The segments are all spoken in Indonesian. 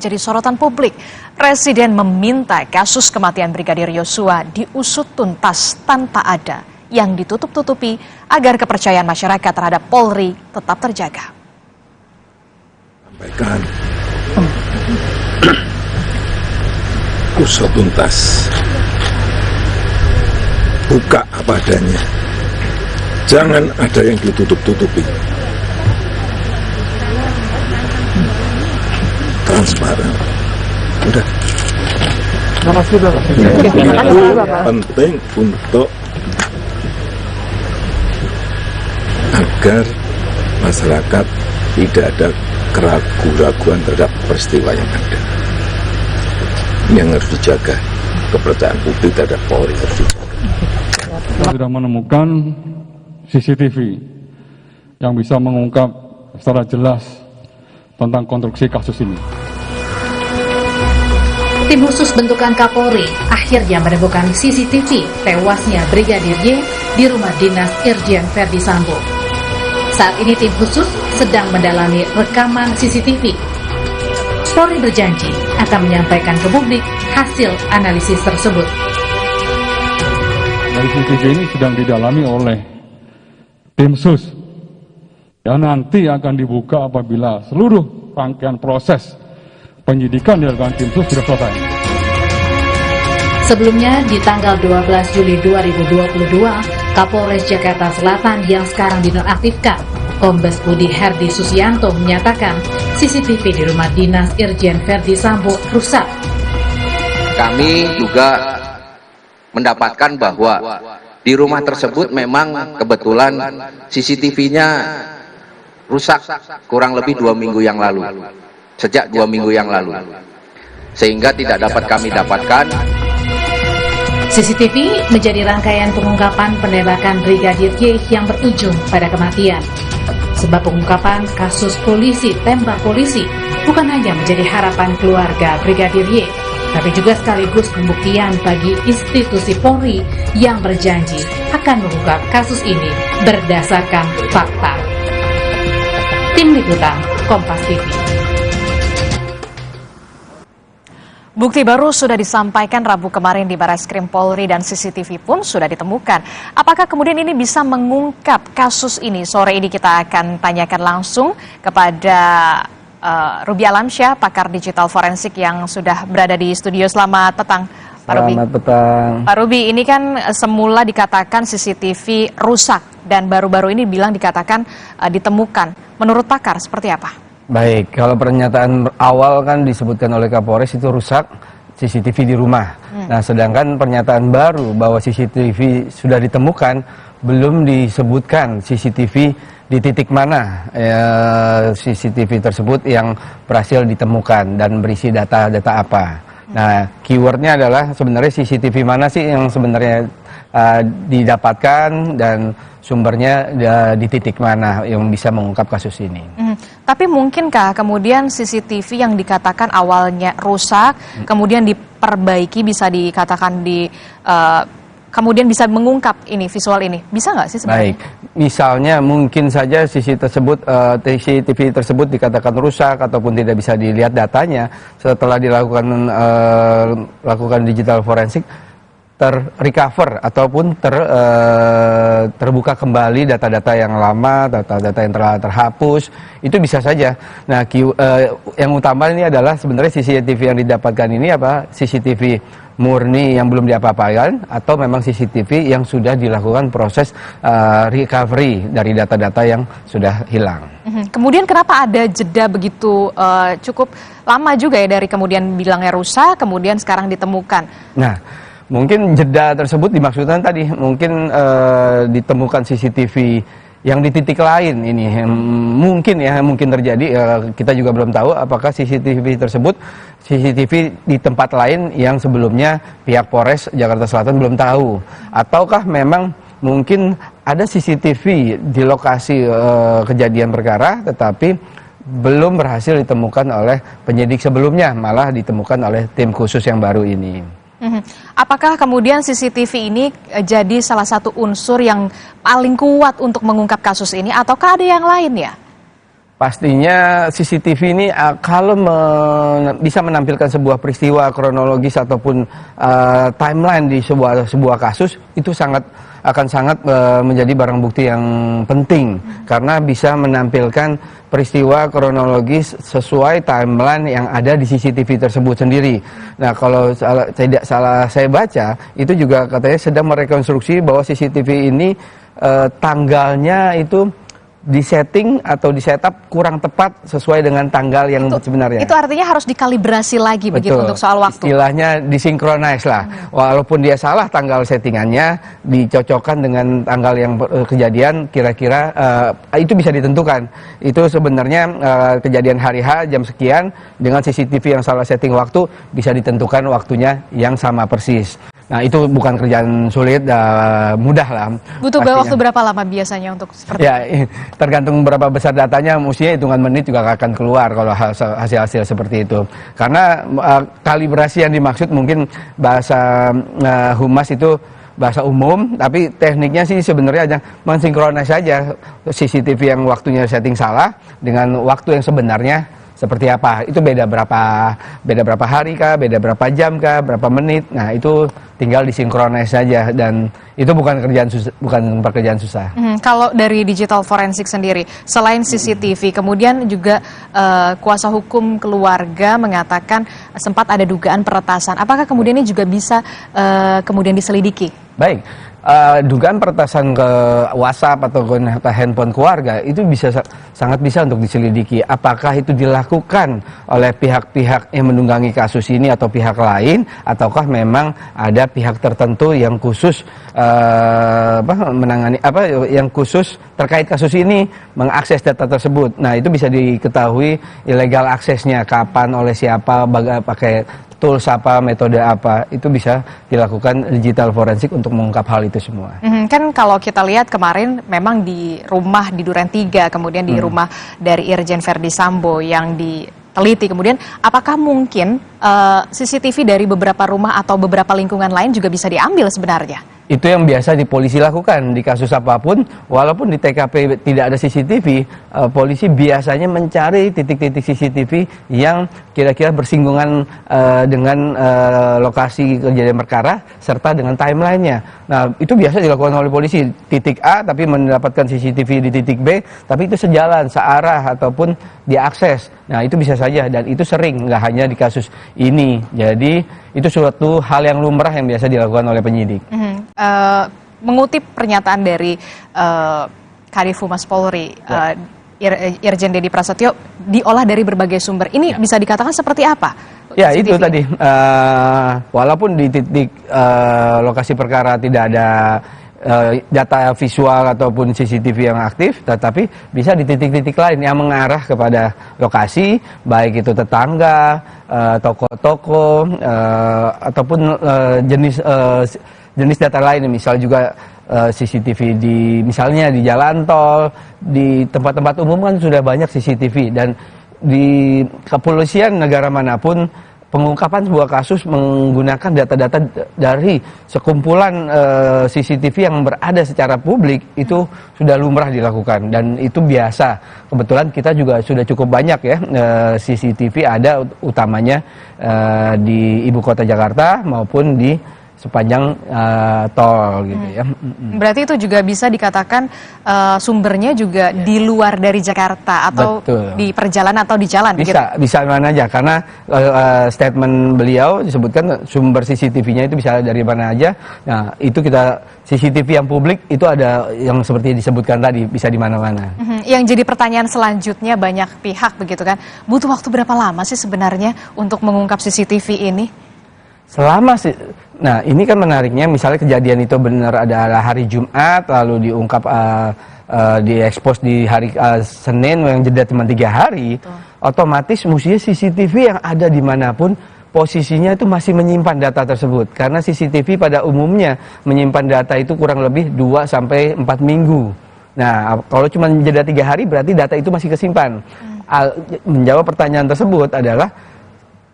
Jadi sorotan publik, Presiden meminta kasus kematian Brigadir Yosua diusut tuntas tanpa ada yang ditutup-tutupi agar kepercayaan masyarakat terhadap Polri tetap terjaga. Sampaikan usut tuntas, buka apa adanya, jangan ada yang ditutup-tutupi. Transparan. Udah. Itu penting untuk agar masyarakat tidak ada keraguan terhadap peristiwa yang ada. Ini yang harus dijaga, kepercayaan publik terhadap Polri harus dijaga. Sudah menemukan CCTV yang bisa mengungkap secara jelas tentang konstruksi kasus ini. Tim khusus bentukan Kapolri akhirnya menemukan CCTV tewasnya Brigadir Y di rumah dinas Irjen Verdi Sambo. Saat ini tim khusus sedang mendalami rekaman CCTV. Polri berjanji akan menyampaikan ke publik hasil analisis tersebut. Dari CCTV ini sedang didalami oleh tim khusus. Ya, nanti akan dibuka apabila seluruh rangkaian proses penyidikan dilakukan tim sus sudah selesai. Sebelumnya, di tanggal 12 Juli 2022, Kapolres Jakarta Selatan yang sekarang dinonaktifkan, Kombes Budi Herdi Susianto menyatakan CCTV di rumah dinas Irjen Verdi Sambo rusak. Kami juga mendapatkan bahwa di rumah tersebut memang kebetulan CCTV-nya rusak kurang lebih 2 minggu yang lalu, sejak 2 minggu yang lalu, sehingga tidak dapat kami dapatkan. CCTV menjadi rangkaian pengungkapan penembakan Brigadir Y yang berujung pada kematian. Sebab pengungkapan kasus polisi tembak polisi bukan hanya menjadi harapan keluarga Brigadir Y, tapi juga sekaligus pembuktian bagi institusi Polri yang berjanji akan mengungkap kasus ini berdasarkan fakta. Tim Liputan Kompas TV. Bukti baru sudah disampaikan Rabu kemarin di Barreskrim Polri dan CCTV pun sudah ditemukan. Apakah kemudian ini bisa mengungkap kasus ini? Sore ini kita akan tanyakan langsung kepada Ruby Alamsyah, pakar digital forensik yang sudah berada di studio. Selamat petang, Pak Ruby. Selamat petang. Pak Ruby, ini kan semula dikatakan CCTV rusak dan baru-baru ini bilang dikatakan ditemukan. Menurut pakar seperti apa? Baik, kalau pernyataan awal kan disebutkan oleh Kapolres itu rusak CCTV di rumah. Nah, sedangkan pernyataan baru bahwa CCTV sudah ditemukan belum disebutkan CCTV di titik mana CCTV tersebut yang berhasil ditemukan dan berisi data-data apa. Nah, keywordnya adalah sebenarnya CCTV mana sih yang sebenarnya didapatkan dan sumbernya di titik mana yang bisa mengungkap kasus ini. Tapi mungkinkah kemudian CCTV yang dikatakan awalnya rusak, kemudian diperbaiki, bisa dikatakan kemudian bisa mengungkap ini visual ini, bisa nggak sih sebenarnya? Baik, misalnya mungkin saja CCTV tersebut dikatakan rusak ataupun tidak bisa dilihat datanya setelah lakukan digital forensik, terrecover ataupun terbuka kembali data-data yang lama, data-data yang telah terhapus, itu bisa saja. Nah, yang utama ini adalah sebenarnya CCTV yang didapatkan ini apa? CCTV murni yang belum diapa-apakan atau memang CCTV yang sudah dilakukan proses recovery dari data-data yang sudah hilang. Kemudian kenapa ada jeda begitu cukup lama juga ya dari kemudian bilangnya rusak, kemudian sekarang ditemukan? Nah, mungkin jeda tersebut dimaksudkan tadi, mungkin ditemukan CCTV yang di titik lain ini. Mungkin terjadi, kita juga belum tahu apakah CCTV tersebut CCTV di tempat lain yang sebelumnya pihak Polres Jakarta Selatan belum tahu. Ataukah memang mungkin ada CCTV di lokasi kejadian perkara tetapi belum berhasil ditemukan oleh penyidik sebelumnya, malah ditemukan oleh tim khusus yang baru ini. Apakah kemudian CCTV ini jadi salah satu unsur yang paling kuat untuk mengungkap kasus ini, ataukah ada yang lain ya? Pastinya CCTV ini kalau bisa menampilkan sebuah peristiwa kronologis ataupun timeline di sebuah kasus, itu akan sangat menjadi barang bukti yang penting karena bisa menampilkan peristiwa kronologis sesuai timeline yang ada di CCTV tersebut sendiri. Nah, kalau tidak salah saya baca, itu juga katanya sedang merekonstruksi bahwa CCTV ini tanggalnya itu disetting atau disetup kurang tepat sesuai dengan tanggal yang sebenarnya. Itu artinya harus dikalibrasi lagi. Betul. Begitu untuk soal waktu. Istilahnya disinkronis lah. Walaupun dia salah tanggal settingannya, dicocokkan dengan tanggal yang kejadian, kira-kira itu bisa ditentukan. Itu sebenarnya kejadian hari H jam sekian dengan CCTV yang salah setting waktu bisa ditentukan waktunya yang sama persis. Nah, itu bukan kerjaan sulit, mudah lah. Butuh waktu berapa lama biasanya untuk seperti itu? Tergantung berapa besar datanya, mestinya hitungan menit juga akan keluar kalau hasil-hasil seperti itu. Karena kalibrasi yang dimaksud mungkin bahasa humas itu bahasa umum, tapi tekniknya sih sebenarnya hanya mensinkronis saja CCTV yang waktunya setting salah dengan waktu yang sebenarnya seperti apa. Itu beda berapa hari kah, beda berapa jam kah, berapa menit. Nah, itu tinggal disinkronis saja dan itu bukan pekerjaan susah. Kalau dari digital forensik sendiri, selain CCTV, kemudian juga kuasa hukum keluarga mengatakan sempat ada dugaan peretasan. Apakah kemudian ini juga bisa kemudian diselidiki? Baik. Dugaan peretasan ke WhatsApp atau ke handphone keluarga itu sangat bisa untuk diselidiki. Apakah itu dilakukan oleh pihak-pihak yang menunggangi kasus ini atau pihak lain, ataukah memang ada pihak tertentu yang khusus yang khusus terkait kasus ini mengakses data tersebut. Nah, itu bisa diketahui ilegal aksesnya kapan, oleh siapa, pakai tools apa, metode apa, itu bisa dilakukan digital forensik untuk mengungkap hal itu semua. Kan kalau kita lihat kemarin memang di rumah di Duren 3, kemudian di rumah dari Irjen Verdi Sambo yang diteliti, kemudian apakah mungkin CCTV dari beberapa rumah atau beberapa lingkungan lain juga bisa diambil sebenarnya? Itu yang biasa di polisi lakukan di kasus apapun, walaupun di TKP tidak ada CCTV, polisi biasanya mencari titik-titik CCTV yang kira-kira bersinggungan dengan lokasi kejadian perkara serta dengan timelinenya. Nah, itu biasa dilakukan oleh polisi, titik A tapi mendapatkan CCTV di titik B, tapi itu sejalan, searah ataupun diakses. Nah, itu bisa saja dan itu sering, nggak hanya di kasus ini. Jadi itu suatu hal yang lumrah yang biasa dilakukan oleh penyidik. Mengutip pernyataan dari Kadif Humas Polri, Irjen Dedi Prasetyo, diolah dari berbagai sumber. Ini bisa dikatakan seperti apa? Ya, CCTV? Itu tadi. Walaupun di titik lokasi perkara tidak ada data visual ataupun CCTV yang aktif, tetapi bisa di titik-titik lain yang mengarah kepada lokasi, baik itu tetangga, toko-toko, ataupun jenis data lain, misal juga CCTV misalnya di jalan tol, di tempat-tempat umum kan sudah banyak CCTV, dan di kepolisian negara manapun pengungkapan sebuah kasus menggunakan data-data dari sekumpulan CCTV yang berada secara publik itu sudah lumrah dilakukan dan itu biasa. Kebetulan kita juga sudah cukup banyak ya CCTV ada utamanya di ibu kota Jakarta maupun di sepanjang tol gitu ya. Berarti itu juga bisa dikatakan sumbernya juga di luar dari Jakarta atau betul, di perjalanan atau di jalan. Bisa mana aja karena statement beliau disebutkan sumber CCTV-nya itu bisa dari mana aja. Nah, itu CCTV yang publik itu ada yang seperti disebutkan tadi, bisa di mana-mana. Yang jadi pertanyaan selanjutnya banyak pihak begitu kan, butuh waktu berapa lama sih sebenarnya untuk mengungkap CCTV ini? Nah, ini kan menariknya, misalnya kejadian itu benar adalah hari Jumat, lalu diungkap, diekspos di hari Senin yang jeda cuma 3 hari, otomatis mestinya CCTV yang ada dimanapun posisinya itu masih menyimpan data tersebut. Karena CCTV pada umumnya menyimpan data itu kurang lebih 2-4 minggu. Nah, kalau cuma jeda 3 hari berarti data itu masih kesimpan. Menjawab pertanyaan tersebut adalah,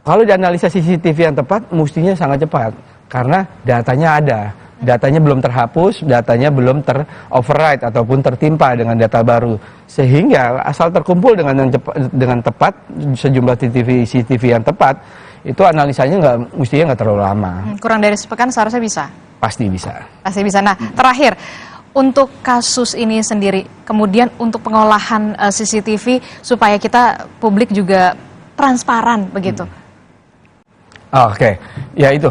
kalau dianalisa CCTV yang tepat, mestinya sangat cepat. Karena datanya ada. Datanya belum terhapus, datanya belum ter-override ataupun tertimpa dengan data baru. Sehingga asal terkumpul dengan tepat, sejumlah CCTV yang tepat, itu analisanya mestinya nggak terlalu lama. Kurang dari sepekan seharusnya bisa? Pasti bisa. Pasti bisa. Nah, terakhir, untuk kasus ini sendiri, kemudian untuk pengolahan CCTV supaya kita publik juga transparan begitu. Oke, ya itu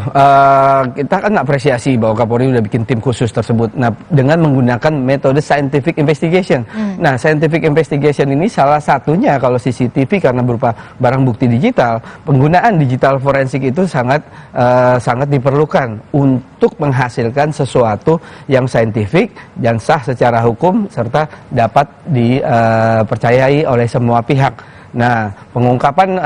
kita kan apresiasi bahwa Kapolri udah bikin tim khusus tersebut. Nah, dengan menggunakan metode scientific investigation. Nah, scientific investigation ini salah satunya kalau CCTV karena berupa barang bukti digital, penggunaan digital forensik itu sangat diperlukan untuk menghasilkan sesuatu yang saintifik dan sah secara hukum serta dapat dipercayai oleh semua pihak. Nah, pengungkapan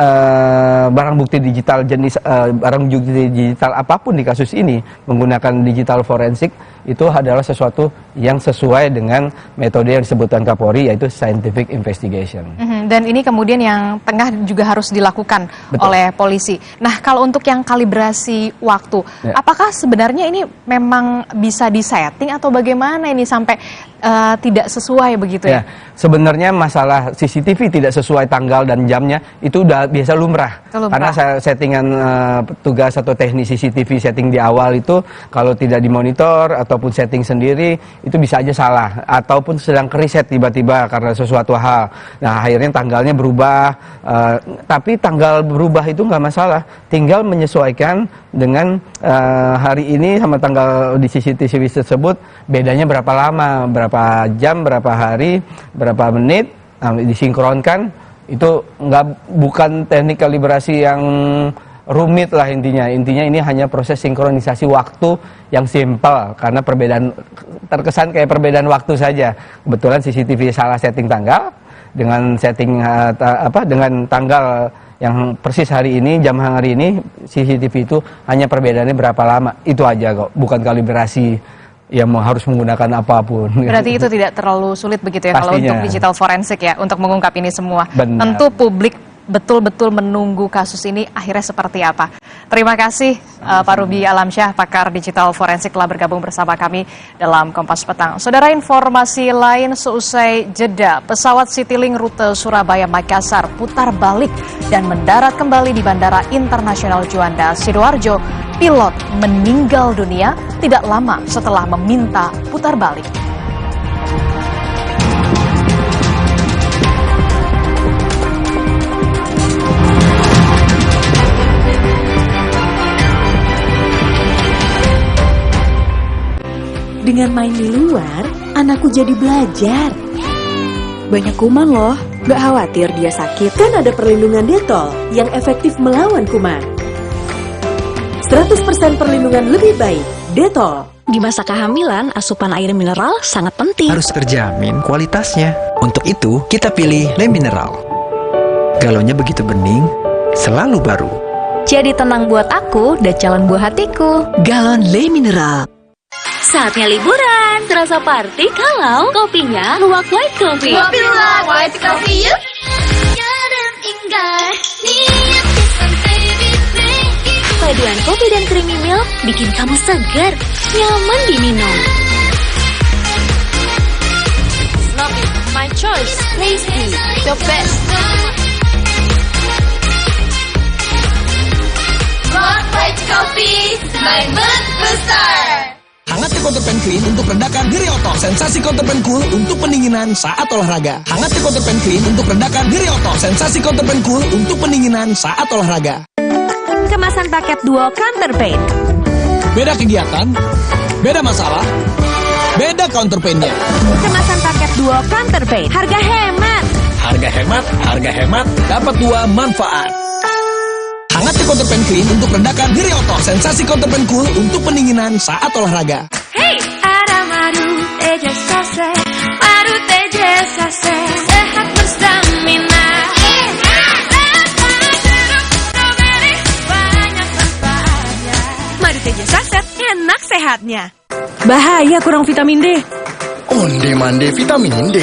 barang bukti digital jenis barang bukti digital apapun di kasus ini menggunakan digital forensik itu adalah sesuatu yang sesuai dengan metode yang disebutkan Kapolri, yaitu scientific investigation. Dan ini kemudian yang tengah juga harus dilakukan oleh polisi. Nah, kalau untuk yang kalibrasi waktu, apakah sebenarnya ini memang bisa disetting atau bagaimana ini sampai tidak sesuai begitu ya? Sebenarnya masalah CCTV tidak sesuai tanggal dan jamnya itu udah biasa lumrah. Karena settingan petugas atau teknis CCTV setting di awal itu kalau tidak dimonitor ataupun setting sendiri itu bisa aja salah ataupun sedang kereset tiba-tiba karena sesuatu hal. Nah, akhirnya tanggalnya berubah. Tapi tanggal berubah itu nggak masalah, tinggal menyesuaikan dengan hari ini sama tanggal di CCTV tersebut bedanya berapa lama, berapa jam, berapa hari, berapa menit, disinkronkan. Itu bukan teknik kalibrasi yang rumit lah intinya. Intinya ini hanya proses sinkronisasi waktu yang simpel karena perbedaan terkesan kayak perbedaan waktu saja. Kebetulan CCTV salah setting tanggal dengan setting dengan tanggal yang persis hari ini, jam hari ini, CCTV itu hanya perbedaannya berapa lama. Itu aja kok, bukan kalibrasi yang harus menggunakan apapun. Berarti itu tidak terlalu sulit begitu ya. Pastinya. Kalau untuk digital forensik ya, untuk mengungkap ini semua. Benar. Tentu publik betul-betul menunggu kasus ini akhirnya seperti apa. Terima kasih Pak Ruby Alamsyah, pakar digital forensik, telah bergabung bersama kami dalam Kompas Petang. Saudara, informasi lain seusai jeda, pesawat Citylink rute Surabaya-Makassar putar balik dan mendarat kembali di Bandara Internasional Juanda, Sidoarjo. Pilot meninggal dunia tidak lama setelah meminta putar balik. Dengan main di luar, anakku jadi belajar. Banyak kuman loh, gak khawatir dia sakit. Kan ada perlindungan Dettol yang efektif melawan kuman. 100% perlindungan lebih baik, Dettol. Di masa kehamilan, asupan air mineral sangat penting. Harus terjamin kualitasnya. Untuk itu, kita pilih Le Mineral. Galonnya begitu bening, selalu baru. Jadi tenang buat aku dan calon buah hatiku. Galon Le Mineral. Saatnya liburan, terasa party kalau kopinya Luwak White Coffee. Kopi Luwak White Coffee yuk. Paduan kopi dan creamy milk bikin kamu segar, nyaman diminum. Snoopy, my choice, tasty, the best. Luwak White Coffee, my mood booster. Hangat ke Counterpan Clean untuk redakan nyeri otot. Sensasi Counterpan Cool untuk pendinginan saat olahraga. Hangat ke Counterpan Clean untuk redakan nyeri otot. Sensasi Counterpan Cool untuk pendinginan saat olahraga. Kemasan paket duo Counterpain. Beda kegiatan, beda masalah, beda Counterpainnya. Kemasan paket duo Counterpain. Harga hemat. Harga hemat, harga hemat, dapat dua manfaat. Hangat ke Counterpan Clean untuk redakan nyeri otot. Sensasi Counterpan Cool untuk pendinginan saat olahraga. Hey, ada madu teja sase, madu teja sase, sehat berstamina. Banyak manfaatnya. Madu teja saset, enak sehatnya. Bahaya kurang vitamin D. Onde-mande vitamin D.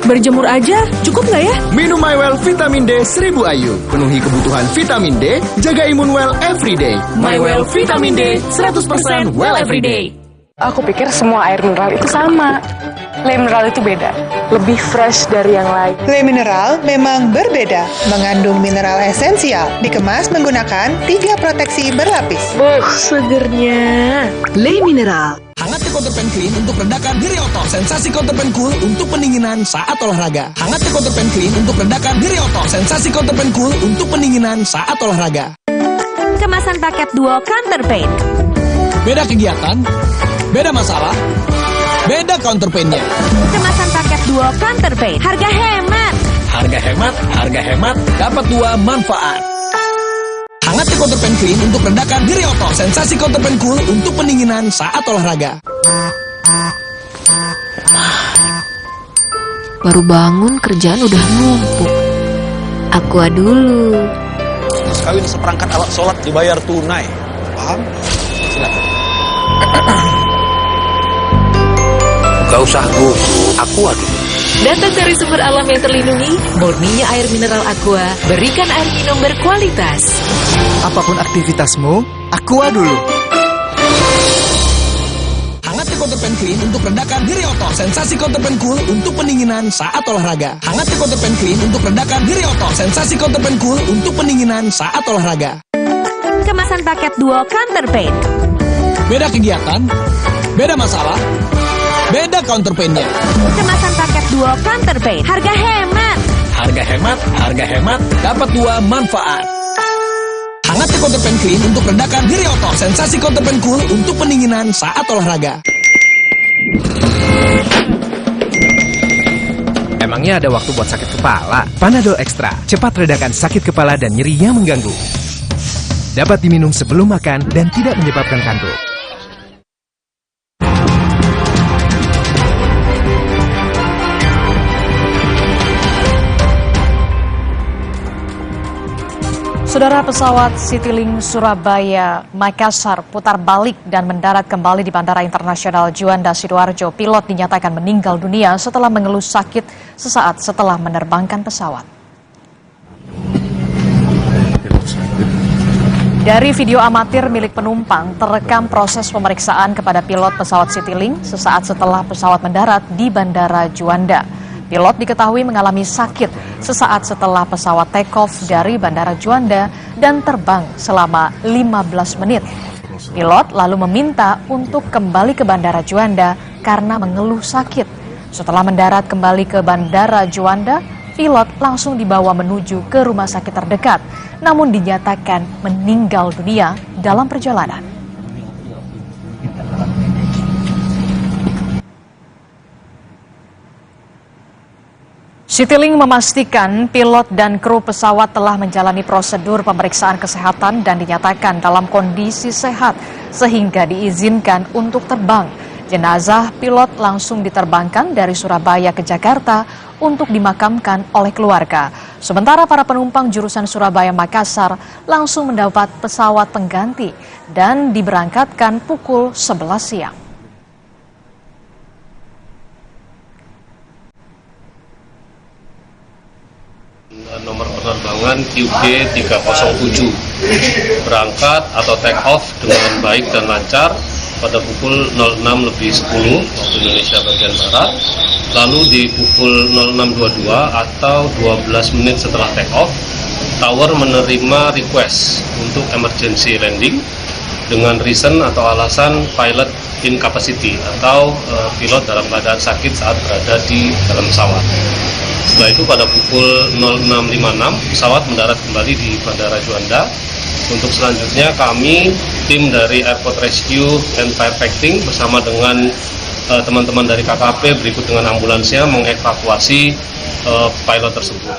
Berjemur aja, cukup nggak ya? Minum MyWell Vitamin D 1000 IU. Penuhi kebutuhan vitamin D, jaga imun well everyday. MyWell Vitamin D 100% well everyday. Aku pikir semua air mineral itu sama. Le mineral itu beda, lebih fresh dari yang lain. Le mineral memang berbeda, mengandung mineral esensial, dikemas menggunakan 3 proteksi berlapis. Segernya. Le mineral. Hangat Counterpan Clean untuk redakan nyeri otot. Sensasi Counterpan Cool untuk pendinginan saat olahraga. Hangat Counterpan Clean untuk redakan nyeri otot. Sensasi Counterpan Cool untuk pendinginan saat olahraga. Kemasan paket duo Counterpain. Beda kegiatan, beda masalah, beda counterpain-nya. Kemasan paket duo Counterpain. Harga hemat. Harga hemat, dapat 2 manfaat. Hangat Counterpan Clean untuk redakan nyeri otot. Sensasi Counterpan Cool untuk pendinginan saat olahraga. Baru bangun kerjaan udah numpuk. Aqua dulu. Mas kawin seperangkat alat sholat dibayar tunai. Paham? Silakan. Gak usah gugup, Aqua dulu. Datang dari sumber alam yang terlindungi, murninya air mineral Aqua, berikan air minum berkualitas. Apapun aktivitasmu, Aqua dulu. Hangat Counterpan Clean untuk redakan nyeri otot. Sensasi Counterpan Cool untuk pendinginan saat olahraga. Hangat Counterpan Clean untuk redakan nyeri otot. Sensasi Counterpan Cool untuk pendinginan saat olahraga. Kemasan paket duo Counterpain. Beda kegiatan, beda masalah, beda counterpain-nya. Kemasan paket duo Counterpain. Harga hemat, dapat 2 manfaat. Hangat Counterpan Clean untuk redakan nyeri otot. Sensasi Counterpan Cool untuk pendinginan saat olahraga. Emangnya ada waktu buat sakit kepala? Panadol Extra, cepat redakan sakit kepala dan nyeri yang mengganggu. Dapat diminum sebelum makan dan tidak menyebabkan kantuk. Saudara, pesawat Citylink Surabaya Makassar putar balik dan mendarat kembali di Bandara Internasional Juanda Sidoarjo. Pilot dinyatakan meninggal dunia setelah mengeluh sakit sesaat setelah menerbangkan pesawat. Dari video amatir milik penumpang, terekam proses pemeriksaan kepada pilot pesawat Citylink sesaat setelah pesawat mendarat di Bandara Juanda. Pilot diketahui mengalami sakit sesaat setelah pesawat take-off dari Bandara Juanda dan terbang selama 15 menit. Pilot lalu meminta untuk kembali ke Bandara Juanda karena mengeluh sakit. Setelah mendarat kembali ke Bandara Juanda, pilot langsung dibawa menuju ke rumah sakit terdekat, namun dinyatakan meninggal dunia dalam perjalanan. Citylink memastikan pilot dan kru pesawat telah menjalani prosedur pemeriksaan kesehatan dan dinyatakan dalam kondisi sehat sehingga diizinkan untuk terbang. Jenazah pilot langsung diterbangkan dari Surabaya ke Jakarta untuk dimakamkan oleh keluarga. Sementara para penumpang jurusan Surabaya Makassar langsung mendapat pesawat pengganti dan diberangkatkan pukul 11 siang. Nomor penerbangan QG 307 berangkat atau take off dengan baik dan lancar pada pukul 06.10 waktu Indonesia bagian Barat, lalu di pukul 06.22 atau 12 menit setelah take off, tower menerima request untuk emergency landing dengan reason atau alasan pilot incapacity atau pilot dalam keadaan sakit saat berada di dalam pesawat. Setelah itu pada pukul 06.56 pesawat mendarat kembali di Bandara Juanda. Untuk selanjutnya kami tim dari Airport Rescue and Firefighting bersama dengan teman-teman dari KKP berikut dengan ambulansnya mengevakuasi pilot tersebut.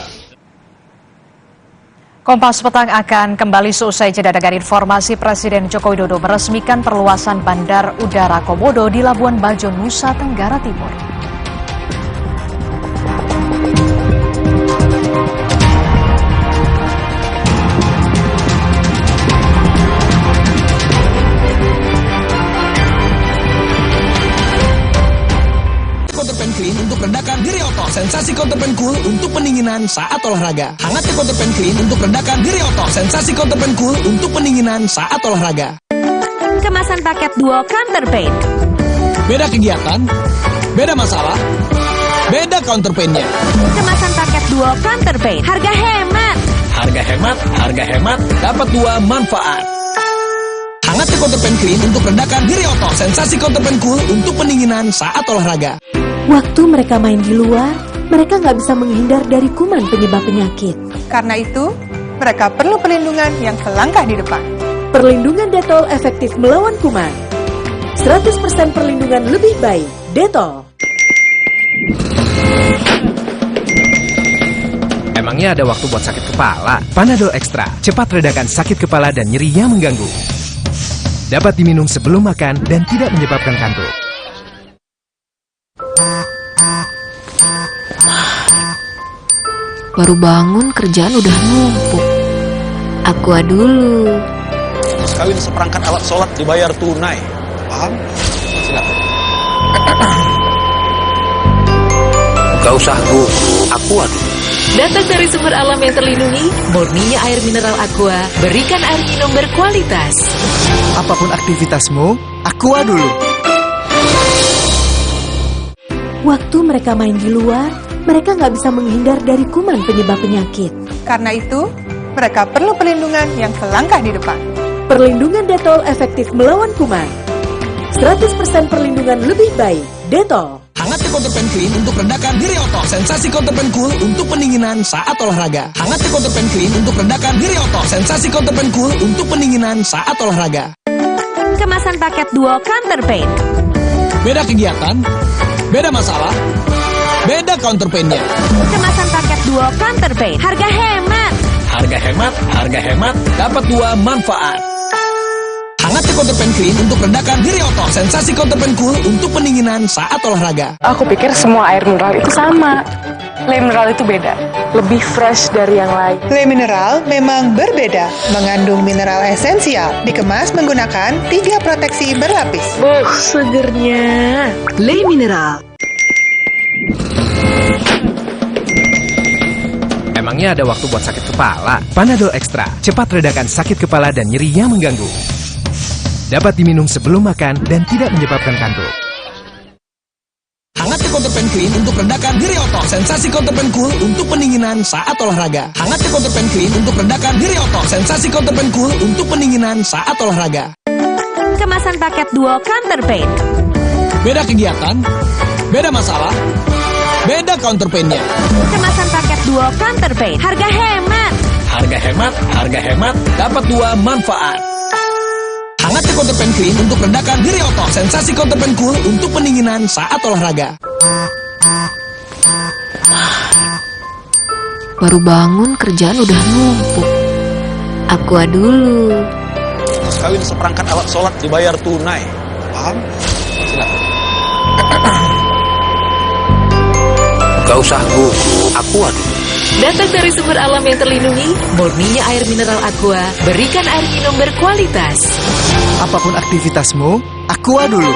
Kompas Petang akan kembali seusai jeda dengan informasi Presiden Joko Widodo meresmikan perluasan Bandar Udara Komodo di Labuan Bajo, Nusa Tenggara Timur. Counterpan Clean untuk redakan nyeri otot. Sensasi Counterpan Cool untuk pendinginan saat olahraga. Hangat Counterpan Clean untuk redakan nyeri otot. Sensasi Counterpan Cool untuk pendinginan saat olahraga. Kemasan paket duo Counterpain. Beda kegiatan, beda masalah, beda counterpain-nya. Kemasan paket duo counterpain, harga hemat. Harga hemat, dapat 2 manfaat. Hangat counterpain clean untuk redakan nyeri otot. Sensasi counterpain cool untuk pendinginan saat olahraga. Waktu mereka main di luar, mereka nggak bisa menghindar dari kuman penyebab penyakit. Karena itu, mereka perlu perlindungan yang selangkah di depan. Perlindungan Dettol efektif melawan kuman. 100% perlindungan lebih baik. Dettol. Emangnya ada waktu buat sakit kepala? Panadol Extra, cepat redakan sakit kepala dan nyeri yang mengganggu. Dapat diminum sebelum makan dan tidak menyebabkan kantuk. Baru bangun kerjaan udah numpuk. Aqua dulu. Mas kawin seperangkat alat sholat dibayar tunai. Paham? Silakan. Gak usah gugup, Aqua dulu. Datang dari sumber alam yang terlindungi, murninya air mineral Aqua, berikan air minum berkualitas. Apapun aktivitasmu, Aqua dulu. Waktu mereka main di luar, mereka nggak bisa menghindar dari kuman penyebab penyakit. Karena itu, mereka perlu perlindungan yang selangkah di depan. Perlindungan Dettol efektif melawan kuman. 100% perlindungan lebih baik. Dettol. Hangat counterpain clean untuk redakan nyeri otot. Sensasi counterpain cool untuk pendinginan saat olahraga. Hangat counterpain clean untuk redakan nyeri otot. Sensasi counterpain cool untuk pendinginan saat olahraga. Kemasan paket duo counterpain. Beda kegiatan, beda masalah, beda counterpain-nya. Kemasan paket duo counterpain, harga hemat. Harga hemat, dapat 2 manfaat. Hangat counterpain clean untuk redakan nyeri otot. Sensasi counterpain cool untuk pendinginan saat olahraga. Aku pikir semua air mineral itu sama. Le mineral itu beda, lebih fresh dari yang lain. Le mineral memang berbeda, mengandung mineral esensial, dikemas menggunakan 3 proteksi berlapis. Segernya. Le mineral. Emangnya ada waktu buat sakit kepala? Panadol Extra, cepat redakan sakit kepala dan nyeri yang mengganggu. Dapat diminum sebelum makan dan tidak menyebabkan kantuk. Hangat counterpain clean untuk redakan nyeri otot. Sensasi counterpain cool untuk pendinginan saat olahraga. Hangat counterpain clean untuk redakan nyeri otot. Sensasi counterpain cool untuk pendinginan saat olahraga. Kemasan paket duo counterpain. Beda kegiatan, beda masalah, beda counterpain-nya. Kemasan paket duo counterpain, harga hemat. Harga hemat, dapat 2 manfaat. Hangat counterpain clean untuk redakan nyeri otot. Sensasi counterpain cool untuk pendinginan saat olahraga. Baru bangun kerjaan udah numpuk. Aqua dulu. Mas kawin seperangkat alat sholat dibayar tunai. Paham? Silakan. Gak usah gugup, Aqua dulu. Datang dari sumber alam yang terlindungi, murninya air mineral Aqua, berikan air minum berkualitas. Apapun aktivitasmu, Aqua dulu.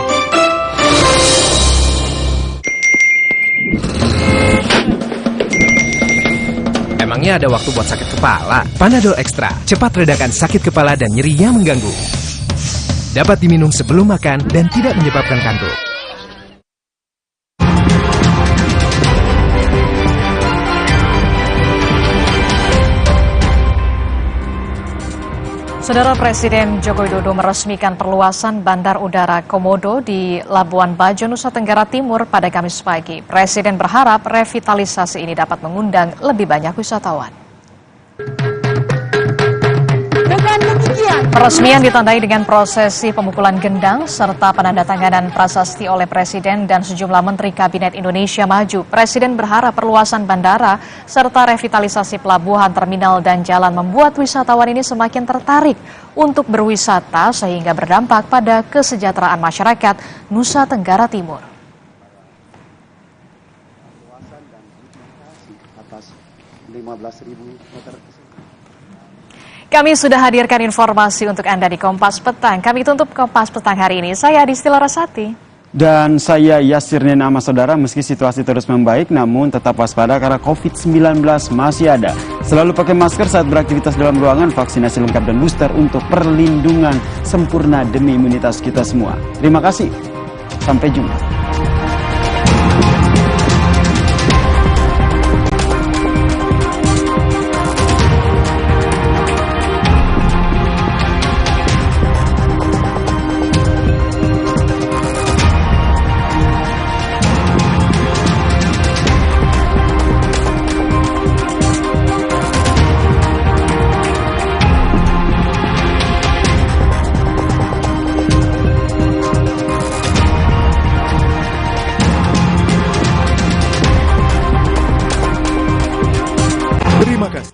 Emangnya ada waktu buat sakit kepala? Panadol Extra, cepat redakan sakit kepala dan nyeri yang mengganggu. Dapat diminum sebelum makan dan tidak menyebabkan kantuk. Saudara, Presiden Joko Widodo meresmikan perluasan Bandar Udara Komodo di Labuan Bajo, Nusa Tenggara Timur pada Kamis pagi. Presiden berharap revitalisasi ini dapat mengundang lebih banyak wisatawan. Peresmian ditandai dengan prosesi pemukulan gendang serta penandatanganan prasasti oleh Presiden dan sejumlah Menteri Kabinet Indonesia Maju. Presiden berharap perluasan bandara serta revitalisasi pelabuhan, terminal, dan jalan membuat wisatawan ini semakin tertarik untuk berwisata sehingga berdampak pada kesejahteraan masyarakat Nusa Tenggara Timur. Atas 15.000 meter. Kami sudah hadirkan informasi untuk Anda di Kompas Petang. Kami tutup Kompas Petang hari ini. Saya Adisti Larasati. Dan saya Yasir Nena, saudara. Meski situasi terus membaik, namun tetap waspada karena COVID-19 masih ada. Selalu pakai masker saat beraktivitas dalam ruangan, vaksinasi lengkap dan booster untuk perlindungan sempurna demi imunitas kita semua. Terima kasih. Sampai jumpa. Terima kasih.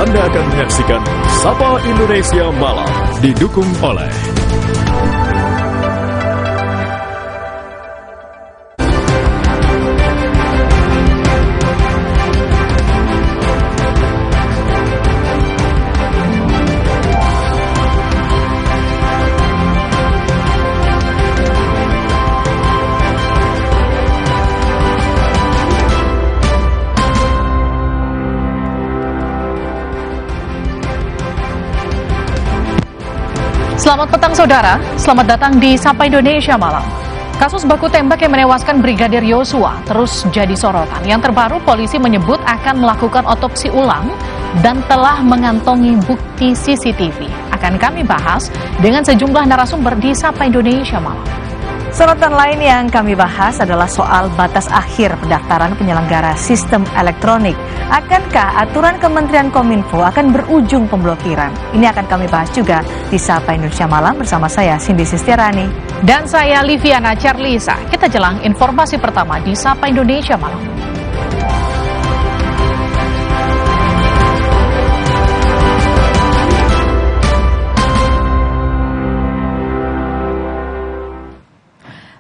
Anda akan menyaksikan Sapa Indonesia Malam, didukung oleh Selamat petang saudara, selamat datang di Sapa Indonesia Malam. Kasus baku tembak yang menewaskan Brigadir Yosua terus jadi sorotan. Yang terbaru polisi menyebut akan melakukan otopsi ulang dan telah mengantongi bukti CCTV. Akan kami bahas dengan sejumlah narasumber di Sapa Indonesia Malam. Sorotan lain yang kami bahas adalah soal batas akhir pendaftaran penyelenggara sistem elektronik. Akankah aturan Kementerian Kominfo akan berujung pemblokiran? Ini akan kami bahas juga di Sapa Indonesia Malam bersama saya, Cindy Sistiarani. Dan saya, Liviana Charlisa. Kita jelang informasi pertama di Sapa Indonesia Malam.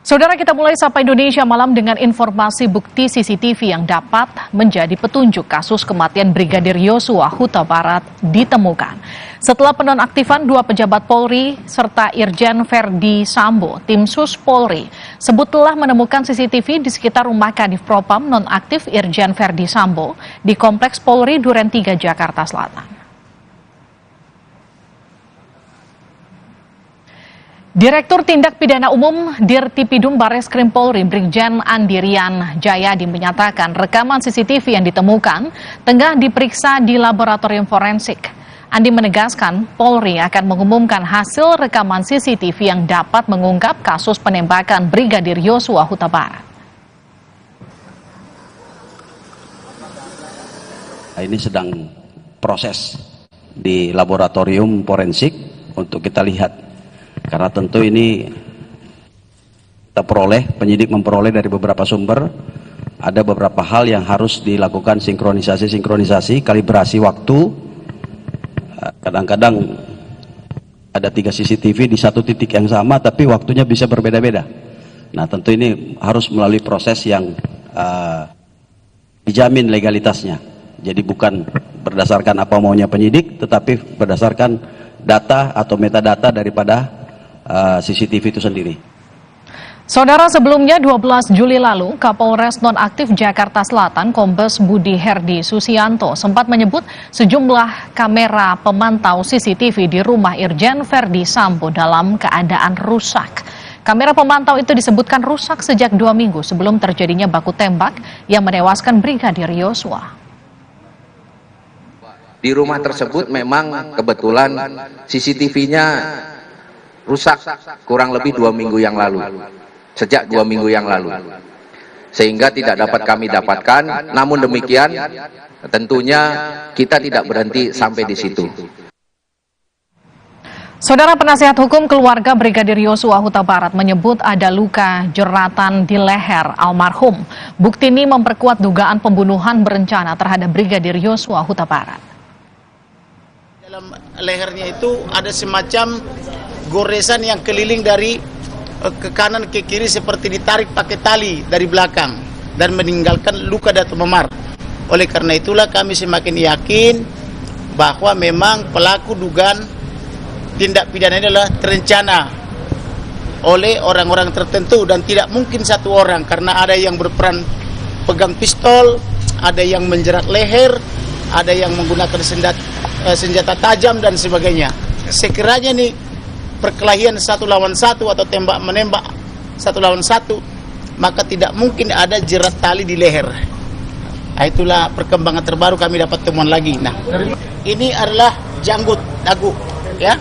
Saudara, kita mulai Sapa Indonesia Malam dengan informasi bukti CCTV yang dapat menjadi petunjuk kasus kematian Brigadir Yosua Huta Barat ditemukan. Setelah penonaktifan dua pejabat Polri serta Irjen Verdi Sambo, tim Sus Polri sebut telah menemukan CCTV di sekitar rumah Kadif Propam nonaktif Irjen Verdi Sambo di Kompleks Polri Duren 3, Jakarta Selatan. Direktur Tindak Pidana Umum Dirtipidum Bareskrim Polri Brigjen Andirian Jayadi menyatakan rekaman CCTV yang ditemukan tengah diperiksa di laboratorium forensik. Andi menegaskan Polri akan mengumumkan hasil rekaman CCTV yang dapat mengungkap kasus penembakan Brigadir Yosua Huta Barat. Ini sedang proses di laboratorium forensik untuk kita lihat. Karena tentu ini kita penyidik memperoleh dari beberapa sumber, ada beberapa hal yang harus dilakukan sinkronisasi, kalibrasi waktu. Kadang-kadang ada 3 CCTV di satu titik yang sama, tapi waktunya bisa berbeda-beda. Nah, tentu ini harus melalui proses yang dijamin legalitasnya. Jadi bukan berdasarkan apa maunya penyidik, tetapi berdasarkan data atau metadata daripada CCTV itu sendiri. Saudara, sebelumnya 12 Juli lalu, Kapolres Nonaktif Jakarta Selatan Kombes Budi Herdi Susianto sempat menyebut sejumlah kamera pemantau CCTV di rumah Irjen Verdi Sambo dalam keadaan rusak. Kamera pemantau itu disebutkan rusak sejak 2 minggu sebelum terjadinya baku tembak yang menewaskan Brigadir Yosua. Di rumah tersebut memang kebetulan CCTV-nya rusak kurang lebih 2 minggu yang lalu. Sejak 2 minggu yang lalu. sehingga tidak dapat kami dapatkan. Namun demikian, tentunya kita tidak berhenti sampai di situ. Saudara penasihat hukum keluarga Brigadir Yosua Huta Barat menyebut ada luka jeratan di leher almarhum. Bukti ini memperkuat dugaan pembunuhan berencana terhadap Brigadir Yosua Huta Barat. Dalam lehernya itu ada semacam goresan yang keliling dari ke kanan ke kiri seperti ditarik pakai tali dari belakang dan meninggalkan luka atau memar. Oleh karena itulah kami semakin yakin bahwa memang pelaku dugaan tindak pidana ini adalah terencana oleh orang-orang tertentu dan tidak mungkin satu orang, karena ada yang berperan pegang pistol, ada yang menjerat leher, ada yang menggunakan senjata tajam dan sebagainya. Sekiranya nih perkelahian 1 lawan 1 atau tembak menembak 1 lawan 1, maka tidak mungkin ada jerat tali di leher. Nah, itulah perkembangan terbaru, kami dapat temuan lagi. Nah, ini adalah janggut dagu, ya.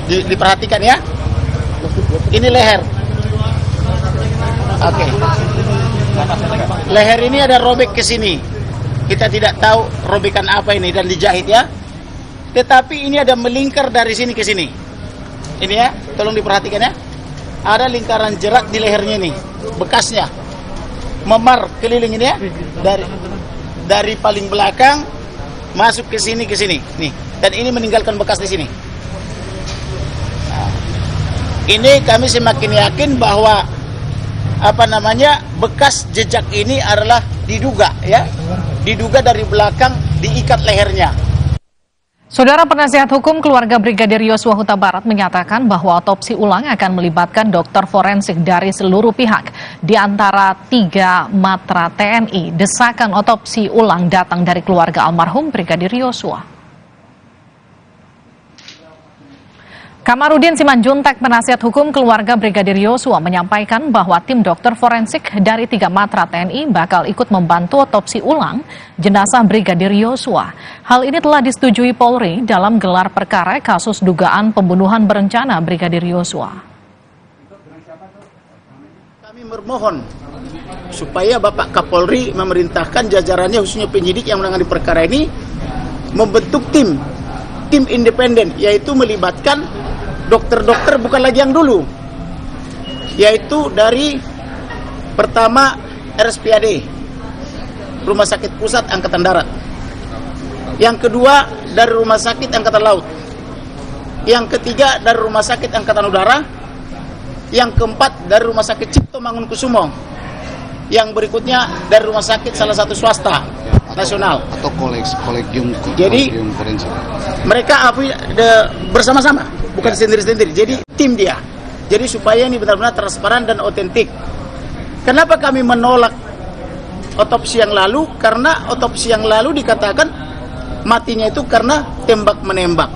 Diperhatikan ya. Ini leher. Oke. Leher ini ada robek ke sini. Kita tidak tahu robekan apa ini dan dijahit ya. Tetapi ini ada melingkar dari sini ke sini. Ini ya, tolong diperhatikan ya. Ada lingkaran jerat di lehernya ini, bekasnya. Memar keliling ini ya. Dari paling belakang masuk ke sini nih. Dan ini meninggalkan bekas di sini. Nah, ini kami semakin yakin bahwa bekas jejak ini adalah diduga dari belakang diikat lehernya. Saudara penasihat hukum keluarga Brigadir Yosua Huta Barat menyatakan bahwa otopsi ulang akan melibatkan dokter forensik dari seluruh pihak, di antara 3 matra TNI. Desakan otopsi ulang datang dari keluarga almarhum Brigadir Yosua. Kamarudin Simanjuntak, penasihat hukum keluarga Brigadir Yosua, menyampaikan bahwa tim dokter forensik dari 3 matra TNI bakal ikut membantu otopsi ulang jenazah Brigadir Yosua. Hal ini telah disetujui Polri dalam gelar perkara kasus dugaan pembunuhan berencana Brigadir Yosua. Kami memohon supaya Bapak Kapolri memerintahkan jajarannya, khususnya penyidik yang menangani perkara ini, membentuk tim independen, yaitu melibatkan dokter-dokter bukan lagi yang dulu, yaitu dari pertama RSPAD, Rumah Sakit Pusat Angkatan Darat, yang kedua dari Rumah Sakit Angkatan Laut, yang ketiga dari Rumah Sakit Angkatan Udara, yang keempat dari Rumah Sakit Cipto Mangunkusumo, yang berikutnya dari Rumah Sakit salah satu swasta nasional atau kolegium forensik. Mereka bersama-sama, bukan sendiri-sendiri. Jadi tim dia. Jadi supaya ini benar-benar transparan dan otentik. Kenapa kami menolak otopsi yang lalu? Karena otopsi yang lalu dikatakan matinya itu karena tembak menembak.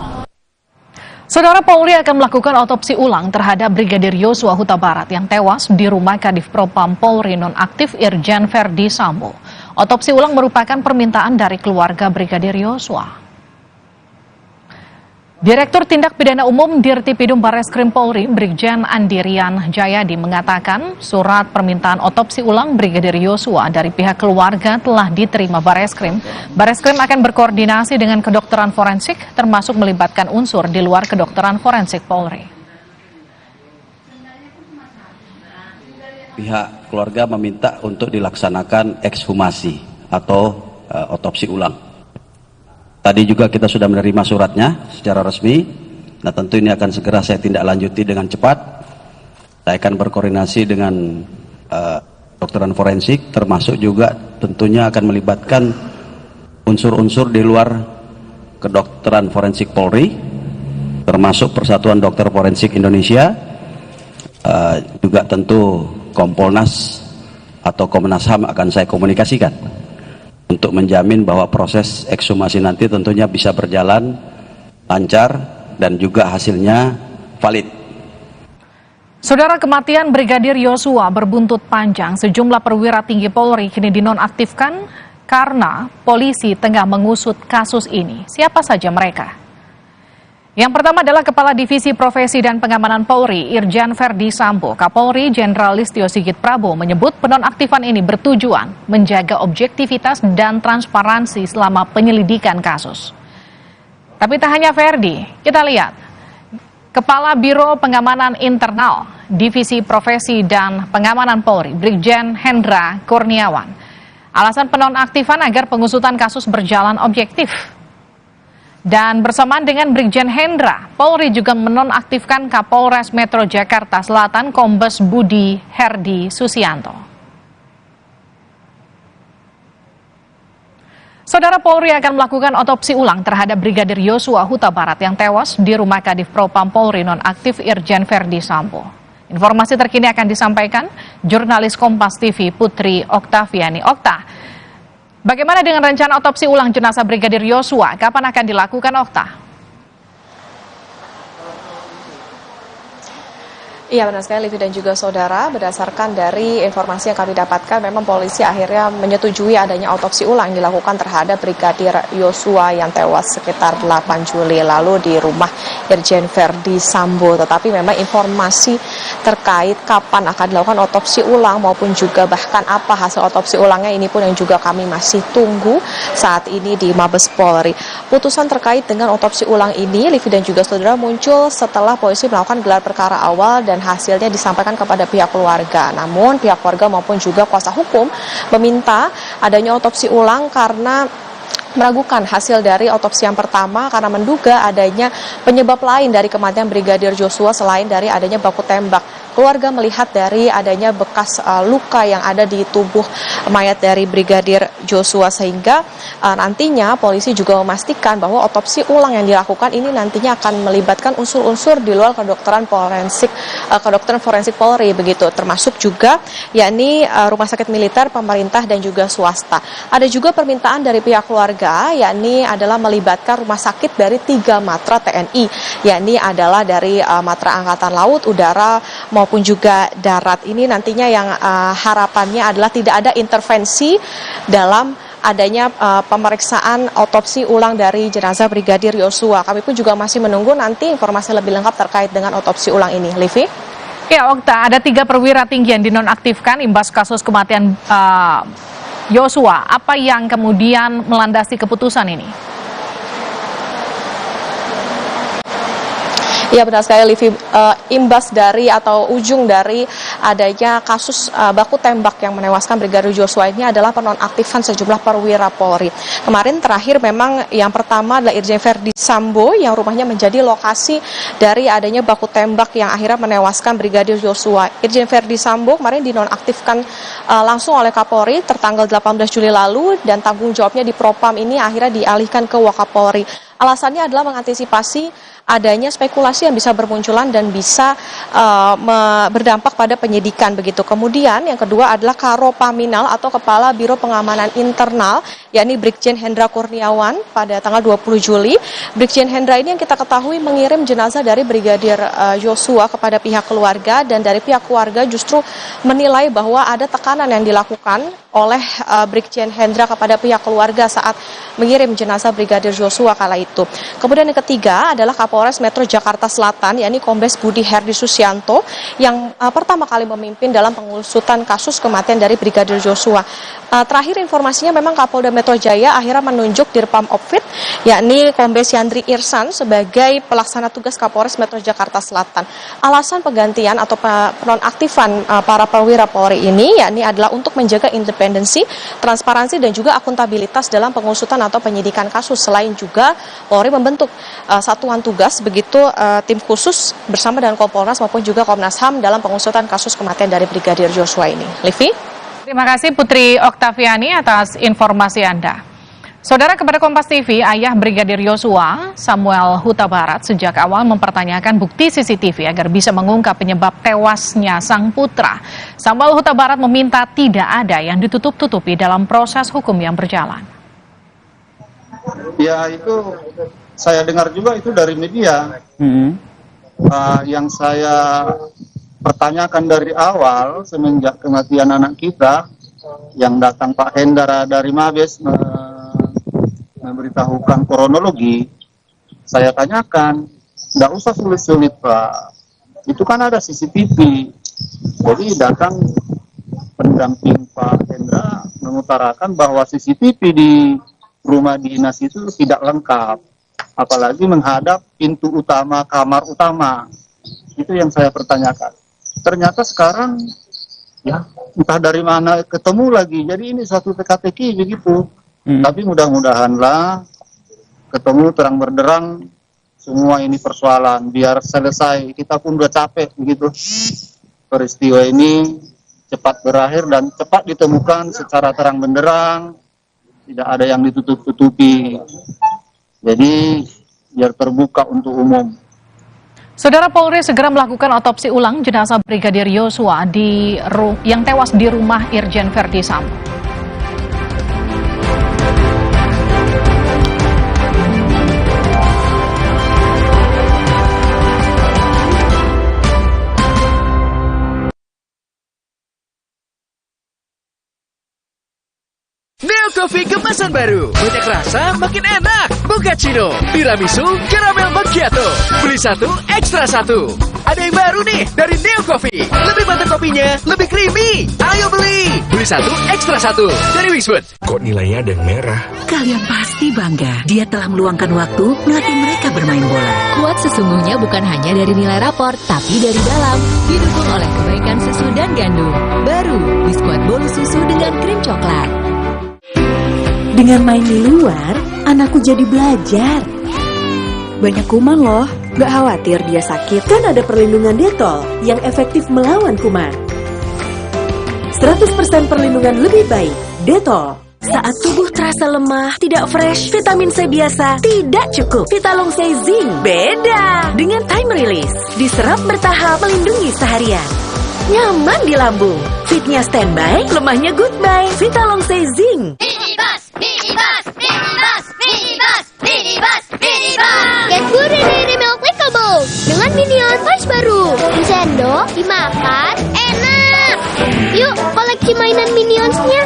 Saudara, Polri akan melakukan otopsi ulang terhadap Brigadir Yosua Huta Barat yang tewas di rumah Kadif Propam Polri nonaktif Irjen Verdi Sambo. Otopsi ulang merupakan permintaan dari keluarga Brigadir Yosua. Direktur Tindak Pidana Umum Dirtipidum Barreskrim Polri, Brigjen Andirian Jayadi, mengatakan surat permintaan otopsi ulang Brigadir Yosua dari pihak keluarga telah diterima Barreskrim. Barreskrim akan berkoordinasi dengan kedokteran forensik, termasuk melibatkan unsur di luar kedokteran forensik Polri. Pihak keluarga meminta untuk dilaksanakan ekshumasi atau otopsi ulang. Tadi juga kita sudah menerima suratnya secara resmi. Nah, tentu ini akan segera saya tindak lanjuti dengan cepat. Saya akan berkoordinasi dengan kedokteran forensik, termasuk juga tentunya akan melibatkan unsur-unsur di luar kedokteran forensik Polri, termasuk Persatuan Dokter Forensik Indonesia, juga tentu Kompolnas atau Komnas HAM akan saya komunikasikan untuk menjamin bahwa proses ekshumasi nanti tentunya bisa berjalan lancar dan juga hasilnya valid. Saudara, kematian Brigadir Yosua berbuntut panjang. Sejumlah perwira tinggi Polri kini dinonaktifkan karena polisi tengah mengusut kasus ini. Siapa saja mereka? Yang pertama adalah Kepala Divisi Profesi dan Pengamanan Polri, Irjen Verdi Sambo. Kapolri Jenderal Listio Sigit Prabowo menyebut penonaktifan ini bertujuan menjaga objektivitas dan transparansi selama penyelidikan kasus. Tapi tak hanya Verdi, kita lihat. Kepala Biro Pengamanan Internal, Divisi Profesi dan Pengamanan Polri, Brigjen Hendra Kurniawan. Alasan penonaktifan agar pengusutan kasus berjalan objektif. Dan bersamaan dengan Brigjen Hendra, Polri juga menonaktifkan Kapolres Metro Jakarta Selatan Kombes Budi Herdi Susianto. Saudara, Polri akan melakukan otopsi ulang terhadap Brigadir Yosua Huta Barat yang tewas di rumah Kadif Propam Polri nonaktif Irjen Verdi Sambo. Informasi terkini akan disampaikan jurnalis Kompas TV Putri Oktaviani. Okta, bagaimana dengan rencana otopsi ulang jenazah Brigadir Yosua? Kapan akan dilakukan, Okta? Iya, benar sekali, Livi dan juga saudara. Berdasarkan dari informasi yang kami dapatkan, memang polisi akhirnya menyetujui adanya otopsi ulang yang dilakukan terhadap Brigadir Yosua yang tewas sekitar 8 Juli lalu di rumah Irjen Verdi Sambo. Tetapi memang informasi terkait kapan akan dilakukan otopsi ulang maupun juga bahkan apa hasil otopsi ulangnya ini pun yang juga kami masih tunggu saat ini di Mabes Polri. Putusan terkait dengan otopsi ulang ini, Livi dan juga saudara, muncul setelah polisi melakukan gelar perkara awal dan hasilnya disampaikan kepada pihak keluarga. Namun pihak keluarga maupun juga kuasa hukum meminta adanya otopsi ulang karena meragukan hasil dari otopsi yang pertama karena menduga adanya penyebab lain dari kematian Brigadir Yosua selain dari adanya baku tembak. Keluarga melihat dari adanya bekas luka yang ada di tubuh mayat dari Brigadir Yosua sehingga nantinya polisi juga memastikan bahwa otopsi ulang yang dilakukan ini nantinya akan melibatkan unsur-unsur di luar kedokteran forensik Polri begitu, termasuk juga yakni rumah sakit militer, pemerintah dan juga swasta. Ada juga permintaan dari pihak keluarga yakni adalah melibatkan rumah sakit dari 3 matra TNI, yakni adalah dari matra Angkatan Laut, Udara maupun juga darat. Ini nantinya yang harapannya adalah tidak ada intervensi dalam adanya pemeriksaan otopsi ulang dari jenazah Brigadir Yosua. Kami pun juga masih menunggu nanti informasi lebih lengkap terkait dengan otopsi ulang ini. Livi? Ya, Okta, ada 3 perwira tinggi yang dinonaktifkan imbas kasus kematian Yosua. Apa yang kemudian melandasi keputusan ini? Ya, benar sekali, Livi. Imbas dari atau ujung dari adanya kasus baku tembak yang menewaskan Brigadir Yosua ini adalah penonaktifan sejumlah perwira Polri. Kemarin terakhir memang yang pertama adalah Irjen Verdi Sambo yang rumahnya menjadi lokasi dari adanya baku tembak yang akhirnya menewaskan Brigadir Yosua. Irjen Verdi Sambo kemarin dinonaktifkan langsung oleh Kapolri tertanggal 18 Juli lalu dan tanggung jawabnya di Propam ini akhirnya dialihkan ke Wakapolri. Alasannya adalah mengantisipasi adanya spekulasi yang bisa bermunculan dan bisa berdampak pada penyidikan begitu. Kemudian yang kedua adalah Karopaminal atau Kepala Biro Pengamanan Internal yakni Brigjen Hendra Kurniawan pada tanggal 20 Juli. Brigjen Hendra ini yang kita ketahui mengirim jenazah dari Brigadir Yosua kepada pihak keluarga dan dari pihak keluarga justru menilai bahwa ada tekanan yang dilakukan oleh Brigjen Hendra kepada pihak keluarga saat mengirim jenazah Brigadir Yosua kala itu. Kemudian yang ketiga adalah Kapolres Metro Jakarta Selatan yakni Kombes Budi Herdi Susianto yang pertama kali memimpin dalam pengusutan kasus kematian dari Brigadir Yosua. Terakhir informasinya memang Kapolda Metro Jaya akhirnya menunjuk Dirpam Opfit yakni Kombes Yandri Irsan sebagai pelaksana tugas Kapolres Metro Jakarta Selatan. Alasan penggantian atau penonaktifan para perwira Polri ini yakni adalah untuk menjaga independensi, transparansi dan juga akuntabilitas dalam pengusutan atau penyidikan kasus. Selain juga Polri membentuk satuan tugas begitu tim khusus bersama dengan Kompolnas maupun juga Komnas HAM dalam pengusutan kasus kematian dari Brigadir Yosua ini. Livi? Terima kasih Putri Oktaviani atas informasi Anda. Saudara, kepada Kompas TV, ayah Brigadir Yosua, Samuel Huta Barat, sejak awal mempertanyakan bukti CCTV agar bisa mengungkap penyebab tewasnya sang putra. Samuel Huta Barat meminta tidak ada yang ditutup-tutupi dalam proses hukum yang berjalan. Ya, itu saya dengar juga itu dari media. Yang saya pertanyakan dari awal semenjak kematian anak kita yang datang Pak Hendra dari Mabes memberitahukan kronologi, saya tanyakan nggak usah sulit-sulit Pak. Itu kan ada CCTV. Jadi datang pendamping Pak Hendra mengutarakan bahwa CCTV di rumah dinas itu tidak lengkap. Apalagi menghadap pintu utama, kamar utama. Itu yang saya pertanyakan. Ternyata sekarang, ya entah dari mana ketemu lagi. Jadi ini suatu teka-teki begitu. Tapi mudah-mudahanlah ketemu terang berderang. Semua ini persoalan biar selesai. Kita pun udah capek begitu. Peristiwa ini cepat berakhir dan cepat ditemukan secara terang benderang. Tidak ada yang ditutup-tutupi. Jadi biar terbuka untuk umum. Saudara, Polri segera melakukan otopsi ulang jenazah Brigadir Yosua yang tewas di rumah Irjen Verdi Sambo. Neo Coffee kemasan baru, banyak rasa makin enak. Mochaccino, tiramisu, caramel macchiato. Beli satu, ekstra satu. Ada yang baru nih dari Neo Coffee. Lebih mantap kopinya, lebih creamy. Ayo beli. Beli satu, ekstra satu. Dari Wishwood. Kok nilainya ada yang merah? Kalian pasti bangga. Dia telah meluangkan waktu melatih mereka bermain bola. Kuat sesungguhnya bukan hanya dari nilai rapor, tapi dari dalam. Didukung oleh kebaikan susu dan gandum. Baru, biskuit bolu susu dengan krim coklat. Dengan main di luar, anakku jadi belajar. Banyak kuman loh, gak khawatir dia sakit. Kan ada perlindungan Detol yang efektif melawan kuman. 100% perlindungan lebih baik, Detol. Saat tubuh terasa lemah, tidak fresh, vitamin C biasa tidak cukup. Vitalong C Zinc beda. Dengan time release, diserap bertahap melindungi seharian. Nyaman di lambung, fitnya standby, lemahnya goodbye. Vitalong C Zinc. Get good Dairy Milk Clickable dengan Minion Punch baru. Nintendo dimakan enak. Yuk koleksi mainan Minionsnya.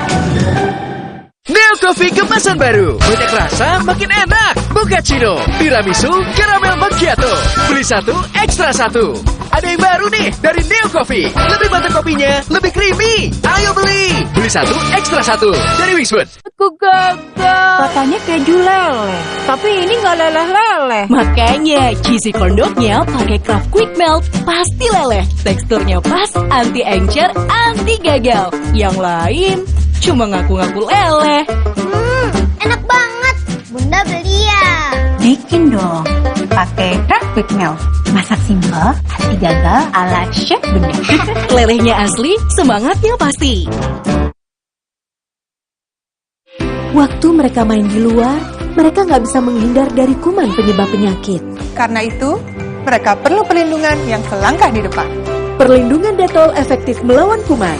Neo Coffee kemasan baru, banyak rasa makin enak. Mochaccino, tiramisu, caramel macchiato. Beli satu, ekstra satu. Ada yang baru nih dari Neo Coffee. Lebih mantap kopinya, lebih creamy. Ayo beli. Beli satu, ekstra satu. Dari Wishwood. Aku gagal. Katanya keju leleh, tapi ini nggak leleh-leleh. Makanya cheesy corn dognya pakai Kraft Quick Melt pasti leleh. Teksturnya pas, anti encer, anti gagal. Yang lain cuma ngaku-ngaku leleh. Enak banget. Bunda beli ya. Bikin dong, pakai Kraft Quick Melt. Masak simpel, anti gagal ala chef Bunda. Lelehnya asli, semangatnya pasti. Waktu mereka main di luar, mereka nggak bisa menghindar dari kuman penyebab penyakit. Karena itu, mereka perlu perlindungan yang selangkah di depan. Perlindungan Detol efektif melawan kuman.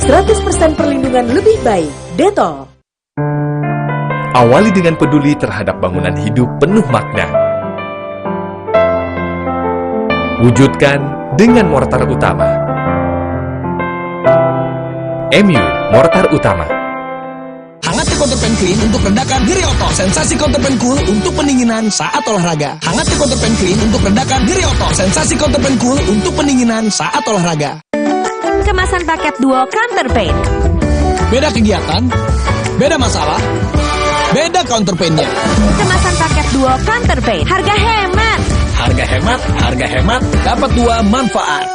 100% perlindungan lebih baik, Detol. Awali dengan peduli terhadap bangunan hidup penuh makna. Wujudkan dengan mortar utama. MU Mortar Utama. Hangat Counterpan Clean untuk redakan nyeri otot. Sensasi Counterpan Cool untuk pendinginan saat olahraga. Hangat Counterpan Clean untuk redakan nyeri otot. Sensasi Counterpan Cool untuk pendinginan saat olahraga. Kemasan paket duo Counterpain. Beda kegiatan, beda masalah, beda counterpainnya. Kemasan paket duo Counterpain. Harga hemat. Harga hemat, dapat dua manfaat.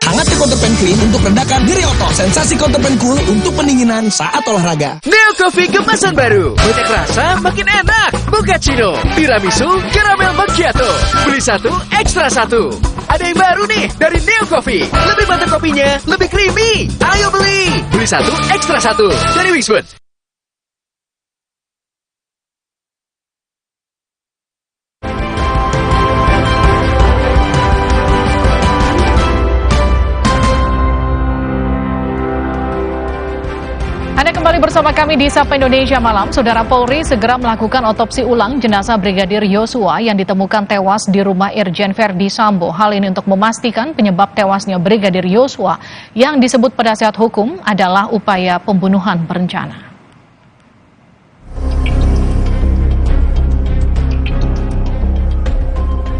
Hangat Counterpan Clean untuk redakan nyeri otot. Sensasi Counterpan Cool untuk pendinginan saat olahraga. Neo Coffee kemasan baru, banyak rasa makin enak. Mochaccino, tiramisu, caramel macchiato. Beli satu, ekstra satu. Ada yang baru nih dari Neo Coffee. Lebih mantap kopinya, lebih creamy. Ayo beli. Beli satu, ekstra satu. Dari Wishwood. Anda kembali bersama kami di Sapa Indonesia Malam. Saudara, Polri segera melakukan otopsi ulang jenazah Brigadir Yosua yang ditemukan tewas di rumah Irjen Verdi Sambo. Hal ini untuk memastikan penyebab tewasnya Brigadir Yosua yang disebut penasihat hukum adalah upaya pembunuhan berencana.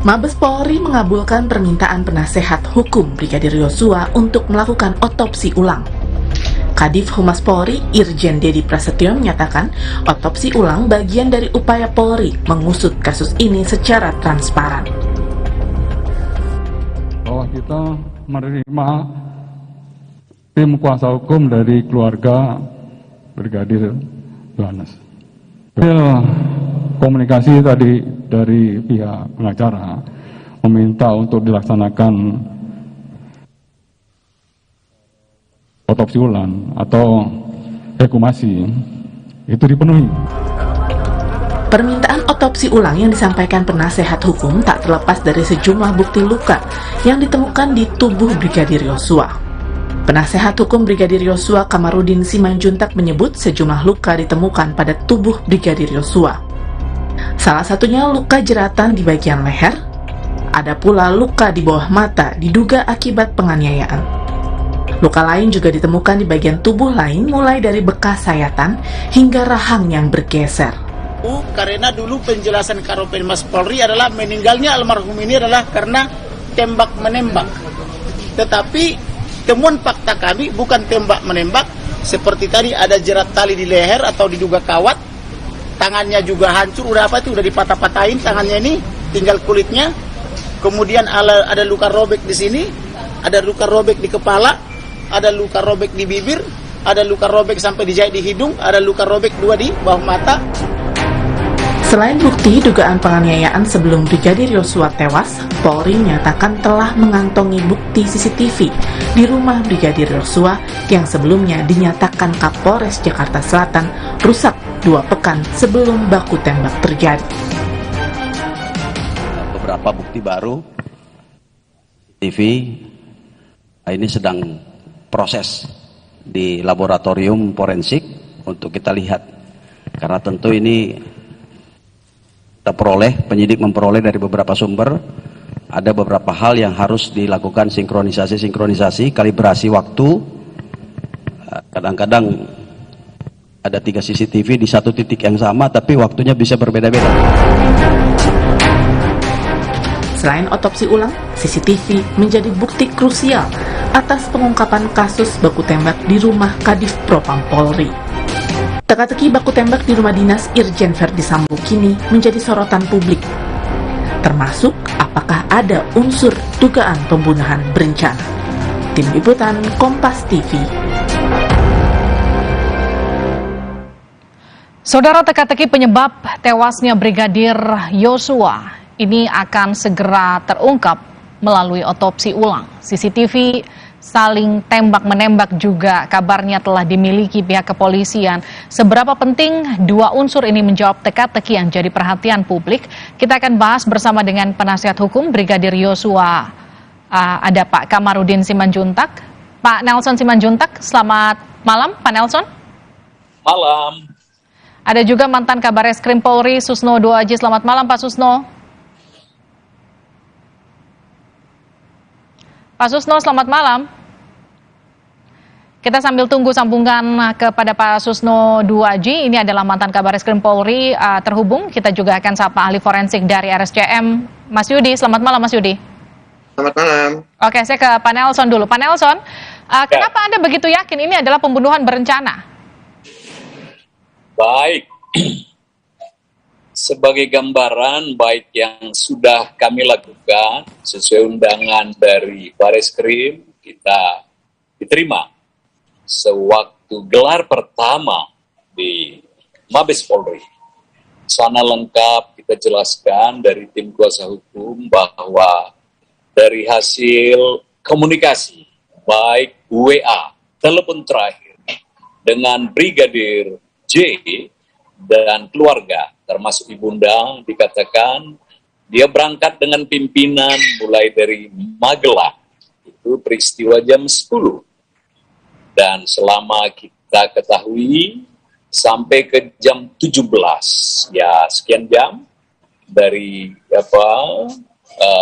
Mabes Polri mengabulkan permintaan penasehat hukum Brigadir Yosua untuk melakukan otopsi ulang. Kadif Humas Polri, Irjen Dedi Prasetyo menyatakan otopsi ulang bagian dari upaya Polri mengusut kasus ini secara transparan. Bahwa kita menerima tim kuasa hukum dari keluarga Brigadir Yohanes. Komunikasi tadi dari pihak pengacara meminta untuk dilaksanakan otopsi ulang atau ekshumasi itu dipenuhi. Permintaan otopsi ulang yang disampaikan penasehat hukum tak terlepas dari sejumlah bukti luka yang ditemukan di tubuh Brigadir Yosua. Penasehat hukum Brigadir Yosua Kamarudin Simanjuntak menyebut sejumlah luka ditemukan pada tubuh Brigadir Yosua. Salah satunya luka jeratan di bagian leher, ada pula luka di bawah mata diduga akibat penganiayaan. Luka lain juga ditemukan di bagian tubuh lain mulai dari bekas sayatan hingga rahang yang bergeser. Karena dulu penjelasan Karopenmas Polri adalah meninggalnya almarhum ini adalah karena tembak menembak. Tetapi temuan fakta kami bukan tembak menembak, seperti tadi ada jerat tali di leher atau diduga kawat, tangannya juga hancur, udah dipatah-patahin tangannya ini, tinggal kulitnya. Kemudian ada luka robek di sini, ada luka robek di kepala, ada luka robek di bibir, ada luka robek sampai dijahit di hidung, ada luka robek 2 di bawah mata. Selain bukti dugaan penganiayaan sebelum Brigadir Yosua tewas, Polri menyatakan telah mengantongi bukti CCTV di rumah Brigadir Yosua yang sebelumnya dinyatakan Kapolres Jakarta Selatan rusak 2 pekan sebelum baku tembak terjadi. Beberapa bukti baru TV ini sedang proses di laboratorium forensik untuk kita lihat, karena tentu ini kita penyidik memperoleh dari beberapa sumber, ada beberapa hal yang harus dilakukan sinkronisasi, kalibrasi waktu. Kadang-kadang ada 3 CCTV di satu titik yang sama tapi waktunya bisa berbeda-beda. Selain otopsi ulang, CCTV menjadi bukti krusial atas pengungkapan kasus baku tembak di rumah Kadif Propam Polri. Teka-teki baku tembak di rumah dinas Irjen Verdi Sambo kini menjadi sorotan publik, termasuk apakah ada unsur dugaan pembunuhan berencana. Tim Liputan Kompas TV. Saudara, teka-teki penyebab tewasnya Brigadir Yosua ini akan segera terungkap melalui otopsi ulang. CCTV saling tembak-menembak juga kabarnya telah dimiliki pihak kepolisian. Seberapa penting 2 unsur ini menjawab teka-teki yang jadi perhatian publik? Kita akan bahas bersama dengan penasihat hukum Brigadir Yosua. Ada Pak Kamarudin Simanjuntak. Pak Nelson Simanjuntak, selamat malam Pak Nelson. Malam. Ada juga mantan Kabareskrim Polri Susno Duaji. Selamat malam Pak Susno. Pak Susno, selamat malam. Kita sambil tunggu sambungan kepada Pak Susno Duaji. Ini adalah mantan Kabareskrim Polri terhubung. Kita juga akan sapa ahli forensik dari RSCM, Mas Yudi. Selamat malam, Mas Yudi. Selamat malam. Oke, saya ke Pak Nelson dulu. Pak Nelson, kenapa Anda begitu yakin ini adalah pembunuhan berencana? Baik. Sebagai gambaran baik yang sudah kami lakukan sesuai undangan dari Bareskrim, kita diterima sewaktu gelar pertama di Mabes Polri. Sana lengkap kita jelaskan dari tim kuasa hukum bahwa dari hasil komunikasi baik WA, telepon terakhir dengan Brigadir J dan keluarga termasuk ibunda, dikatakan dia berangkat dengan pimpinan mulai dari Magelang, itu peristiwa jam 10, dan selama kita ketahui sampai ke jam 17, ya sekian jam dari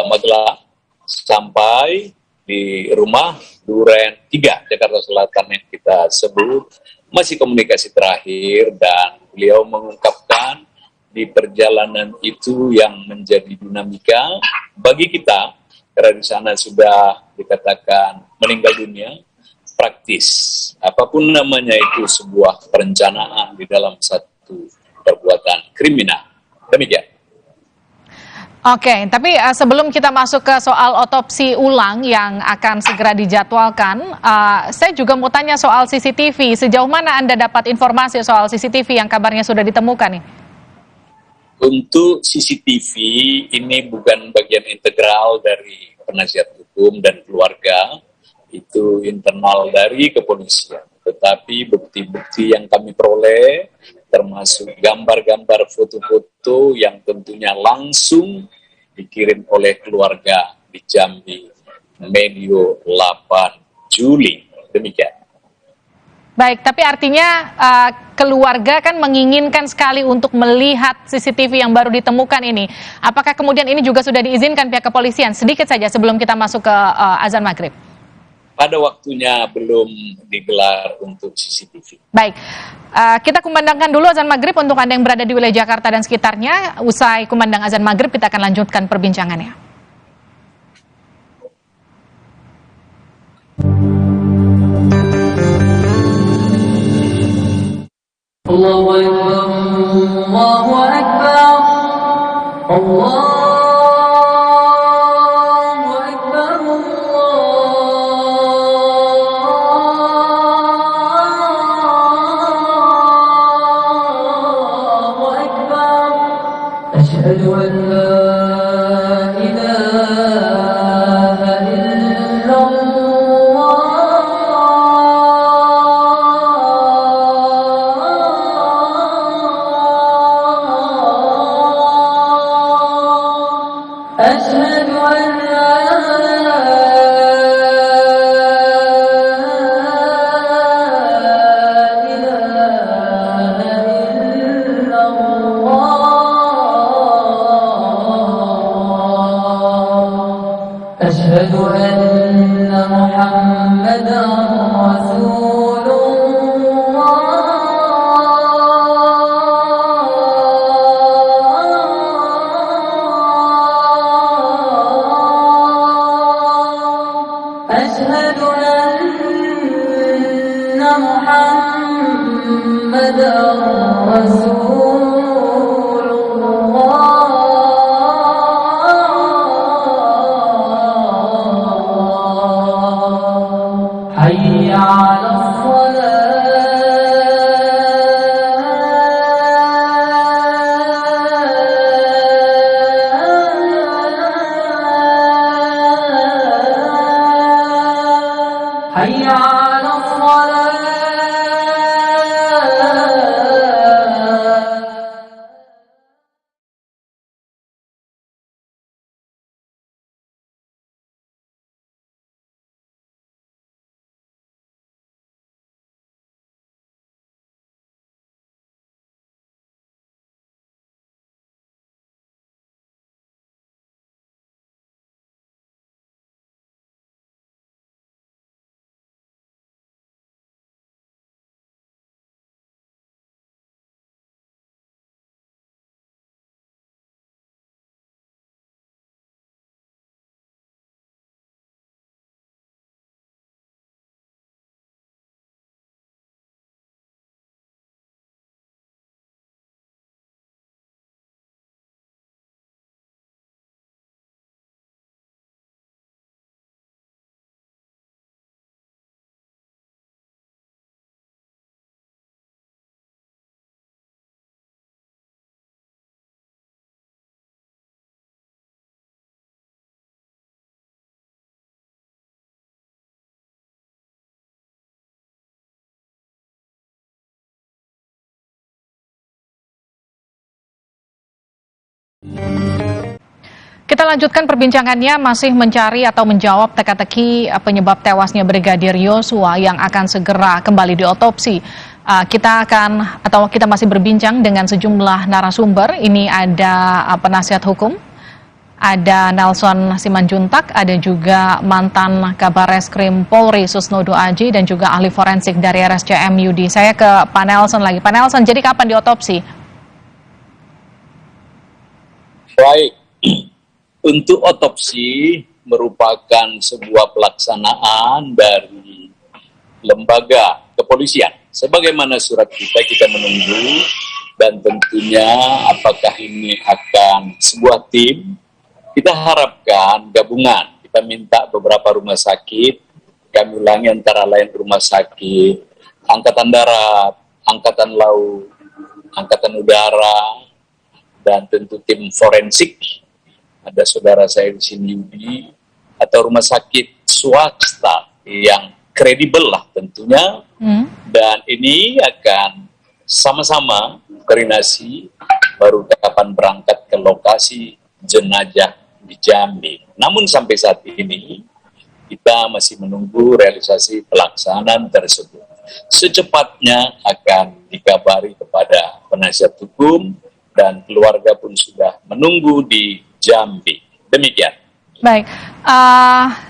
Magelang sampai di rumah Duren 3 Jakarta Selatan yang kita sebut, masih komunikasi terakhir, dan beliau mengungkapkan di perjalanan itu yang menjadi dinamika bagi kita, karena di sana sudah dikatakan meninggal dunia, praktis. Apapun namanya itu sebuah perencanaan di dalam satu perbuatan kriminal. Demikian. Oke, tapi sebelum kita masuk ke soal otopsi ulang yang akan segera dijadwalkan, saya juga mau tanya soal CCTV. Sejauh mana Anda dapat informasi soal CCTV yang kabarnya sudah ditemukan nih? Untuk CCTV ini bukan bagian integral dari penasihat hukum dan keluarga, itu internal dari kepolisian. Tetapi bukti-bukti yang kami peroleh, termasuk gambar-gambar foto-foto yang tentunya langsung dikirim oleh keluarga di Jambi, medio 8 Juli. Demikian. Baik, tapi artinya keluarga kan menginginkan sekali untuk melihat CCTV yang baru ditemukan ini. Apakah kemudian ini juga sudah diizinkan pihak kepolisian? Sedikit saja sebelum kita masuk ke azan maghrib. Pada waktunya belum digelar untuk CCTV. Baik, kita kumandangkan dulu azan maghrib untuk Anda yang berada di wilayah Jakarta dan sekitarnya. Usai kumandang azan maghrib, kita akan lanjutkan perbincangannya. Allahu Akbar, Allahu Akbar, Allah. أشهد أن لا إله إلا الله أشهد أن لا أشهد أن محمدا رسول الله أشهد أن محمدا رسول حي على الصلاة حي على الصلاة Kita lanjutkan perbincangannya, masih mencari atau menjawab teka-teki penyebab tewasnya Brigadir Yosua yang akan segera kembali diotopsi. Kita masih berbincang dengan sejumlah narasumber. Ini ada penasihat hukum, ada Nelson Simanjuntak, ada juga mantan Kabar Reskrim Polri Susnodo Aji, dan juga ahli forensik dari RSCM Yudi. Saya ke Pak Nelson lagi. Pak Nelson, jadi kapan diotopsi? Baik, untuk otopsi merupakan sebuah pelaksanaan dari lembaga kepolisian. Sebagaimana surat kita menunggu, dan tentunya apakah ini akan sebuah tim, kita harapkan gabungan. Kita minta beberapa rumah sakit, kami ulangi antara lain rumah sakit Angkatan Darat, Angkatan Laut, Angkatan Udara, dan tentu tim forensik. Ada saudara saya di sini Yudi, atau rumah sakit swasta yang kredibel lah tentunya. Dan ini akan sama-sama koordinasi baru kapan berangkat ke lokasi jenazah di Jambi. Namun sampai saat ini kita masih menunggu realisasi pelaksanaan tersebut. Secepatnya akan dikabari kepada penasihat hukum dan keluarga pun sudah menunggu di Jambi. Demikian. Baik,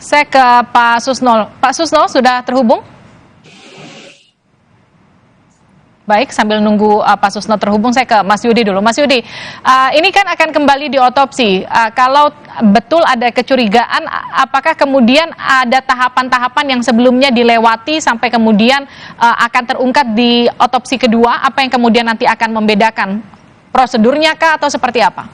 saya ke Pak Susno. Pak Susno sudah terhubung? Baik, sambil nunggu Pak Susno terhubung, saya ke Mas Yudi dulu. Mas Yudi, ini kan akan kembali diotopsi. Kalau betul ada kecurigaan, apakah kemudian ada tahapan-tahapan yang sebelumnya dilewati sampai kemudian akan terungkap di otopsi kedua? Apa yang kemudian nanti akan membedakan? Prosedurnya kah atau seperti apa?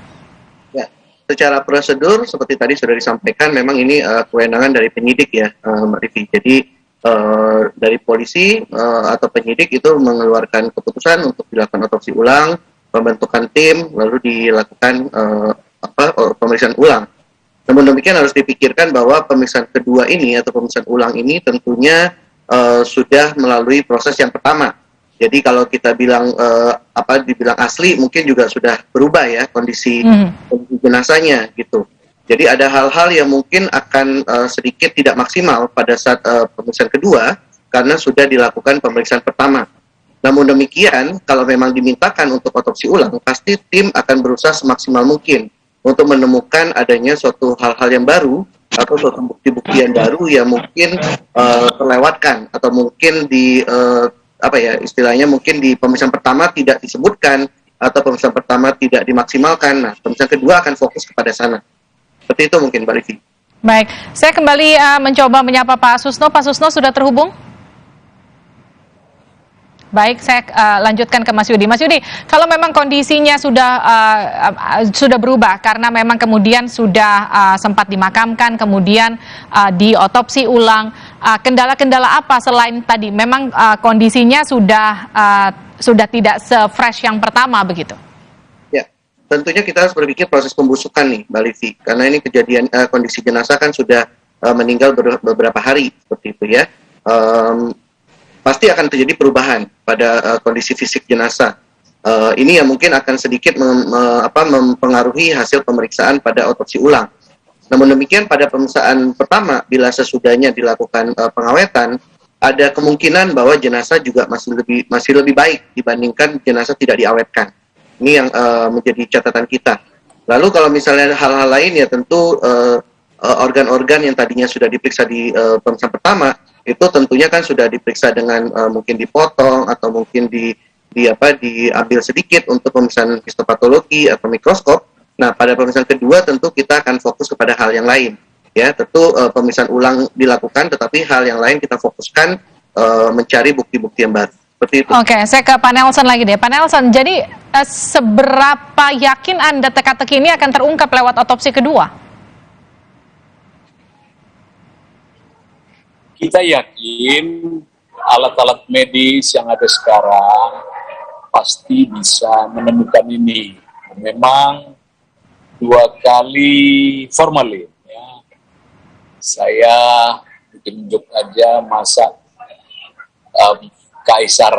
Ya, secara prosedur seperti tadi sudah disampaikan, memang ini kewenangan dari penyidik ya, Mbak Rivi. Jadi dari polisi atau penyidik itu mengeluarkan keputusan untuk dilakukan otopsi ulang, pembentukan tim, lalu dilakukan pemeriksaan ulang. Namun demikian harus dipikirkan bahwa pemeriksaan kedua ini atau pemeriksaan ulang ini tentunya sudah melalui proses yang pertama. Jadi kalau kita bilang dibilang asli, mungkin juga sudah berubah ya kondisi jenazahnya gitu. Jadi ada hal-hal yang mungkin akan sedikit tidak maksimal pada saat pemeriksaan kedua karena sudah dilakukan pemeriksaan pertama. Namun demikian, kalau memang dimintakan untuk otopsi ulang, pasti tim akan berusaha semaksimal mungkin untuk menemukan adanya suatu hal-hal yang baru atau suatu bukti-bukti yang baru yang mungkin terlewatkan atau mungkin di istilahnya mungkin di pemeriksaan pertama tidak disebutkan atau pemeriksaan pertama tidak dimaksimalkan. Nah, pemeriksaan kedua akan fokus kepada sana. Seperti itu mungkin, Mbak Livi. Baik, saya kembali mencoba menyapa Pak Susno. Pak Susno sudah terhubung? Baik, saya lanjutkan ke Mas Yudi. Mas Yudi, kalau memang kondisinya sudah berubah karena memang kemudian sudah sempat dimakamkan, kemudian diotopsi ulang, kendala-kendala apa selain tadi? Memang kondisinya sudah tidak se-fresh yang pertama begitu? Tentunya kita harus berpikir proses pembusukan nih, Mbak Livi, karena ini kejadian kondisi jenazah kan sudah meninggal beberapa hari seperti itu ya. Pasti akan terjadi perubahan pada kondisi fisik jenazah. Ini yang mungkin akan sedikit mempengaruhi hasil pemeriksaan pada otopsi ulang. Namun demikian pada pemeriksaan pertama, bila sesudahnya dilakukan pengawetan, ada kemungkinan bahwa jenazah juga masih lebih baik dibandingkan jenazah tidak diawetkan. Ini yang menjadi catatan kita. Lalu kalau misalnya hal-hal lain ya tentu organ-organ yang tadinya sudah diperiksa di pemeriksaan pertama itu tentunya kan sudah diperiksa dengan mungkin dipotong atau mungkin diambil sedikit untuk pemeriksaan histopatologi atau mikroskop. Nah, pada pemeriksaan kedua tentu kita akan fokus kepada hal yang lain. Ya, tentu pemeriksaan ulang dilakukan, tetapi hal yang lain kita fokuskan mencari bukti-bukti yang baru. Seperti itu. Oke, saya ke Pak Nelson lagi deh. Pak Nelson, jadi seberapa yakin Anda teka-teki ini akan terungkap lewat otopsi kedua? Kita yakin alat-alat medis yang ada sekarang pasti bisa menemukan ini. Memang 2 kali formalin. Ya. Saya tunjuk aja masa Kaisar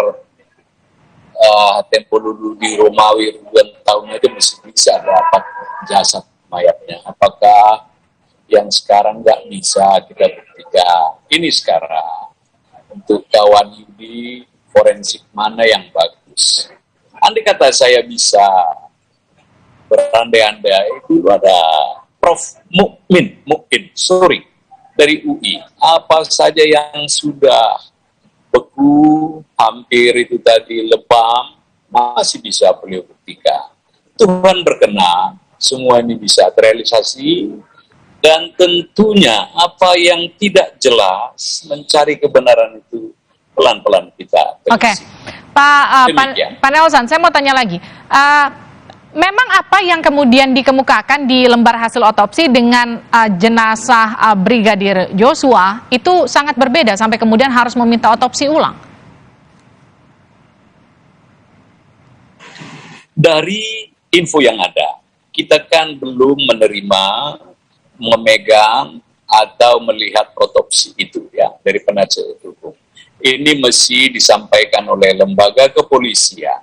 tempo dulu di Romawi ribuan tahun aja masih bisa dapat jasad mayatnya. Apakah yang sekarang nggak bisa kita buktikan? Ini sekarang untuk kawan Yudi, forensik mana yang bagus? Andai kata saya bisa berandai-andai, dulu ada Prof. Mukmin dari UI. Apa saja yang sudah beku, hampir itu tadi lebam, masih bisa beliau buktikan. Tuhan berkenan, semua ini bisa terrealisasi, dan tentunya apa yang tidak jelas mencari kebenaran itu pelan-pelan kita terisi. Oke, Pak Nelson, saya mau tanya lagi. Memang apa yang kemudian dikemukakan di lembar hasil otopsi dengan jenazah Brigadir Joshua itu sangat berbeda sampai kemudian harus meminta otopsi ulang? Dari info yang ada, kita kan belum menerima, memegang, atau melihat otopsi itu ya dari penasihat hukum. Ini mesti disampaikan oleh lembaga kepolisian.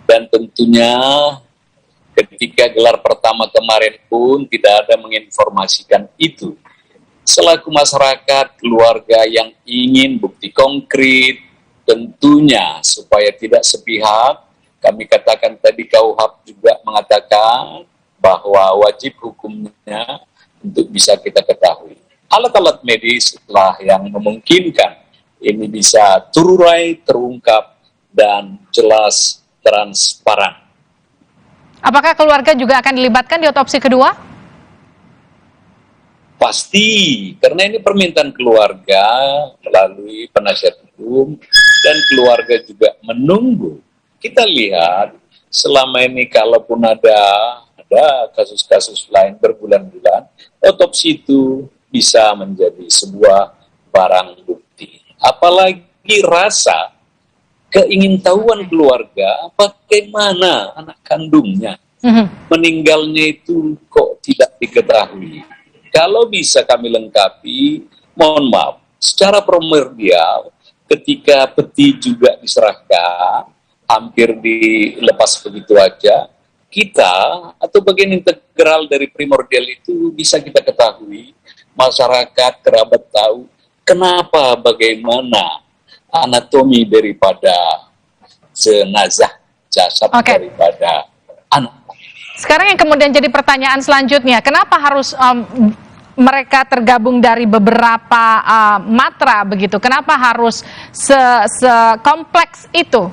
Dan tentunya ketika gelar pertama kemarin pun tidak ada menginformasikan itu. Selaku masyarakat, keluarga yang ingin bukti konkret, tentunya supaya tidak sepihak, kami katakan tadi KUHP juga mengatakan bahwa wajib hukumnya untuk bisa kita ketahui. Alat-alat medis lah yang memungkinkan ini bisa terurai, terungkap, dan jelas transparan. Apakah keluarga juga akan dilibatkan di otopsi kedua? Pasti, karena ini permintaan keluarga melalui penasihat hukum, dan keluarga juga menunggu. Kita lihat selama ini kalaupun ada kasus-kasus lain berbulan-bulan, otopsi itu bisa menjadi sebuah barang bukti. Apalagi rasa keingintahuan keluarga, bagaimana anak kandungnya meninggalnya itu kok tidak diketahui. Kalau bisa kami lengkapi, mohon maaf, secara primordial ketika peti juga diserahkan, hampir dilepas begitu aja, kita atau bagian integral dari primordial itu bisa kita ketahui, masyarakat, kerabat tahu kenapa, bagaimana anatomi daripada jenazah, jasad daripada anak. Sekarang yang kemudian jadi pertanyaan selanjutnya, kenapa harus mereka tergabung dari beberapa matra begitu? Kenapa harus sekompleks itu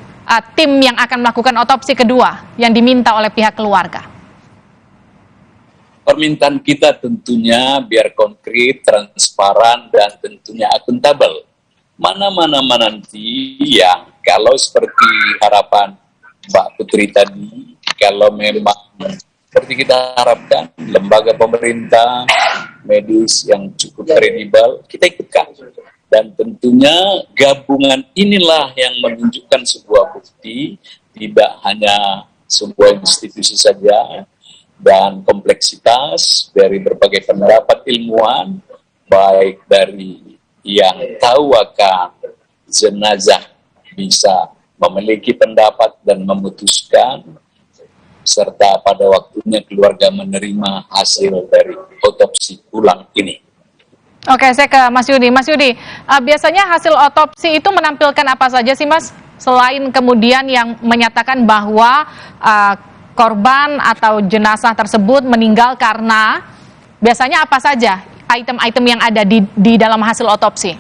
tim yang akan melakukan otopsi kedua yang diminta oleh pihak keluarga? Permintaan kita tentunya biar konkret, transparan, dan tentunya akuntabel. Mana nanti yang kalau seperti harapan Mbak Putri tadi, kalau memang seperti kita harapkan, lembaga pemerintah, medis yang cukup kredibel, kita ikutkan. Dan tentunya gabungan inilah yang menunjukkan sebuah bukti, tidak hanya sebuah institusi saja, dan kompleksitas dari berbagai pendapat ilmuwan, baik dari yang tahu akan jenazah bisa memiliki pendapat dan memutuskan, serta pada waktunya keluarga menerima hasil dari otopsi ulang ini. Oke, saya ke Mas Yudi. Mas Yudi, biasanya hasil otopsi itu menampilkan apa saja sih, Mas? Selain kemudian yang menyatakan bahwa korban atau jenazah tersebut meninggal karena, biasanya apa saja item-item yang ada di dalam hasil otopsi?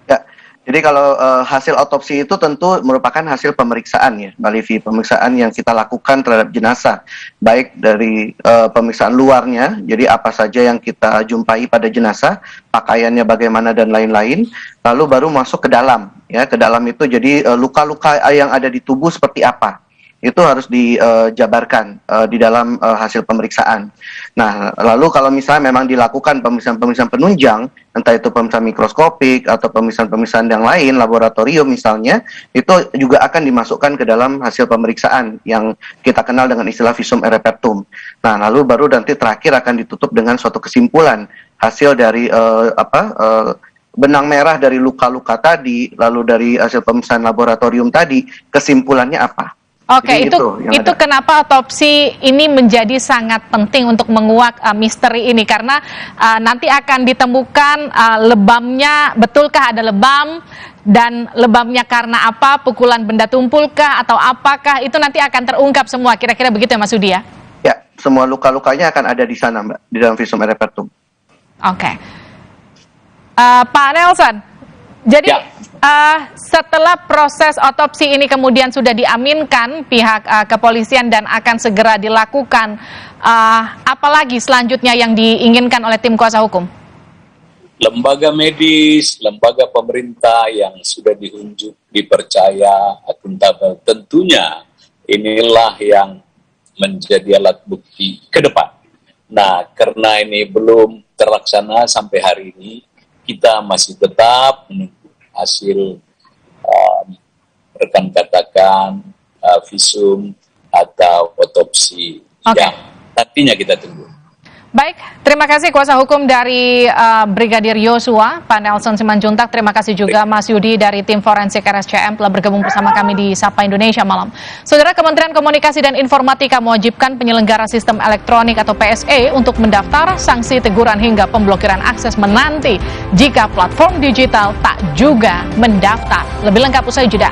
Ya, jadi kalau hasil otopsi itu tentu merupakan hasil pemeriksaan ya, Mbak Livi, pemeriksaan yang kita lakukan terhadap jenazah, baik dari pemeriksaan luarnya, jadi apa saja yang kita jumpai pada jenazah, pakaiannya bagaimana dan lain-lain, lalu baru masuk ke dalam, ya, ke dalam itu jadi luka-luka yang ada di tubuh seperti apa. Itu harus dijabarkan di dalam hasil pemeriksaan. Nah, lalu kalau misalnya memang dilakukan pemeriksaan-pemeriksaan penunjang, entah itu pemeriksaan mikroskopik atau pemeriksaan-pemeriksaan yang lain, laboratorium misalnya, itu juga akan dimasukkan ke dalam hasil pemeriksaan yang kita kenal dengan istilah visum et repertum. Nah, lalu baru nanti terakhir akan ditutup dengan suatu kesimpulan hasil dari benang merah dari luka-luka tadi, lalu dari hasil pemeriksaan laboratorium tadi, kesimpulannya apa? Oke, itu kenapa otopsi ini menjadi sangat penting untuk menguak misteri ini, karena nanti akan ditemukan lebamnya, betulkah ada lebam, dan lebamnya karena apa, pukulan benda tumpulkah atau apakah, itu nanti akan terungkap semua, kira-kira begitu ya Mas Yudi ya? Ya, semua luka-lukanya akan ada di sana Mbak, di dalam visum et repertum. Oke. Pak Nelson, jadi setelah proses otopsi ini kemudian sudah diaminkan pihak kepolisian dan akan segera dilakukan, apalagi selanjutnya yang diinginkan oleh tim kuasa hukum? Lembaga medis, lembaga pemerintah yang sudah diunjuk, dipercaya, akuntabel, tentunya inilah yang menjadi alat bukti ke depan. Nah, karena ini belum terlaksana sampai hari ini, kita masih tetap menunggu hasil rekan katakan visum atau otopsi yang nantinya kita tunggu. Baik, terima kasih kuasa hukum dari Brigadir Yosua, Pak Nelson Simanjuntak. Terima kasih juga Mas Yudi dari tim forensik RSCM telah bergabung bersama kami di Sapa Indonesia Malam. Saudara, Kementerian Komunikasi dan Informatika mewajibkan penyelenggara sistem elektronik atau PSE untuk mendaftar sanksi teguran hingga pemblokiran akses menanti jika platform digital tak juga mendaftar. Lebih lengkap usai jeda.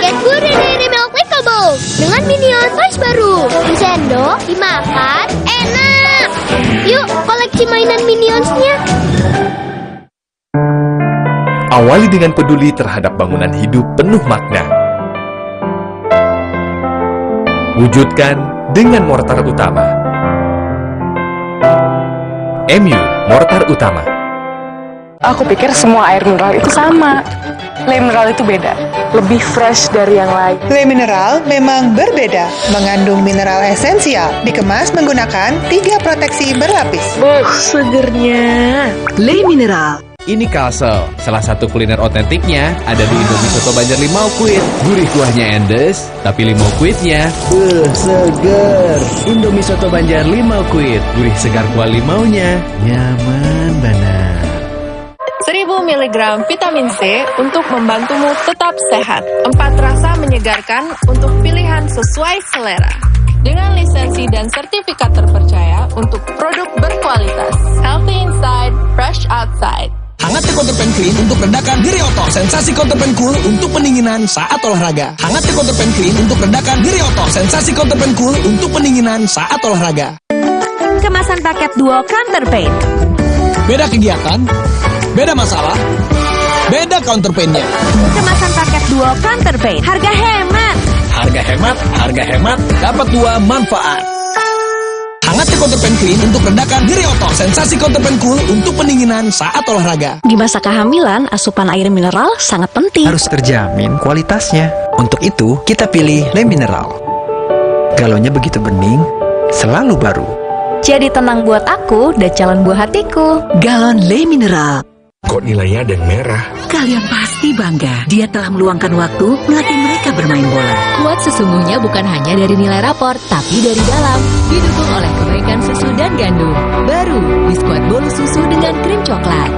Get Gurih Milk Clickable dengan Minion Toys baru. Nintendo dimakan enak. Yuk koleksi mainan Minions-nya. Awali dengan peduli terhadap bangunan hidup penuh makna. Wujudkan dengan mortar utama. MU Mortar Utama. Aku pikir semua air mineral itu sama. Le Mineral itu beda, lebih fresh dari yang lain. Le Mineral memang berbeda, mengandung mineral esensial, dikemas menggunakan 3 proteksi berlapis. Segernya. Le Mineral. Ini Kalsel, salah satu kuliner otentiknya ada di Indomie Soto Banjar Limau Kuit. Gurih kuahnya endes, tapi limau kuitnya seger. Indomie Soto Banjar Limau Kuit, gurih segar kuah limaunya, nyaman banget. 1000 mg vitamin C untuk membantumu tetap sehat. 4 rasa menyegarkan untuk pilihan sesuai selera. Dengan lisensi dan sertifikat terpercaya untuk produk berkualitas. Healthy inside, fresh outside. Hangat Counterpan Clean untuk redakan diri otot. Sensasi Counterpan Cool untuk pendinginan saat olahraga. Hangat Counterpan Clean untuk redakan diri otot. Sensasi Counterpan Cool untuk pendinginan saat olahraga. Kemasan paket duo Counterpain. Beda kegiatan, beda masalah, beda counterpain-nya. Kemasan paket duo Counterpain. Harga hemat. Harga hemat, harga hemat, dapat 2 manfaat. Hangat Counterpan Clean untuk redakan diri otot. Sensasi Counterpan Cool untuk pendinginan saat olahraga. Di masa kehamilan, asupan air mineral sangat penting. Harus terjamin kualitasnya. Untuk itu, kita pilih Le Mineral. Galonnya begitu bening, selalu baru. Jadi tenang buat aku dan calon buah hatiku. Galon Le Mineral. Kok nilainya ada yang merah? Kalian pasti bangga. Dia telah meluangkan waktu melatih mereka bermain bola. Kuat sesungguhnya bukan hanya dari nilai rapor, tapi dari dalam. Didukung oleh kebaikan susu dan gandum. Baru, biskuit bolu susu dengan krim coklat.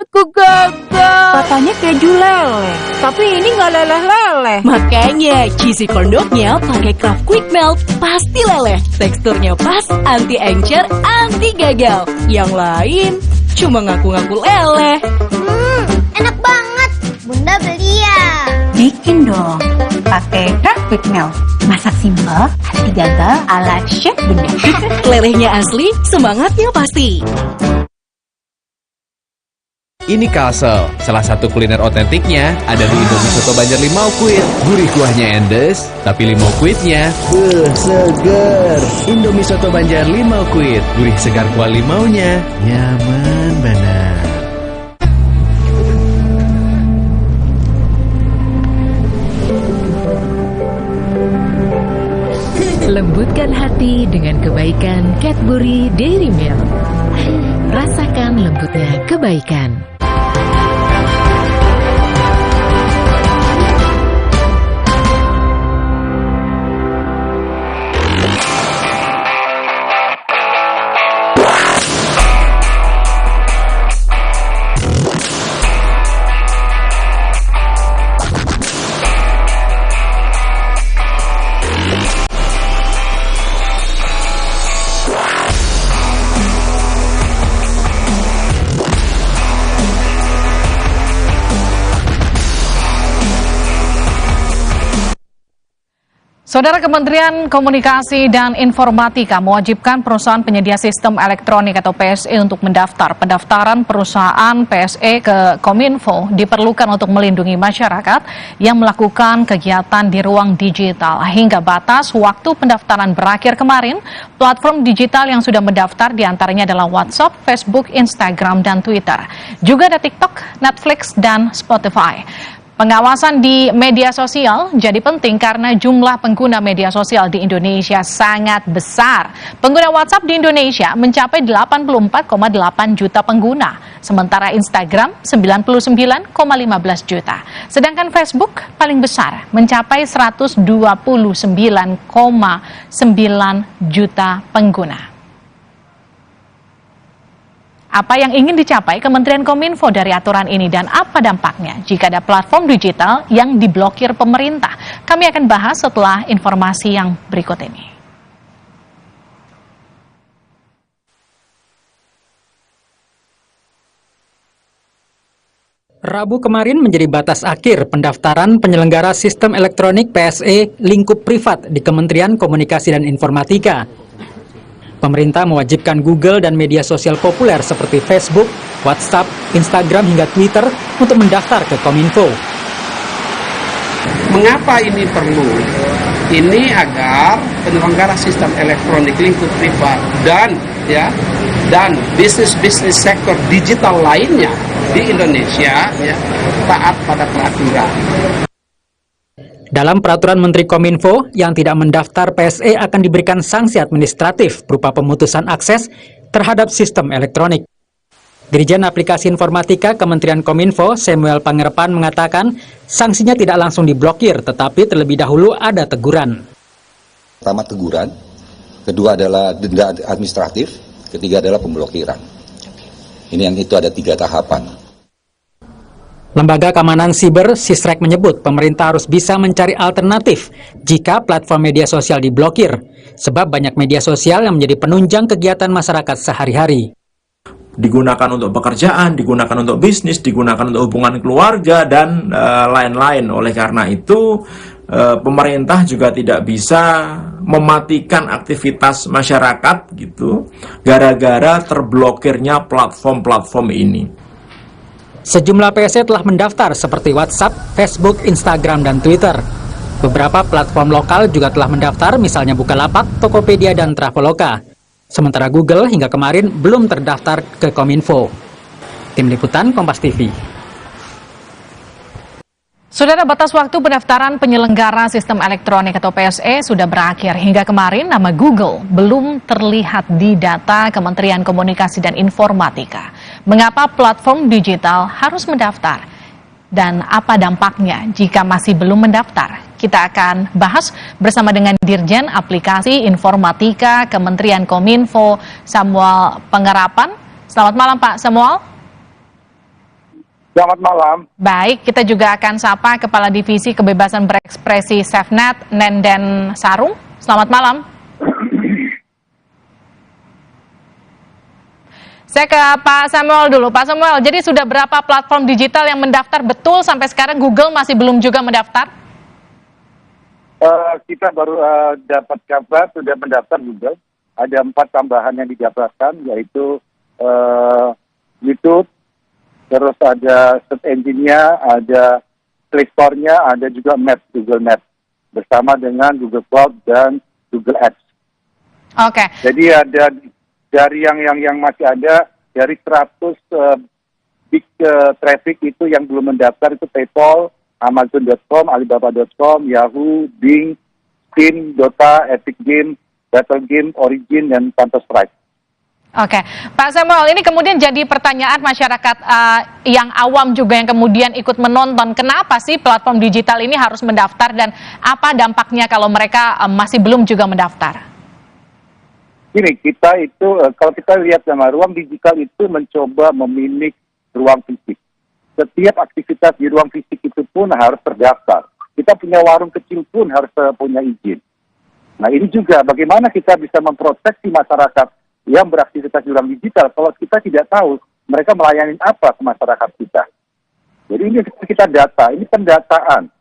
Aku gagal. Katanya keju leleh, tapi ini nggak leleh-leleh. Makanya cheesy corn dog-nya pakai Kraft Quick Melt, pasti leleh. Teksturnya pas, anti encer, anti gagal. Yang lain cuma ngaku-ngaku leleh. Enak banget. Bunda beli ya. Bikin dong, pakai Kraft Quick Melt. Masak simpel, anti gagal ala chef Bunda. Lelehnya asli, semangatnya pasti. Ini Kalsel, salah satu kuliner otentiknya ada di Indomie Soto Banjar Limau Kuit. Gurih kuahnya endes, tapi limau kuitnya seger. Indomie Soto Banjar Limau Kuit, gurih segar kuah limaunya, nyaman banget. Lembutkan hati dengan kebaikan Cadbury Dairy Milk. Rasakan lembutnya kebaikan. Saudara, Kementerian Komunikasi dan Informatika mewajibkan perusahaan penyedia sistem elektronik atau PSE untuk mendaftar. Pendaftaran perusahaan PSE ke Kominfo diperlukan untuk melindungi masyarakat yang melakukan kegiatan di ruang digital. Hingga batas waktu pendaftaran berakhir kemarin, platform digital yang sudah mendaftar diantaranya adalah WhatsApp, Facebook, Instagram, dan Twitter. Juga ada TikTok, Netflix, dan Spotify. Pengawasan di media sosial jadi penting karena jumlah pengguna media sosial di Indonesia sangat besar. Pengguna WhatsApp di Indonesia mencapai 84,8 juta pengguna, sementara Instagram 99,15 juta. Sedangkan Facebook paling besar mencapai 129,9 juta pengguna. Apa yang ingin dicapai Kementerian Kominfo dari aturan ini dan apa dampaknya jika ada platform digital yang diblokir pemerintah? Kami akan bahas setelah informasi yang berikut ini. Rabu kemarin menjadi batas akhir pendaftaran penyelenggara sistem elektronik PSE lingkup privat di Kementerian Komunikasi dan Informatika. Pemerintah mewajibkan Google dan media sosial populer seperti Facebook, WhatsApp, Instagram hingga Twitter untuk mendaftar ke Kominfo. Mengapa ini perlu? Ini agar penyelenggara sistem elektronik lingkup privat dan bisnis sektor digital lainnya di Indonesia taat pada peraturan. Dalam peraturan Menteri Kominfo, yang tidak mendaftar PSE akan diberikan sanksi administratif berupa pemutusan akses terhadap sistem elektronik. Dirjen Aplikasi Informatika Kementerian Kominfo, Samuel Pangerepan, mengatakan sanksinya tidak langsung diblokir, tetapi terlebih dahulu ada teguran. Pertama teguran, kedua adalah denda administratif, ketiga adalah pemblokiran. Ini yang itu ada 3 tahapan. Lembaga Keamanan Siber Sisrek menyebut pemerintah harus bisa mencari alternatif jika platform media sosial diblokir, sebab banyak media sosial yang menjadi penunjang kegiatan masyarakat sehari-hari. Digunakan untuk pekerjaan, digunakan untuk bisnis, digunakan untuk hubungan keluarga, dan lain-lain. Oleh karena itu, pemerintah juga tidak bisa mematikan aktivitas masyarakat gitu, gara-gara terblokirnya platform-platform ini. Sejumlah PSE telah mendaftar seperti WhatsApp, Facebook, Instagram, dan Twitter. Beberapa platform lokal juga telah mendaftar, misalnya Bukalapak, Tokopedia, dan Traveloka. Sementara Google hingga kemarin belum terdaftar ke Kominfo. Tim Liputan Kompas TV. Saudara, batas waktu pendaftaran penyelenggara sistem elektronik atau PSE sudah berakhir. Hingga kemarin nama Google belum terlihat di data Kementerian Komunikasi dan Informatika. Mengapa platform digital harus mendaftar? Dan apa dampaknya jika masih belum mendaftar? Kita akan bahas bersama dengan Dirjen Aplikasi Informatika Kementerian Kominfo, Samuel Pangerepan. Selamat malam Pak Samuel. Selamat malam. Baik, kita juga akan sapa Kepala Divisi Kebebasan Berekspresi Safenet, Nenden Sarung. Selamat malam. Saya ke Pak Samuel dulu. Pak Samuel, jadi sudah berapa platform digital yang mendaftar betul sampai sekarang Google masih belum juga mendaftar? Kita baru dapat kabar sudah mendaftar Google. Ada 4 tambahan yang didaftarkan, yaitu YouTube, terus ada search engine-nya, ada Play Store-nya, ada juga Maps, Google Maps, bersama dengan Google Cloud dan Google Ads. Oke. Jadi ada dari yang masih ada, dari 100 big traffic itu yang belum mendaftar itu PayPal, Amazon.com, Alibaba.com, Yahoo, Bing, Steam, Dota, Epic Games, Battle Game, Origin, dan Counter-Strike. Oke, Pak Samuel, ini kemudian jadi pertanyaan masyarakat yang awam juga yang kemudian ikut menonton. Kenapa sih platform digital ini harus mendaftar dan apa dampaknya kalau mereka masih belum juga mendaftar? Ini kita itu, kalau kita lihat sama ruang digital itu mencoba memimik ruang fisik. Setiap aktivitas di ruang fisik itu pun harus terdaftar. Kita punya warung kecil pun harus punya izin. Nah ini juga bagaimana kita bisa memproteksi masyarakat yang beraktivitas di ruang digital kalau kita tidak tahu mereka melayani apa ke masyarakat kita. Jadi ini kita data, ini pendataan.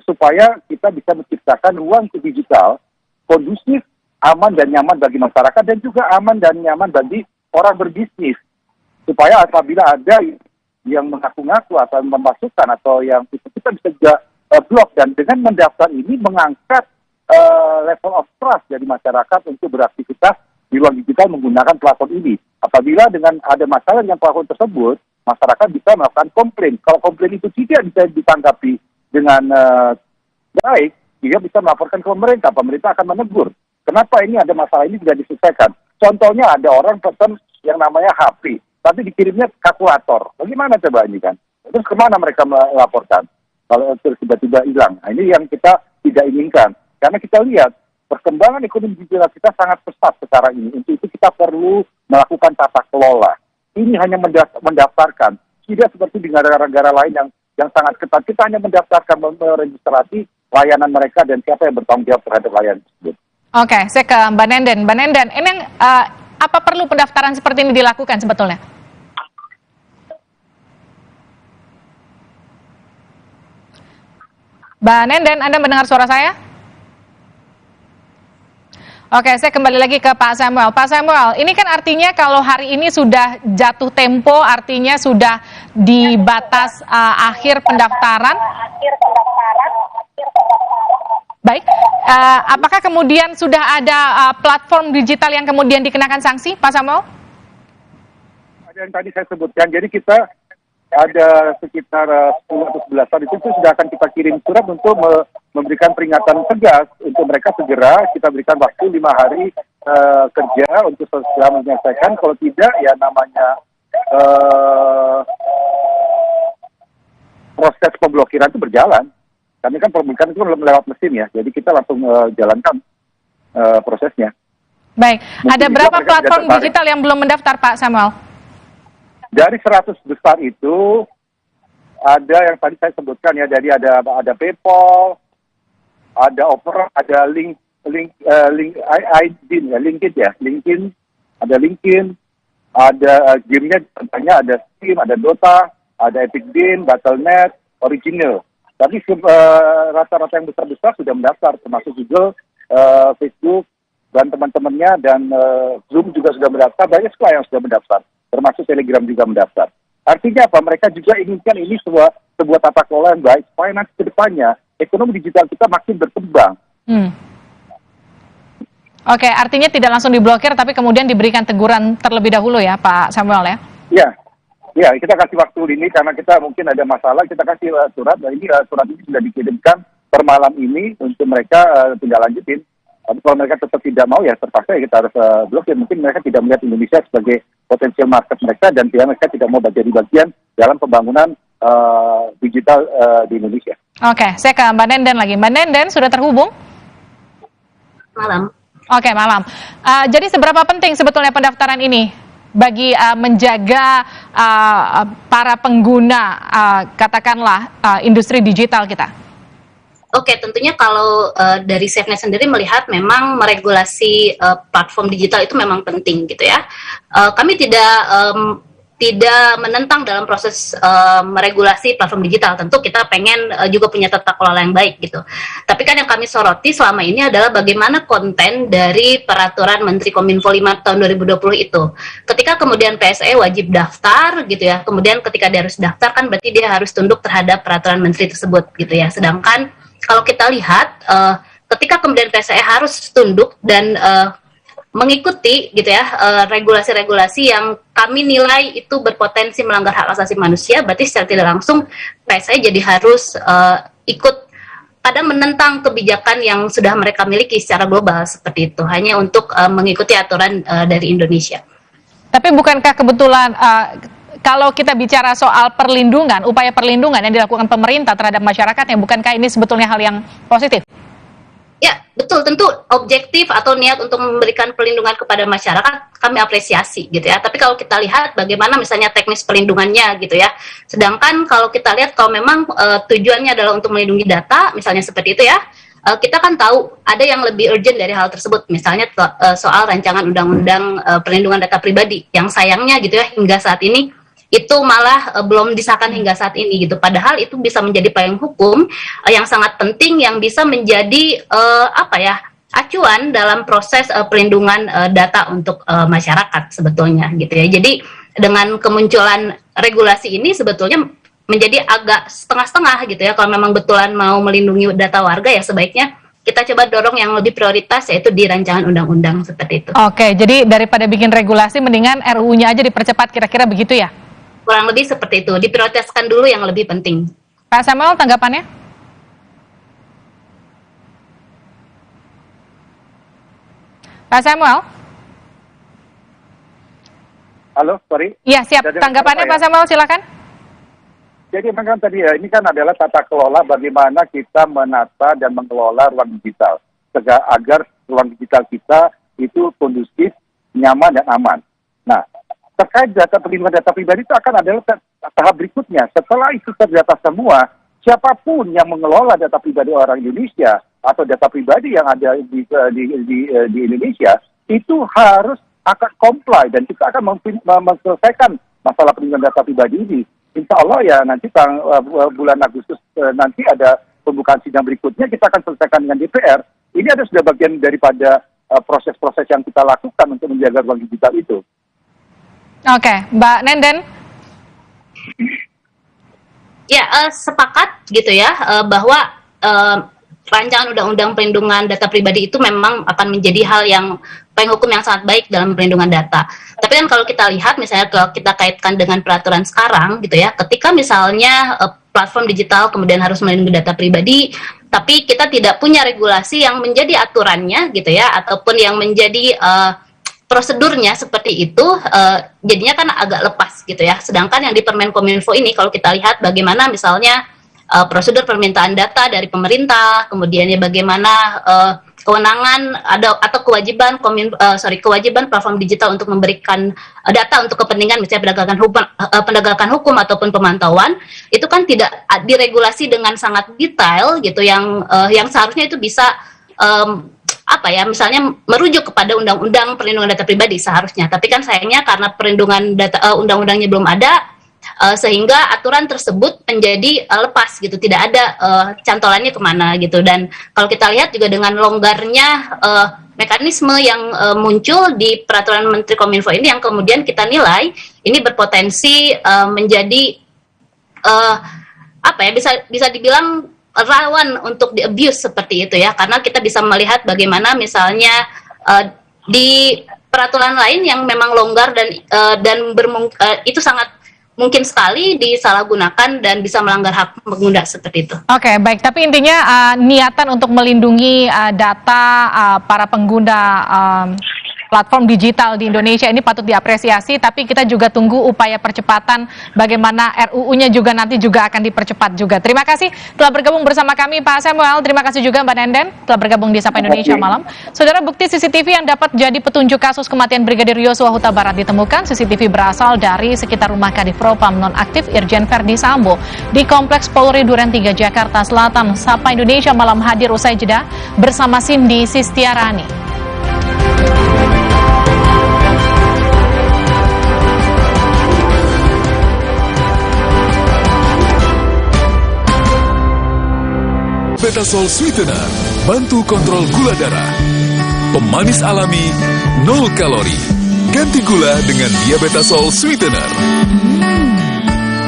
supaya kita bisa menciptakan ruang digital kondusif, aman dan nyaman bagi masyarakat dan juga aman dan nyaman bagi orang berbisnis. Supaya apabila ada yang mengaku-ngaku atau memasukkan atau yang kita bisa juga blok, dan dengan mendaftar ini mengangkat level of trust dari masyarakat untuk beraktivitas di ruang digital menggunakan platform ini. Apabila dengan ada masalah dengan platform tersebut, masyarakat bisa melakukan komplain. Kalau komplain itu tidak bisa ditanggapi dengan baik, dia bisa melaporkan ke pemerintah. Pemerintah akan menegur. Kenapa ini ada masalah ini tidak diselesaikan? Contohnya ada orang pesan yang namanya HP, tapi dikirimnya kalkulator. Bagaimana coba ini kan? Terus kemana mereka melaporkan? Kalau terus tiba-tiba hilang. Nah, ini yang kita tidak inginkan. Karena kita lihat perkembangan ekonomi digital kita sangat pesat sekarang ini. Untuk itu kita perlu melakukan tata kelola. Ini hanya mendaftarkan. Tidak seperti di negara-negara lain yang sangat ketat. Kita hanya mendaftarkan, meregistrasi layanan mereka dan siapa yang bertanggung jawab terhadap layanan tersebut. Oke, saya ke Mbak Nenden. Mbak Nenden, ini apa perlu pendaftaran seperti ini dilakukan sebetulnya? Mbak Nenden, Anda mendengar suara saya? Oke, saya kembali lagi ke Pak Samuel. Pak Samuel, ini kan artinya kalau hari ini sudah jatuh tempo, artinya sudah di batas akhir pendaftaran. Baik, apakah kemudian sudah ada platform digital yang kemudian dikenakan sanksi, Pak Samuel? Ada yang tadi saya sebutkan, jadi kita ada sekitar 10 atau 11 itu sudah akan kita kirim surat untuk memberikan peringatan tegas untuk mereka segera. Kita berikan waktu 5 hari kerja untuk segera menyelesaikan. Kalau tidak, ya namanya proses pemblokiran itu berjalan. Kami kan pemblokiran itu lewat mesin ya, jadi kita langsung jalankan prosesnya. Baik, ada berapa platform digital yang belum mendaftar, Pak Samuel? Dari 100 besar itu ada yang tadi saya sebutkan ya, jadi ada PayPal, ada Opera, ada LinkedIn, ada game-nya contohnya ada Steam, ada Dota, ada Epic Games, Battle.net, Original. Tapi rata-rata yang besar-besar sudah mendaftar, termasuk Google, Facebook, dan teman-temannya, dan Zoom juga sudah mendaftar, banyak sekali yang sudah mendaftar. Termasuk Telegram juga mendaftar. Artinya apa? Mereka juga inginkan ini sebuah tata kelola yang baik, supaya nanti ke depannya ekonomi digital kita makin berkembang. Oke, artinya tidak langsung diblokir, tapi kemudian diberikan teguran terlebih dahulu ya, Pak Samuel ya? Ya, kita kasih waktu ini karena kita mungkin ada masalah, kita kasih surat, dan ini surat ini sudah dikirimkan per malam ini untuk mereka tidak lanjutin. Tapi kalau mereka tetap tidak mau, ya terpaksa ya kita harus blokir. Mungkin mereka tidak melihat Indonesia sebagai potensial market mereka, dan mereka tidak mau jadi bagian dalam pembangunan digital di Indonesia. Oke, saya ke Mbak Nenden lagi. Mbak Nenden sudah terhubung? Malam. Oke, malam. Jadi seberapa penting sebetulnya pendaftaran ini bagi menjaga para pengguna, katakanlah industri digital kita? Oke, tentunya kalau dari SafeNet sendiri melihat memang meregulasi platform digital itu memang penting gitu ya. Kami tidak menentang dalam proses meregulasi platform digital. Tentu kita pengen juga punya tata kelola yang baik gitu. Tapi kan yang kami soroti selama ini adalah bagaimana konten dari peraturan Menteri Kominfo 5 tahun 2020 itu. Ketika kemudian PSE wajib daftar gitu ya. Kemudian ketika dia harus daftar kan berarti dia harus tunduk terhadap peraturan menteri tersebut gitu ya. Sedangkan kalau kita lihat ketika kemudian PSE harus tunduk dan mengikuti gitu ya regulasi-regulasi yang kami nilai itu berpotensi melanggar hak asasi manusia, berarti secara tidak langsung PSE jadi harus ikut kadang menentang kebijakan yang sudah mereka miliki secara global seperti itu, hanya untuk mengikuti aturan dari Indonesia. Tapi bukankah kebetulan kalau kita bicara soal perlindungan, upaya perlindungan yang dilakukan pemerintah terhadap masyarakatnya, bukankah ini sebetulnya hal yang positif? Ya, betul. Tentu objektif atau niat untuk memberikan perlindungan kepada masyarakat kami apresiasi gitu ya. Tapi kalau kita lihat bagaimana misalnya teknis perlindungannya gitu ya. Sedangkan kalau kita lihat kalau memang tujuannya adalah untuk melindungi data, misalnya seperti itu ya, kita kan tahu ada yang lebih urgent dari hal tersebut. Misalnya soal rancangan undang-undang perlindungan data pribadi yang sayangnya gitu ya hingga saat ini itu malah belum disahkan hingga saat ini gitu. Padahal itu bisa menjadi payung hukum yang sangat penting yang bisa menjadi acuan dalam proses perlindungan data untuk masyarakat sebetulnya gitu ya. Jadi dengan kemunculan regulasi ini sebetulnya menjadi agak setengah-setengah gitu ya. Kalau memang betulan mau melindungi data warga ya sebaiknya kita coba dorong yang lebih prioritas yaitu di rancangan undang-undang seperti itu. Oke, jadi daripada bikin regulasi mendingan RUU-nya aja dipercepat kira-kira begitu ya? Kurang lebih seperti itu, diprioritaskan dulu yang lebih penting. Pak Samuel, tanggapannya? Pak Samuel? Halo, sorry. Iya, siap. Tanggapannya Pak Samuel, silakan. Jadi memang tadi ya, ini kan adalah tata kelola bagaimana kita menata dan mengelola ruang digital. Agar ruang digital kita itu kondusif, nyaman, dan aman. Nah, terkait perlindungan data pribadi itu akan adalah tahap berikutnya. Setelah itu terdata semua, siapapun yang mengelola data pribadi orang Indonesia atau data pribadi yang ada di Indonesia itu harus akan comply dan kita akan menyelesaikan masalah perlindungan data pribadi ini. Insya Allah ya nanti bulan Agustus nanti ada pembukaan sidang berikutnya kita akan selesaikan dengan DPR. Ini ada sudah bagian daripada proses-proses yang kita lakukan untuk menjaga ruang digital itu. Oke, Mbak Nenden. Ya, sepakat gitu ya bahwa rancangan undang-undang perlindungan data pribadi itu memang akan menjadi hal yang payung hukum yang sangat baik dalam perlindungan data. Tapi kan kalau kita lihat misalnya kalau kita kaitkan dengan peraturan sekarang gitu ya, ketika misalnya platform digital kemudian harus melindungi data pribadi, tapi kita tidak punya regulasi yang menjadi aturannya gitu ya, ataupun yang menjadi prosedurnya seperti itu, jadinya kan agak lepas gitu ya. Sedangkan yang di Permenkominfo ini kalau kita lihat bagaimana misalnya prosedur permintaan data dari pemerintah, kemudian ya bagaimana kewenangan atau kewajiban kewajiban platform digital untuk memberikan data untuk kepentingan misalnya penegakan hukum ataupun pemantauan, itu kan tidak diregulasi dengan sangat detail gitu yang seharusnya itu bisa misalnya merujuk kepada undang-undang perlindungan data pribadi seharusnya. Tapi kan sayangnya karena perlindungan data undang-undangnya belum ada, sehingga aturan tersebut menjadi lepas gitu, tidak ada cantolannya kemana gitu. Dan kalau kita lihat juga dengan longgarnya mekanisme yang muncul di peraturan Menteri Kominfo ini yang kemudian kita nilai ini berpotensi menjadi bisa dibilang rawan untuk di-abuse seperti itu ya, karena kita bisa melihat bagaimana misalnya di peraturan lain yang memang longgar dan itu sangat mungkin sekali disalahgunakan dan bisa melanggar hak pengguna seperti itu. Oke, baik. Tapi intinya niatan untuk melindungi data para pengguna platform digital di Indonesia ini patut diapresiasi, tapi kita juga tunggu upaya percepatan bagaimana RUU-nya juga nanti juga akan dipercepat juga. Terima kasih telah bergabung bersama kami Pak Samuel, terima kasih juga Mbak Nenden telah bergabung di Sapa Indonesia Malam. Saudara, bukti CCTV yang dapat jadi petunjuk kasus kematian Brigadir Yosua Huta Barat ditemukan. CCTV berasal dari sekitar rumah Kadif Propam nonaktif Irjen Verdi Sambo di Kompleks Polri Duren 3 Jakarta Selatan. Sapa Indonesia Malam hadir usai jeda bersama Cindy Sistiarani. Betasol Sweetener, bantu kontrol gula darah. Pemanis alami, 0 kalori. Ganti gula dengan Diabetasol Sweetener.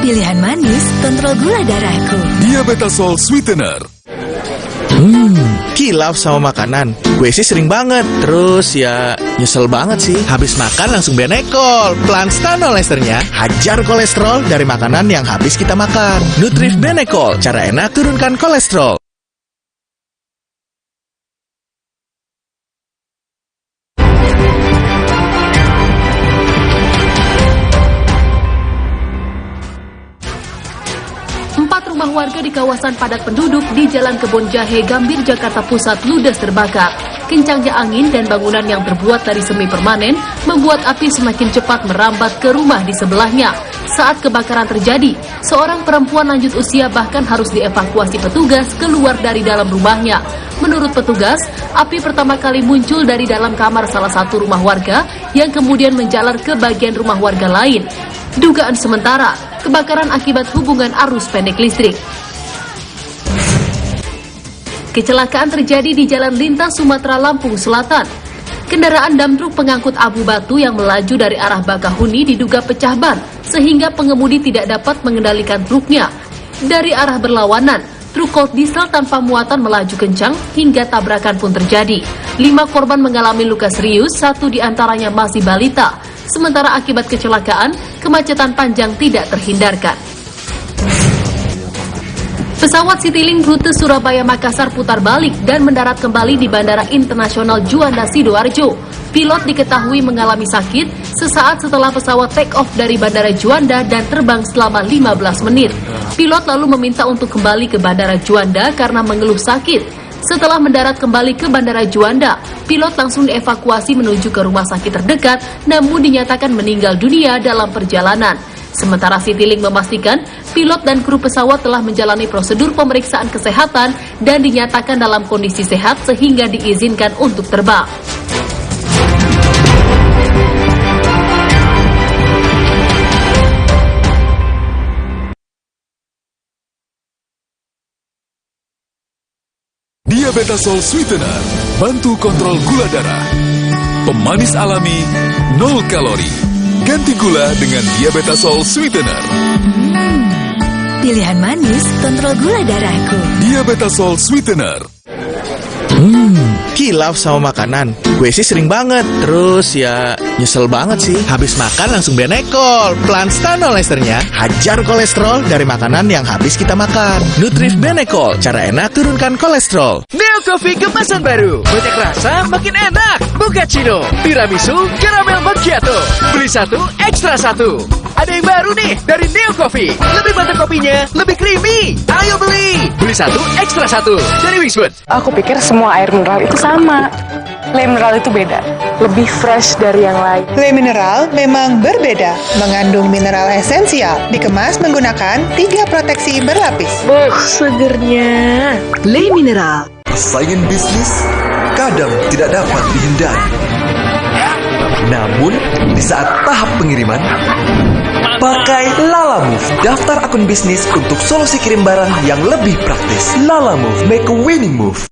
Pilihan manis, kontrol gula darahku. Diabetasol Sweetener. Kilaf sama makanan. Gue sih sering banget. Terus ya nyesel banget sih. Habis makan langsung Benekol. Pelan stanol esternya. Hajar kolesterol dari makanan yang habis kita makan. Nutrif Benekol. Cara enak turunkan kolesterol. Warga di kawasan padat penduduk di Jalan Kebon Jahe, Gambir, Jakarta Pusat ludes terbakar. Kencangnya angin dan bangunan yang terbuat dari semi permanen membuat api semakin cepat merambat ke rumah di sebelahnya. Saat kebakaran terjadi, seorang perempuan lanjut usia bahkan harus dievakuasi petugas keluar dari dalam rumahnya. Menurut petugas, api pertama kali muncul dari dalam kamar salah satu rumah warga yang kemudian menjalar ke bagian rumah warga lain. Dugaan sementara, kebakaran akibat hubungan arus pendek listrik. Kecelakaan terjadi di Jalan Lintas Sumatera Lampung Selatan. Kendaraan dam truk pengangkut abu batu yang melaju dari arah Bakahuni diduga pecah ban, sehingga pengemudi tidak dapat mengendalikan truknya. Dari arah berlawanan, truk Colt diesel tanpa muatan melaju kencang hingga tabrakan pun terjadi. 5 korban mengalami luka serius, 1 diantaranya masih balita. Sementara akibat kecelakaan, kemacetan panjang tidak terhindarkan. Pesawat Citylink rute Surabaya-Makassar putar balik dan mendarat kembali di Bandara Internasional Juanda Sidoarjo. Pilot diketahui mengalami sakit sesaat setelah pesawat take off dari Bandara Juanda dan terbang selama 15 menit. Pilot lalu meminta untuk kembali ke Bandara Juanda karena mengeluh sakit. Setelah mendarat kembali ke Bandara Juanda, pilot langsung dievakuasi menuju ke rumah sakit terdekat, namun dinyatakan meninggal dunia dalam perjalanan. Sementara Citylink memastikan pilot dan kru pesawat telah menjalani prosedur pemeriksaan kesehatan dan dinyatakan dalam kondisi sehat sehingga diizinkan untuk terbang. Diabetasol Sweetener, bantu kontrol gula darah. Pemanis alami, 0 kalori. Ganti gula dengan Diabetasol Sweetener. Pilihan manis, kontrol gula darahku. Diabetasol Sweetener. Kilaf sama makanan. Gue sih sering banget. Terus ya nyesel banget sih. Habis makan langsung Benekol. Planstanol esternya hajar kolesterol dari makanan yang habis kita makan. Nutrif Benekol. Cara enak turunkan kolesterol. Neo Coffee kemasan baru. Banyak rasa, makin enak. Bucacino, tiramisu, caramel macchiato. Beli 1, ekstra 1. Ada yang baru nih dari Neo Coffee. Lebih mantap kopinya, lebih creamy. Ayo beli. Beli 1, ekstra 1. Dari Wixwood. Aku pikir semua air mineral itu sama. Le mineral itu beda, lebih fresh dari yang lain. Le mineral memang berbeda, mengandung mineral esensial, dikemas menggunakan 3 proteksi berlapis. Segernya. Le mineral. Saingan bisnis kadang tidak dapat dihindari. Namun, di saat tahap pengiriman, pakai Lalamove, daftar akun bisnis untuk solusi kirim barang yang lebih praktis. Lalamove, make a winning move.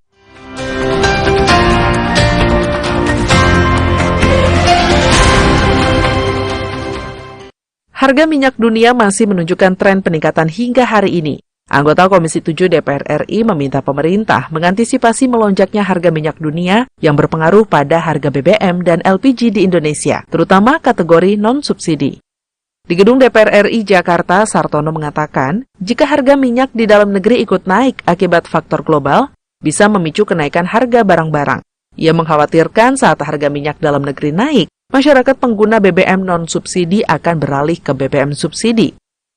Harga minyak dunia masih menunjukkan tren peningkatan hingga hari ini. Anggota Komisi 7 DPR RI meminta pemerintah mengantisipasi melonjaknya harga minyak dunia yang berpengaruh pada harga BBM dan LPG di Indonesia, terutama kategori non-subsidi. Di gedung DPR RI Jakarta, Sartono mengatakan, jika harga minyak di dalam negeri ikut naik akibat faktor global, bisa memicu kenaikan harga barang-barang. Ia mengkhawatirkan saat harga minyak dalam negeri naik, masyarakat pengguna BBM non-subsidi akan beralih ke BBM subsidi.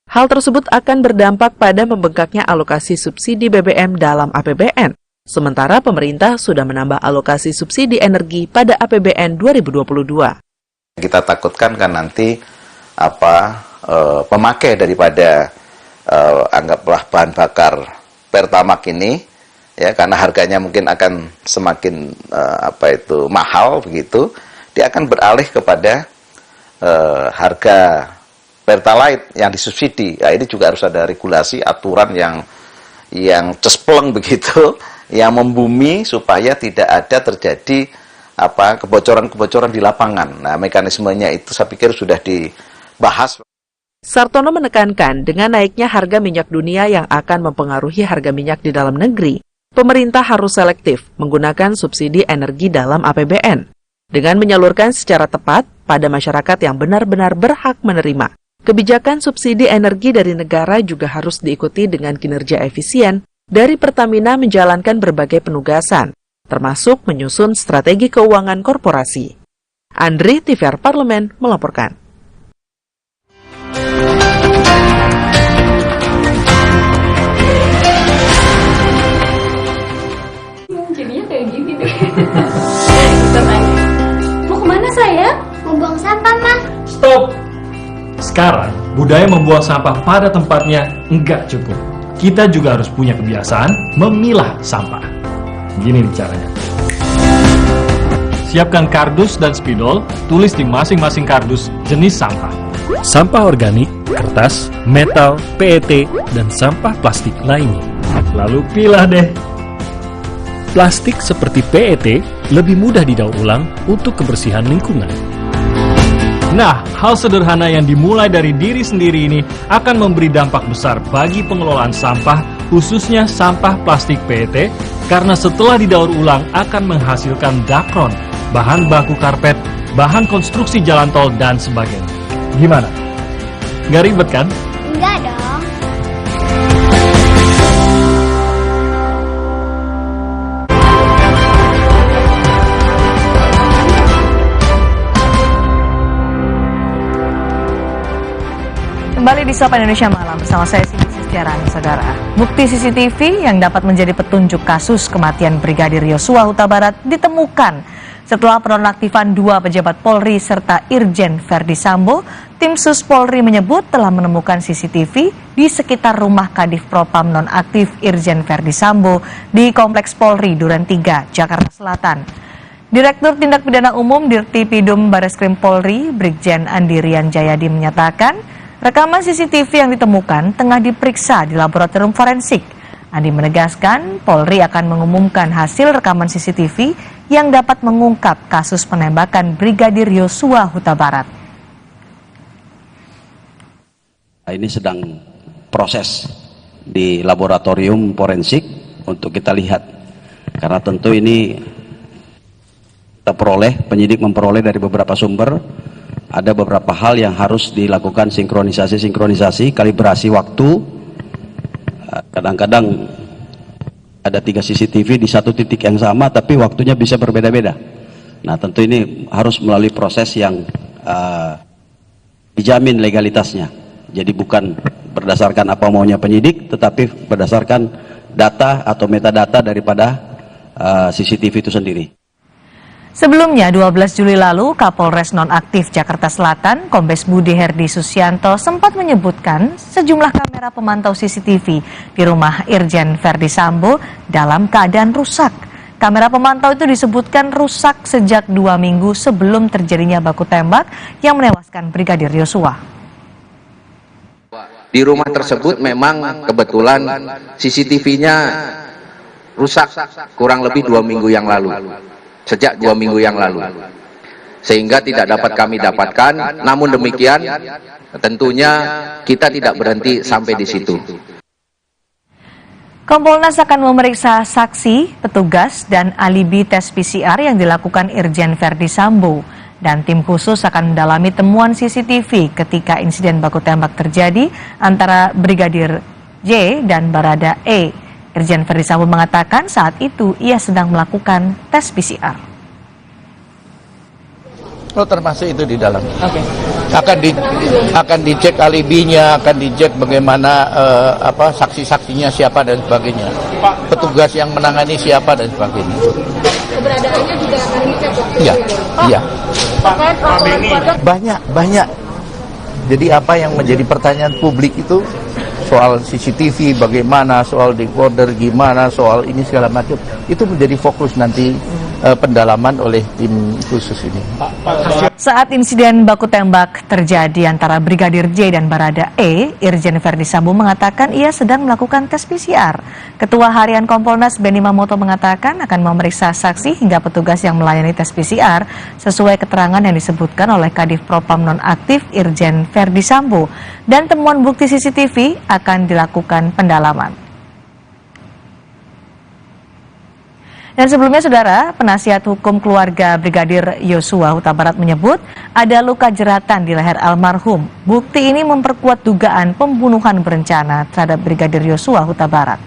Hal tersebut akan berdampak pada membengkaknya alokasi subsidi BBM dalam APBN. Sementara pemerintah sudah menambah alokasi subsidi energi pada APBN 2022. Kita takutkan kan nanti pemakai daripada anggaplah bahan bakar Pertamax ini, ya karena harganya mungkin akan semakin mahal begitu, dia akan beralih kepada harga Pertalite yang disubsidi. Ya, ini juga harus ada regulasi, aturan yang cespleng begitu, yang membumi supaya tidak ada terjadi kebocoran-kebocoran di lapangan. Nah, mekanismenya itu saya pikir sudah dibahas. Sartono menekankan dengan naiknya harga minyak dunia yang akan mempengaruhi harga minyak di dalam negeri, pemerintah harus selektif menggunakan subsidi energi dalam APBN dengan menyalurkan secara tepat pada masyarakat yang benar-benar berhak menerima. Kebijakan subsidi energi dari negara juga harus diikuti dengan kinerja efisien dari Pertamina menjalankan berbagai penugasan, termasuk menyusun strategi keuangan korporasi. Andri, TVR Parlemen, melaporkan. Jadinya kayak gini deh. Mau kemana saya? Mau buang sampah, Mah. Stop! Sekarang, budaya membuang sampah pada tempatnya enggak cukup. Kita juga harus punya kebiasaan memilah sampah. Gini nih caranya. Siapkan kardus dan spidol, tulis di masing-masing kardus jenis sampah. sampah organik, kertas, metal, PET, dan sampah plastik lainnya. Lalu pilah deh. Plastik seperti PET lebih mudah didaur ulang untuk kebersihan lingkungan. Nah, hal sederhana yang dimulai dari diri sendiri ini akan memberi dampak besar bagi pengelolaan sampah, khususnya sampah plastik PET, karena setelah didaur ulang akan menghasilkan dakron, bahan baku karpet, bahan konstruksi jalan tol, dan sebagainya. Gimana? Nggak ribet kan? Enggak dong. Kembali di Sapa Indonesia Malam bersama saya Cindy Setiarani, saudara. Bukti CCTV yang dapat menjadi petunjuk kasus kematian Brigadir Yosua Huta Barat ditemukan setelah penonaktifan 2 pejabat Polri serta Irjen Verdi Sambo. Tim Sus Polri menyebut telah menemukan CCTV di sekitar rumah Kadif Propam nonaktif Irjen Verdi Sambo di Kompleks Polri Duren 3, Jakarta Selatan. Direktur Tindak Pidana Umum Dirtipidum Bareskrim Polri, Brigjen Andi Rian Jayadi menyatakan rekaman CCTV yang ditemukan tengah diperiksa di laboratorium forensik. Andi menegaskan Polri akan mengumumkan hasil rekaman CCTV yang dapat mengungkap kasus penembakan Brigadir Yosua Huta Barat. Ini sedang proses di laboratorium forensik untuk kita lihat. Karena tentu ini kita penyidik memperoleh dari beberapa sumber. Ada beberapa hal yang harus dilakukan sinkronisasi, kalibrasi waktu. Kadang-kadang ada 3 CCTV di satu titik yang sama, tapi waktunya bisa berbeda-beda. Nah, tentu ini harus melalui proses yang dijamin legalitasnya. Jadi bukan berdasarkan apa maunya penyidik, tetapi berdasarkan data atau metadata daripada CCTV itu sendiri. Sebelumnya, 12 Juli lalu, Kapolres Nonaktif Jakarta Selatan, Kombes Budi Herdi Susianto sempat menyebutkan sejumlah kamera pemantau CCTV di rumah Irjen Verdi Sambo dalam keadaan rusak. Kamera pemantau itu disebutkan rusak sejak 2 minggu sebelum terjadinya baku tembak yang menewaskan Brigadir Yosua. Di rumah tersebut memang kebetulan CCTV-nya rusak kurang lebih 2 minggu yang lalu. Sejak 2 minggu yang lalu, sehingga tidak dapat kami dapatkan. Namun demikian, tentunya kita tidak berhenti sampai di situ. Kompolnas akan memeriksa saksi, petugas, dan alibi tes PCR yang dilakukan Irjen Verdi Sambo. Dan tim khusus akan mendalami temuan CCTV ketika insiden baku tembak terjadi antara Brigadir J dan Barada E. Irjen Verdi Sambo mengatakan saat itu ia sedang melakukan tes PCR. Oh, termasuk itu di dalam. Oke. Akan dicek alibinya, akan dicek bagaimana saksi-saksinya siapa dan sebagainya. Petugas yang menangani siapa dan sebagainya. Keberadaannya juga akan dicek. Iya. Banyak. Jadi apa yang menjadi pertanyaan publik itu soal CCTV bagaimana, soal decoder gimana, soal ini segala macam, itu menjadi fokus nanti pendalaman oleh tim khusus ini. Saat insiden baku tembak terjadi antara Brigadir J dan Barada E, Irjen Verdi Sambo mengatakan ia sedang melakukan tes PCR. Ketua Harian Kompolnas Benny Mamoto mengatakan akan memeriksa saksi hingga petugas yang melayani tes PCR sesuai keterangan yang disebutkan oleh Kadif Propam nonaktif Irjen Verdi Sambo, dan temuan bukti CCTV akan dilakukan pendalaman. Dan sebelumnya, saudara, penasihat hukum keluarga Brigadir Yosua Huta Barat menyebut ada luka jeratan di leher almarhum. Bukti ini memperkuat dugaan pembunuhan berencana terhadap Brigadir Yosua Huta Barat.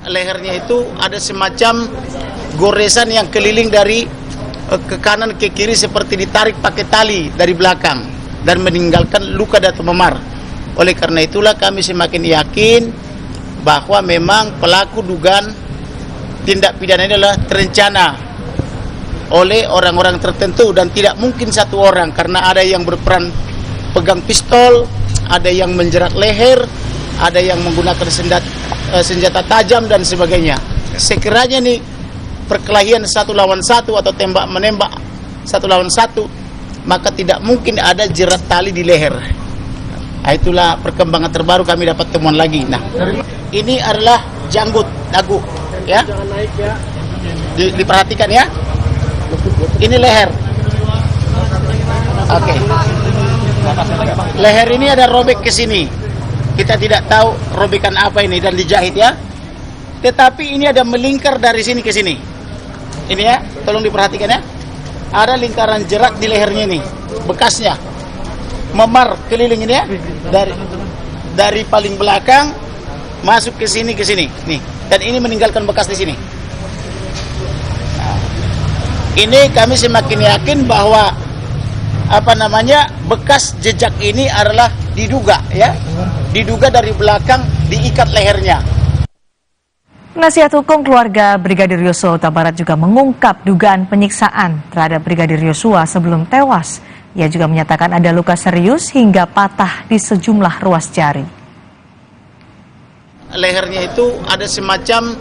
Lehernya itu ada semacam goresan yang keliling dari ke kanan ke kiri seperti ditarik pakai tali dari belakang dan meninggalkan luka dan memar. Oleh karena itulah kami semakin yakin bahwa memang pelaku dugaan tindak pidana ini adalah terencana oleh orang-orang tertentu dan tidak mungkin satu orang, karena ada yang berperan pegang pistol, ada yang menjerat leher, ada yang menggunakan senjata tajam dan sebagainya. Sekiranya nih perkelahian 1 lawan 1 atau tembak menembak 1 lawan 1 maka tidak mungkin ada jerat tali di leher. Nah, itulah perkembangan terbaru, kami dapat temuan lagi. Nah, ini adalah janggut dagu, ya. Diperhatikan ya. Ini leher. Oke. Leher ini ada robek ke sini. Kita tidak tahu robekan apa ini dan dijahit ya. Tetapi ini ada melingkar dari sini ke sini. Ini ya, tolong diperhatikan ya. Ada lingkaran jerat di lehernya ini, bekasnya. Memar keliling ini ya. Dari paling belakang masuk ke sini nih. Dan ini meninggalkan bekas di sini. Nah, ini kami semakin yakin bahwa bekas jejak ini adalah diduga dari belakang diikat lehernya. Penasihat hukum keluarga Brigadir Yosua Huta Barat juga mengungkap dugaan penyiksaan terhadap Brigadir Yosua sebelum tewas. Ia juga menyatakan ada luka serius hingga patah di sejumlah ruas jari. Lehernya itu ada semacam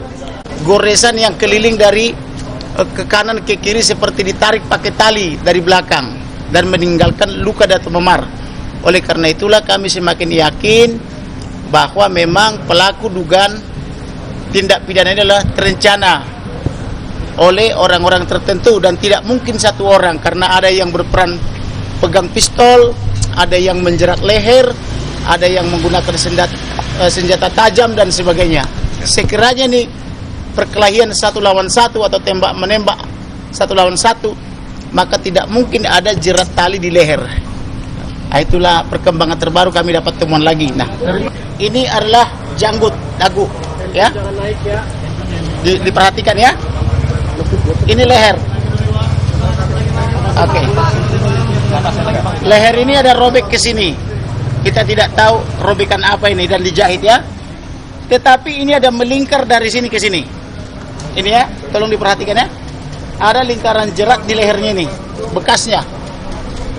goresan yang keliling dari ke kanan ke kiri seperti ditarik pakai tali dari belakang dan meninggalkan luka atau memar. Oleh karena itulah kami semakin yakin bahwa memang pelaku dugaan tindak pidana ini adalah terencana oleh orang-orang tertentu dan tidak mungkin satu orang, karena ada yang berperan pegang pistol, ada yang menjerat leher, ada yang menggunakan senjata tajam dan sebagainya. Sekiranya nih perkelahian 1 lawan 1 atau tembak menembak 1 lawan 1, maka tidak mungkin ada jerat tali di leher. Nah, itulah perkembangan terbaru, kami dapat temuan lagi. Nah, ini adalah janggut dagu, ya. Diperhatikan ya. Ini leher. Oke. Leher ini ada robek ke sini. Kita tidak tahu robekan apa ini dan dijahit ya. Tetapi ini ada melingkar dari sini ke sini. Ini ya, tolong diperhatikan ya. Ada lingkaran jerat di lehernya ini, bekasnya.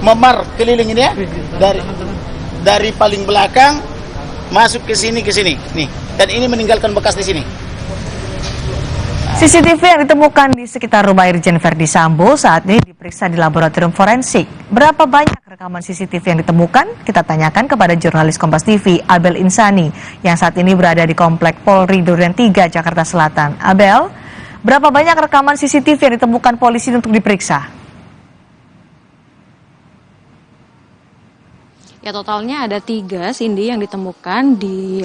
Memar keliling ini ya. Dari paling belakang masuk ke sini nih. Dan ini meninggalkan bekas di sini. CCTV yang ditemukan di sekitar rumah Irjen Verdi Sambo saat ini diperiksa di laboratorium forensik. Berapa banyak rekaman CCTV yang ditemukan? Kita tanyakan kepada jurnalis Kompas TV, Abel Insani, yang saat ini berada di Komplek Polri Duren 3, Jakarta Selatan. Abel, berapa banyak rekaman CCTV yang ditemukan polisi untuk diperiksa? Ya, totalnya ada 3, Cindy, yang ditemukan di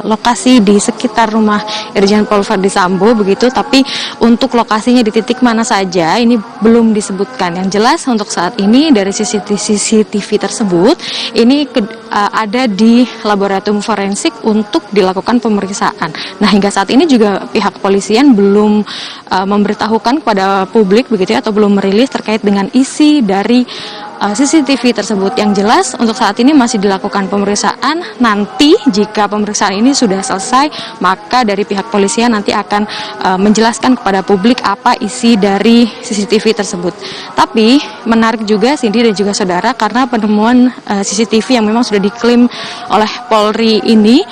lokasi di sekitar rumah Irjen Pol Verdi Sambo begitu, tapi untuk lokasinya di titik mana saja ini belum disebutkan. Yang jelas untuk saat ini dari CCTV tersebut ini ada di laboratorium forensik untuk dilakukan pemeriksaan. Nah, hingga saat ini juga pihak kepolisian belum memberitahukan kepada publik begitu ya, atau belum merilis terkait dengan isi dari CCTV tersebut. Yang jelas untuk saat ini masih dilakukan pemeriksaan. Nanti jika pemeriksaan ini sudah selesai, maka dari pihak polisian nanti akan menjelaskan kepada publik apa isi dari CCTV tersebut. Tapi menarik juga Cindy dan juga saudara, karena penemuan CCTV yang memang sudah diklaim oleh Polri ini,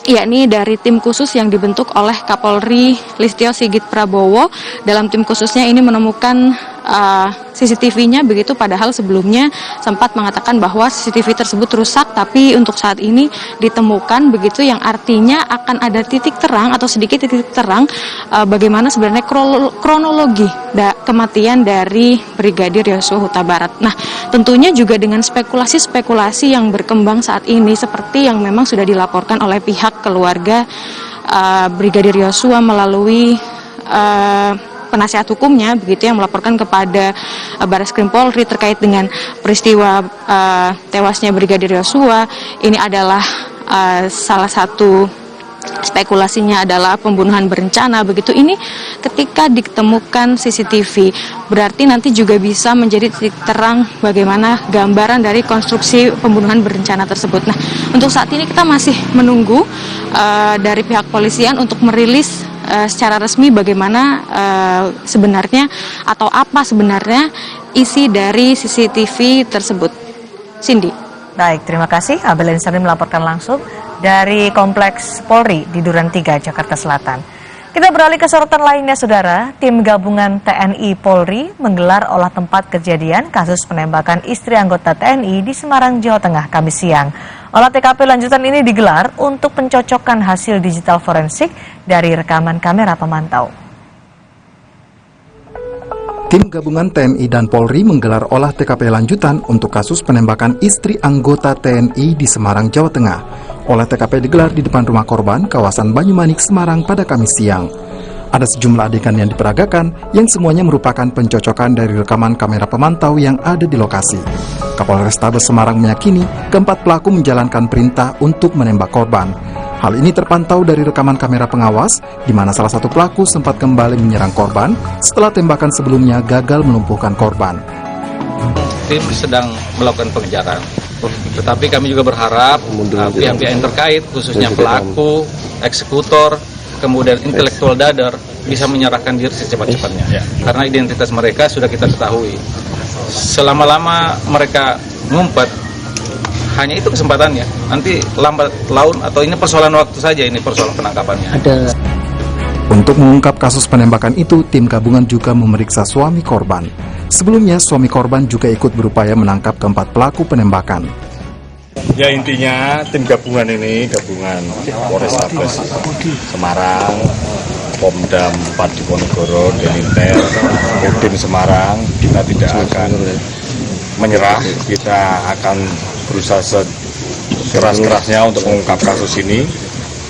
yakni dari tim khusus yang dibentuk oleh Kapolri Listio Sigit Prabowo. Dalam tim khususnya ini menemukan CCTV-nya begitu, padahal sebelumnya sempat mengatakan bahwa CCTV tersebut rusak, tapi untuk saat ini ditemukan begitu, yang artinya akan ada titik terang atau sedikit titik terang bagaimana sebenarnya kronologi kematian dari Brigadir Yosua Huta Barat. Nah, tentunya juga dengan spekulasi-spekulasi yang berkembang saat ini seperti yang memang sudah dilaporkan oleh pihak keluarga Brigadir Yosua melalui penasihat hukumnya begitu, yang melaporkan kepada Barreskrim Polri terkait dengan peristiwa tewasnya Brigadir Yosua. Ini adalah salah satu spekulasinya adalah pembunuhan berencana begitu. Ini ketika ditemukan CCTV berarti nanti juga bisa menjadi titik terang bagaimana gambaran dari konstruksi pembunuhan berencana tersebut. Nah, untuk saat ini kita masih menunggu dari pihak polisian untuk merilis secara resmi bagaimana sebenarnya atau apa sebenarnya isi dari CCTV tersebut. Cindy. Baik, terima kasih. Abel Insani melaporkan langsung dari Kompleks Polri di Duren 3, Jakarta Selatan. Kita beralih ke sorotan lainnya, Saudara. Tim gabungan TNI Polri menggelar olah tempat kejadian kasus penembakan istri anggota TNI di Semarang, Jawa Tengah, Kamis siang. Olah TKP lanjutan ini digelar untuk pencocokan hasil digital forensik dari rekaman kamera pemantau. Tim gabungan TNI dan Polri menggelar olah TKP lanjutan untuk kasus penembakan istri anggota TNI di Semarang, Jawa Tengah. Olah TKP digelar di depan rumah korban, kawasan Banyumanik, Semarang pada Kamis siang. Ada sejumlah adegan yang diperagakan yang semuanya merupakan pencocokan dari rekaman kamera pemantau yang ada di lokasi. Kapolrestabes Semarang meyakini keempat pelaku menjalankan perintah untuk menembak korban. Hal ini terpantau dari rekaman kamera pengawas, di mana salah satu pelaku sempat kembali menyerang korban setelah tembakan sebelumnya gagal melumpuhkan korban. Tim sedang melakukan pengejaran, tetapi kami juga berharap pihak-pihak yang terkait, khususnya pelaku, eksekutor, kemudian intelektual dader bisa menyerahkan diri secepat-cepatnya, karena identitas mereka sudah kita ketahui. Selama-lama mereka ngumpet, hanya itu kesempatannya. Nanti lambat laun atau ini persoalan waktu saja, ini persoalan penangkapannya. Untuk mengungkap kasus penembakan itu, tim gabungan juga memeriksa suami korban. Sebelumnya, suami korban juga ikut berupaya menangkap keempat pelaku penembakan. Ya, intinya tim gabungan ini, gabungan Polrestabes Semarang, Pomdam 4 Diponegoro, Delinter, Kodim Semarang, kita tidak akan menyerah, kita akan berusaha sekeras-kerasnya untuk mengungkap kasus ini,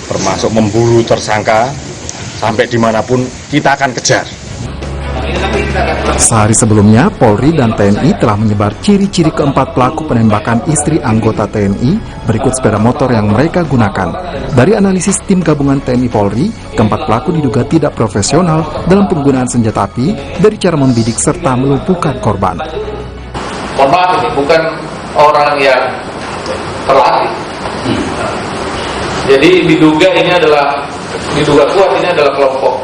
termasuk memburu tersangka, sampai dimanapun kita akan kejar. Sehari sebelumnya, Polri dan TNI telah menyebar ciri-ciri keempat pelaku penembakan istri anggota TNI berikut sepeda motor yang mereka gunakan. Dari analisis tim gabungan TNI Polri, keempat pelaku diduga tidak profesional dalam penggunaan senjata api dari cara membidik serta melumpuhkan korban. Mohon maaf, ini bukan orang yang terlatih. Jadi diduga kuat ini adalah kelompok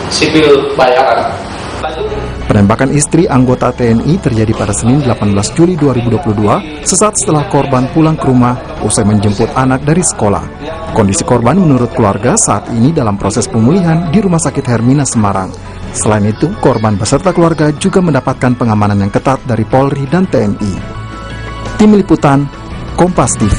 sipil bayaran. Penembakan istri anggota TNI terjadi pada Senin 18 Juli 2022 sesaat setelah korban pulang ke rumah usai menjemput anak dari sekolah. Kondisi korban menurut keluarga saat ini dalam proses pemulihan di Rumah Sakit Hermina Semarang. Selain itu, korban beserta keluarga juga mendapatkan pengamanan yang ketat dari Polri dan TNI. Tim Liputan, Kompas TV.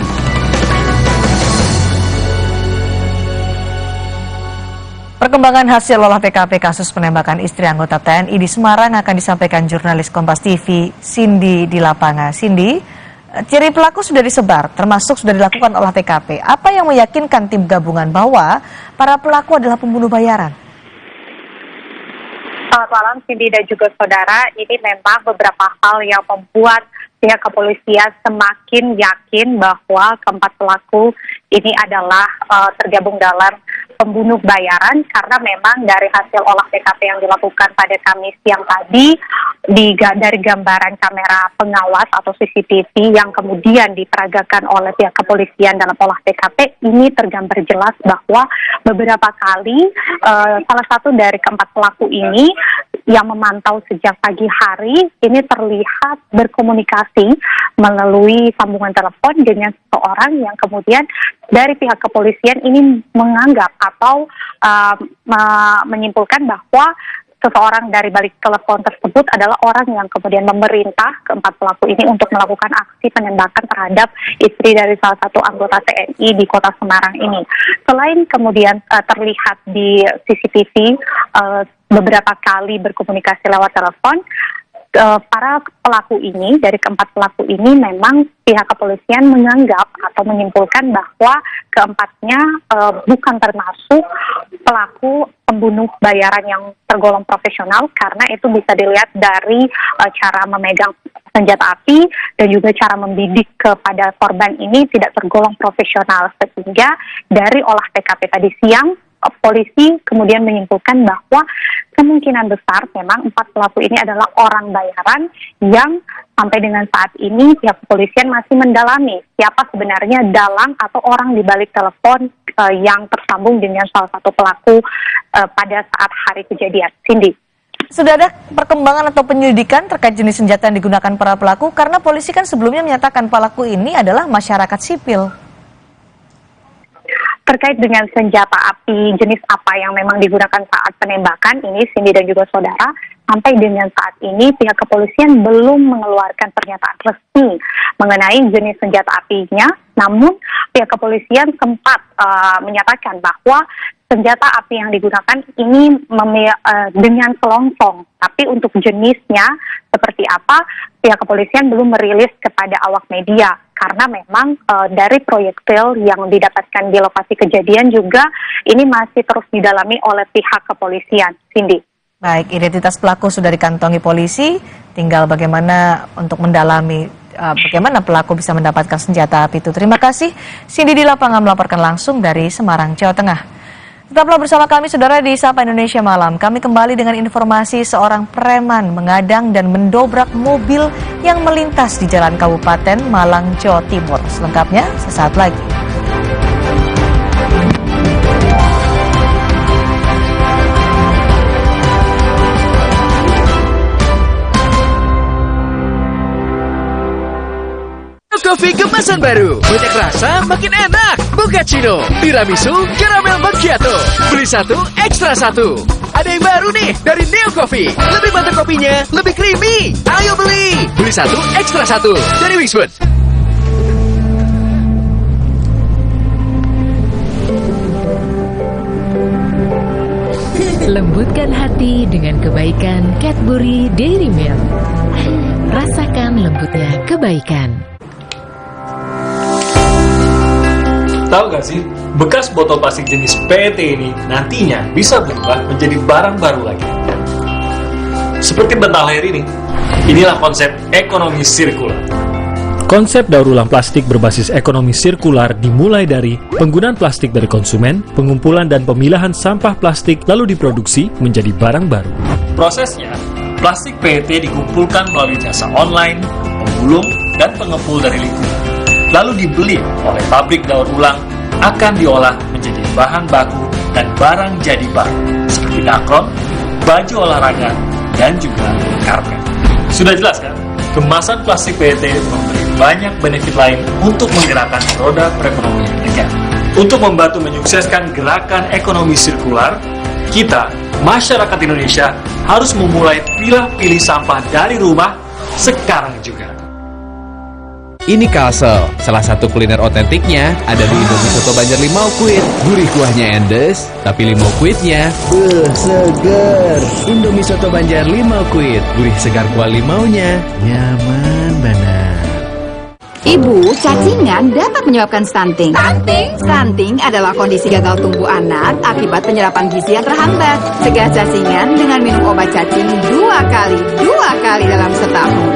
Perkembangan hasil olah TKP kasus penembakan istri anggota TNI di Semarang akan disampaikan jurnalis Kompas TV, Cindy di lapangan. Cindy, ciri pelaku sudah disebar, termasuk sudah dilakukan olah TKP. Apa yang meyakinkan tim gabungan bahwa para pelaku adalah pembunuh bayaran? Selamat malam, Cindy dan juga saudara. Ini memang beberapa hal yang membuat pihak kepolisian semakin yakin bahwa keempat pelaku ini adalah tergabung dalam pembunuh bayaran, karena memang dari hasil olah TKP yang dilakukan pada Kamis siang tadi, dari gambaran kamera pengawas atau CCTV yang kemudian diperagakan oleh pihak kepolisian dalam olah TKP, ini tergambar jelas bahwa beberapa kali salah satu dari keempat pelaku ini yang memantau sejak pagi hari ini terlihat berkomunikasi melalui sambungan telepon dengan seseorang yang kemudian dari pihak kepolisian ini menganggap atau menyimpulkan bahwa seseorang dari balik telepon tersebut adalah orang yang kemudian memerintah keempat pelaku ini untuk melakukan aksi penembakan terhadap istri dari salah satu anggota TNI di kota Semarang ini. Selain kemudian terlihat di CCTV beberapa kali berkomunikasi lewat telepon, para pelaku ini, dari keempat pelaku ini memang pihak kepolisian menganggap atau menyimpulkan bahwa keempatnya bukan termasuk pelaku pembunuh bayaran yang tergolong profesional, karena itu bisa dilihat dari cara memegang senjata api dan juga cara membidik kepada korban ini tidak tergolong profesional, sehingga dari olah TKP tadi siang polisi kemudian menyimpulkan bahwa kemungkinan besar memang 4 pelaku ini adalah orang bayaran yang sampai dengan saat ini pihak kepolisian masih mendalami siapa sebenarnya dalang atau orang di balik telepon yang tersambung dengan salah satu pelaku pada saat hari kejadian. Cindy. Sudah ada perkembangan atau penyelidikan terkait jenis senjata yang digunakan para pelaku, karena polisi kan sebelumnya menyatakan pelaku ini adalah masyarakat sipil. terkait dengan senjata api jenis apa yang memang digunakan saat penembakan ini, Cindy dan juga saudara, sampai dengan saat ini pihak kepolisian belum mengeluarkan pernyataan resmi mengenai jenis senjata apinya. Namun pihak kepolisian sempat menyatakan bahwa senjata api yang digunakan ini dengan selongsong, tapi untuk jenisnya seperti apa pihak kepolisian belum merilis kepada awak media. Karena memang dari proyektil yang didapatkan di lokasi kejadian juga ini masih terus didalami oleh pihak kepolisian. Cindy. Baik, identitas pelaku sudah dikantongi polisi, tinggal bagaimana untuk mendalami bagaimana pelaku bisa mendapatkan senjata api itu. Terima kasih, Cindy di lapangan melaporkan langsung dari Semarang, Jawa Tengah. Tetaplah bersama kami, saudara, di Sapa Indonesia Malam. Kami kembali dengan informasi seorang preman mengadang dan mendobrak mobil yang melintas di Jalan Kabupaten Malang, Jawa Timur. Selengkapnya sesaat lagi. Kopi kemasan baru, banyak rasa makin enak. Mochaccino, tiramisu, karamel macchiato. Beli satu, ekstra satu. Ada yang baru nih dari Neo Coffee. Lebih mantap kopinya, lebih creamy. Ayo beli. Beli satu, ekstra satu. Dari Wingswood. Lembutkan hati dengan kebaikan Cadbury Dairy Milk. Rasakan lembutnya kebaikan. Tahu gak sih, bekas botol plastik jenis PET ini nantinya bisa berubah menjadi barang baru lagi. Seperti bantal leher ini, inilah konsep ekonomi sirkular. Konsep daur ulang plastik berbasis ekonomi sirkular dimulai dari penggunaan plastik dari konsumen, pengumpulan dan pemilahan sampah plastik lalu diproduksi menjadi barang baru. Prosesnya, plastik PET dikumpulkan melalui jasa online, penggulung, dan pengepul dari lingkungan. Lalu dibeli oleh pabrik daur ulang, akan diolah menjadi bahan baku dan barang jadi baru, seperti dakron, baju olahraga, dan juga karpet. Sudah jelas kan? Kemasan plastik PET memberi banyak benefit lain untuk menggerakkan roda perekonomian negara. Untuk membantu menyukseskan gerakan ekonomi sirkular, kita, masyarakat Indonesia, harus memulai pilih sampah dari rumah sekarang juga. Ini Kalsel, salah satu kuliner otentiknya ada di Indomie Soto Banjar Limau Kuit. Gurih kuahnya endes, tapi limau kuitnya seger. Indomie Soto Banjar Limau Kuit, gurih segar kuah limaunya, nyaman banget. Ibu, cacingan dapat menyebabkan stunting. Stunting adalah kondisi gagal tumbuh anak akibat penyerapan gizi yang terhambat. Cegah cacingan dengan minum obat cacing 2 kali dalam setahun.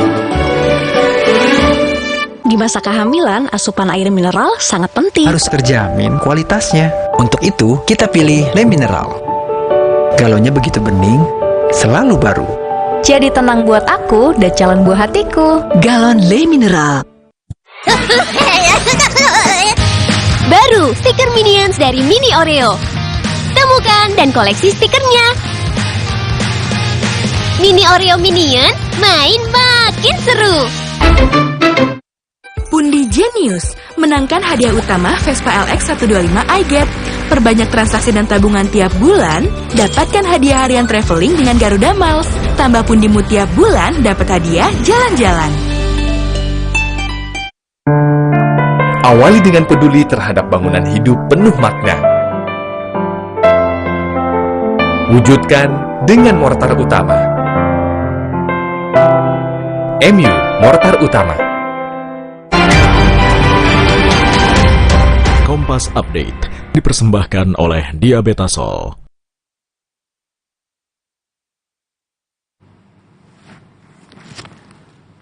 Di masa kehamilan, asupan air mineral sangat penting. Harus terjamin kualitasnya. Untuk itu, kita pilih Le Mineral. Galonnya begitu bening, selalu baru. Jadi tenang buat aku dan calon buah hatiku. Galon Le Mineral. Baru, stiker Minions dari Mini Oreo. Temukan dan koleksi stikernya. Mini Oreo Minion, main makin seru. Pundi Genius menangkan hadiah utama Vespa LX 125 iGet. Perbanyak transaksi dan tabungan tiap bulan, dapatkan hadiah harian traveling dengan Garuda Miles. Tambah pundimu tiap bulan, dapat hadiah jalan-jalan. Awali dengan peduli terhadap bangunan hidup penuh makna. Wujudkan dengan mortar utama. MU Mortar Utama. Kompas Update dipersembahkan oleh Diabetasol.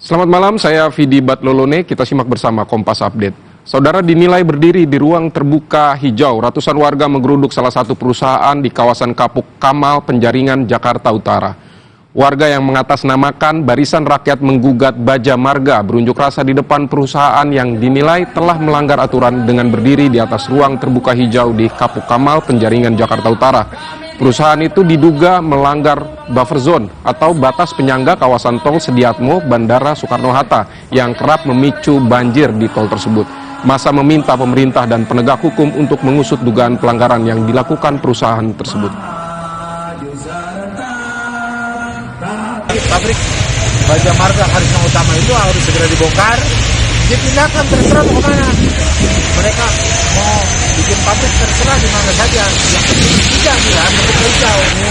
Selamat malam, saya Vidi Batlolone. Kita simak bersama Kompas Update. Saudara, dinilai berdiri di ruang terbuka hijau, ratusan warga menggeruduk salah satu perusahaan di kawasan Kapuk Kamal, Penjaringan, Jakarta Utara. Warga yang mengatasnamakan Barisan Rakyat Menggugat Baja Marga berunjuk rasa di depan perusahaan yang dinilai telah melanggar aturan dengan berdiri di atas ruang terbuka hijau di Kapuk Kamal, Penjaringan, Jakarta Utara. Perusahaan itu diduga melanggar buffer zone atau batas penyangga kawasan tol Sediatmo, Bandara Soekarno-Hatta yang kerap memicu banjir di tol tersebut. Massa meminta pemerintah dan penegak hukum untuk mengusut dugaan pelanggaran yang dilakukan perusahaan tersebut. Pabrik Baja Marga Karisma Utama itu harus segera dibongkar, dipindahkan terserah mau kemana. Mereka mau bikin pabrik terserah di mana saja. Yang penting tidak bilang ketika hijau ini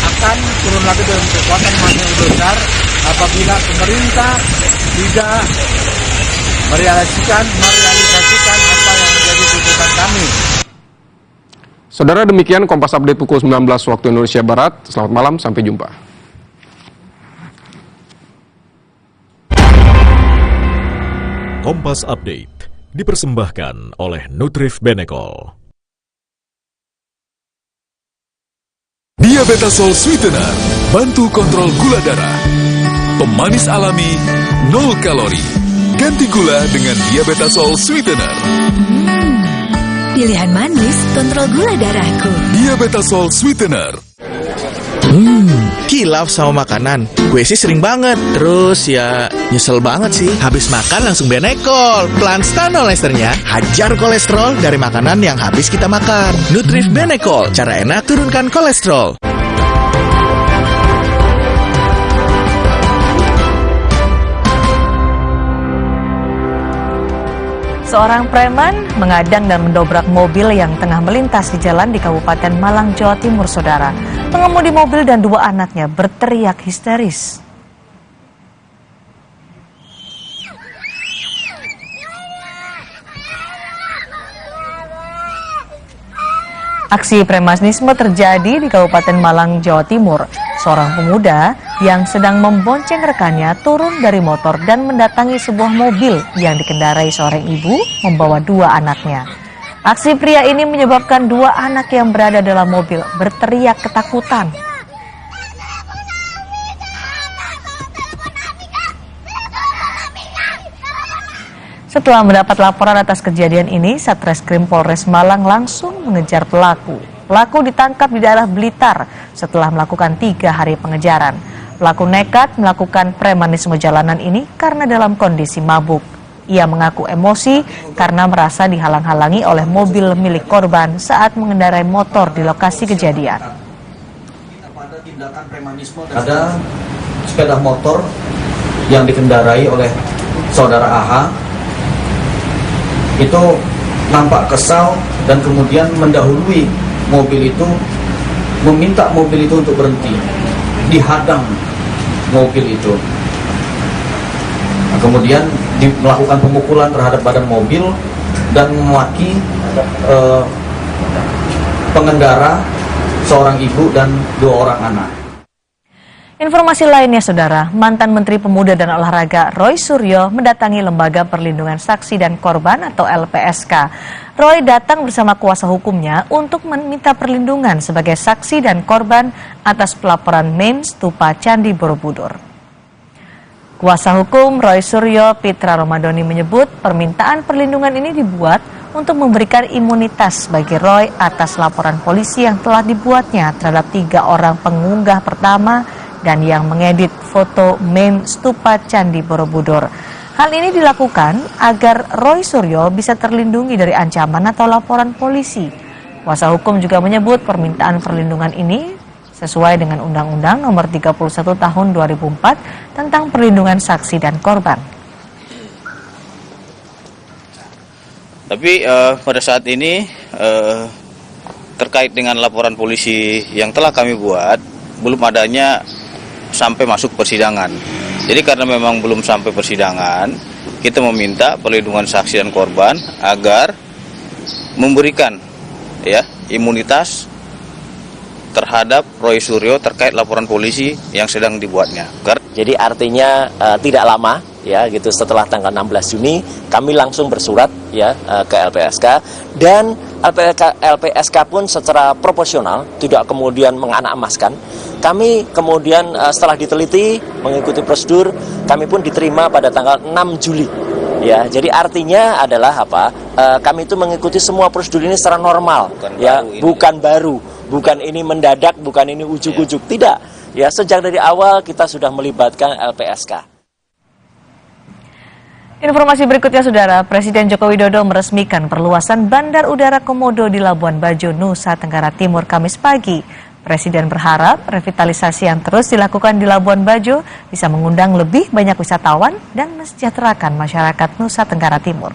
akan turun lagi dengan kekuatan yang lebih besar apabila pemerintah tidak merealisasikan apa yang menjadi tuntutan kami. Saudara, demikian Kompas Update pukul 19 waktu Indonesia Barat. Selamat malam, sampai jumpa. Kompas Update dipersembahkan oleh Nutrif Benecol. Diabetasol Sweetener, bantu kontrol gula darah. Pemanis alami, 0 kalori. Ganti gula dengan Diabetasol Sweetener. Pilihan manis kontrol gula darahku. Diabetasol Sweetener. Kilaf sama makanan. Gue sih sering banget. Terus ya nyesel banget sih. Habis makan langsung Benecol. Pelan stanol esternya. Hajar kolesterol dari makanan yang habis kita makan. Nutrif Benecol. Cara enak turunkan kolesterol. Seorang preman mengadang dan mendobrak mobil yang tengah melintas di jalan di Kabupaten Malang, Jawa Timur, saudara. Pengemudi mobil dan 2 anaknya berteriak histeris. Aksi premanisme terjadi di Kabupaten Malang, Jawa Timur. Seorang pemuda yang sedang membonceng rekannya turun dari motor dan mendatangi sebuah mobil yang dikendarai seorang ibu membawa 2 anaknya. Aksi pria ini menyebabkan 2 anak yang berada dalam mobil berteriak ketakutan. Setelah mendapat laporan atas kejadian ini, Satreskrim Polres Malang langsung mengejar pelaku. Pelaku ditangkap di daerah Blitar setelah melakukan 3 hari pengejaran. Pelaku nekat melakukan premanisme jalanan ini karena dalam kondisi mabuk. Ia mengaku emosi karena merasa dihalang-halangi oleh mobil milik korban saat mengendarai motor di lokasi kejadian. Ada sepeda motor yang dikendarai oleh saudara AH. Itu nampak kesal dan kemudian mendahului mobil itu, meminta mobil itu untuk berhenti, dihadang mobil itu. Nah, kemudian melakukan pemukulan terhadap badan mobil dan memaki pengendara, seorang ibu dan 2 orang anak. Informasi lainnya, saudara, mantan Menteri Pemuda dan Olahraga Roy Suryo mendatangi Lembaga Perlindungan Saksi dan Korban atau LPSK. Roy datang bersama kuasa hukumnya untuk meminta perlindungan sebagai saksi dan korban atas pelaporan meme stupa Candi Borobudur. Kuasa hukum Roy Suryo, Pitra Romadoni, menyebut permintaan perlindungan ini dibuat untuk memberikan imunitas bagi Roy atas laporan polisi yang telah dibuatnya terhadap 3 orang pengunggah pertama dan yang mengedit foto meme stupa Candi Borobudur. Hal ini dilakukan agar Roy Suryo bisa terlindungi dari ancaman atau laporan polisi. Kuasa hukum juga menyebut permintaan perlindungan ini sesuai dengan Undang-Undang Nomor 31 Tahun 2004 tentang perlindungan saksi dan korban. Tapi pada saat ini terkait dengan laporan polisi yang telah kami buat, belum adanya sampai masuk persidangan. Jadi karena memang belum sampai persidangan, kita meminta perlindungan saksi dan korban agar memberikan imunitas terhadap Roy Suryo terkait laporan polisi yang sedang dibuatnya. Jadi artinya tidak lama gitu setelah tanggal 16 Juni kami langsung bersurat ke LPSK dan LPSK pun secara proporsional tidak kemudian menganak-emaskan. Kami kemudian setelah diteliti mengikuti prosedur, kami pun diterima pada tanggal 6 Juli. Jadi artinya adalah kami itu mengikuti semua prosedur ini secara normal, bukan baru, bukan ini mendadak, bukan ini ujuk-ujuk, tidak. Sejak dari awal kita sudah melibatkan LPSK. Informasi berikutnya, Saudara. Presiden Joko Widodo meresmikan perluasan Bandar Udara Komodo di Labuan Bajo, Nusa Tenggara Timur, Kamis pagi. Presiden berharap revitalisasi yang terus dilakukan di Labuan Bajo bisa mengundang lebih banyak wisatawan dan mensejahterakan masyarakat Nusa Tenggara Timur.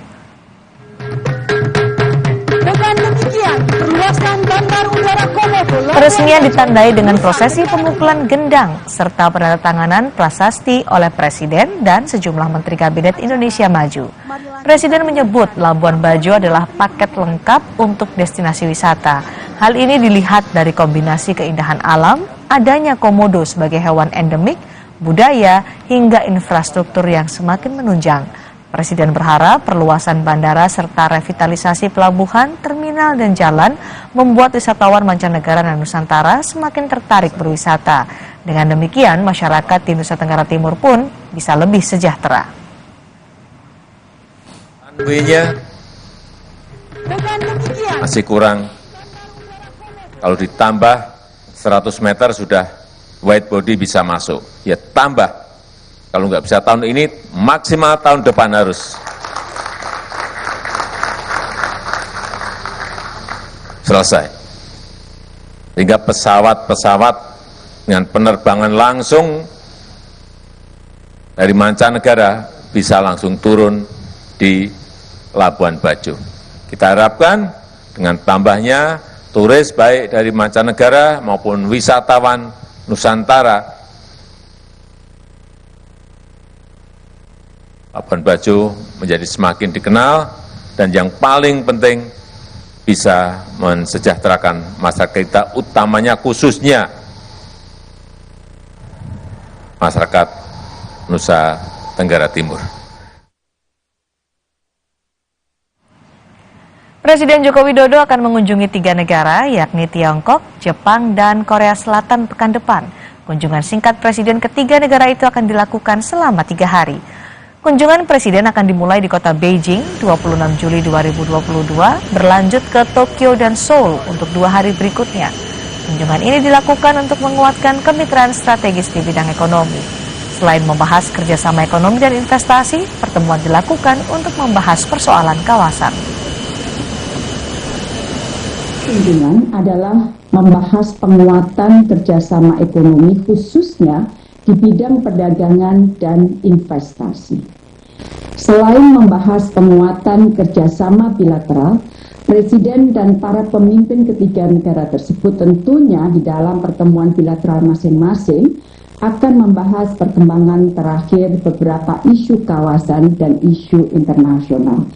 Dengan demikian, perluasan Bandar Udara Komodo Peresmian ditandai dengan prosesi pemukulan gendang serta penandatanganan prasasti oleh Presiden dan sejumlah Menteri Kabinet Indonesia Maju. Presiden menyebut Labuan Bajo adalah paket lengkap untuk destinasi wisata. Hal ini dilihat dari kombinasi keindahan alam, adanya komodo sebagai hewan endemik, budaya, hingga infrastruktur yang semakin menunjang. Presiden berharap perluasan bandara serta revitalisasi pelabuhan, terminal, dan jalan membuat wisatawan mancanegara dan Nusantara semakin tertarik berwisata. Dengan demikian, masyarakat di Nusa Tenggara Timur pun bisa lebih sejahtera. Runway-nya masih kurang. Kalau ditambah 100 meter sudah wide body bisa masuk. Ya tambah. Kalau nggak bisa tahun ini, maksimal tahun depan harus selesai. Sehingga pesawat-pesawat dengan penerbangan langsung dari mancanegara bisa langsung turun di Labuan Bajo. Kita harapkan dengan tambahnya turis baik dari mancanegara maupun wisatawan Nusantara, Labuan Bajo menjadi semakin dikenal dan yang paling penting bisa mensejahterakan masyarakat kita, utamanya khususnya masyarakat Nusa Tenggara Timur. Presiden Joko Widodo akan mengunjungi 3 negara, yakni Tiongkok, Jepang, dan Korea Selatan pekan depan. Kunjungan singkat Presiden ke 3 negara itu akan dilakukan selama 3 hari. Kunjungan Presiden akan dimulai di kota Beijing 26 Juli 2022, berlanjut ke Tokyo dan Seoul untuk 2 hari berikutnya. Kunjungan ini dilakukan untuk menguatkan kemitraan strategis di bidang ekonomi. Selain membahas kerjasama ekonomi dan investasi, pertemuan dilakukan untuk membahas persoalan kawasan. Kunjungan adalah membahas penguatan kerjasama ekonomi khususnya di bidang perdagangan dan investasi. Selain membahas penguatan kerjasama bilateral, Presiden dan para pemimpin ketiga negara tersebut tentunya di dalam pertemuan bilateral masing-masing akan membahas perkembangan terakhir beberapa isu kawasan dan isu internasional.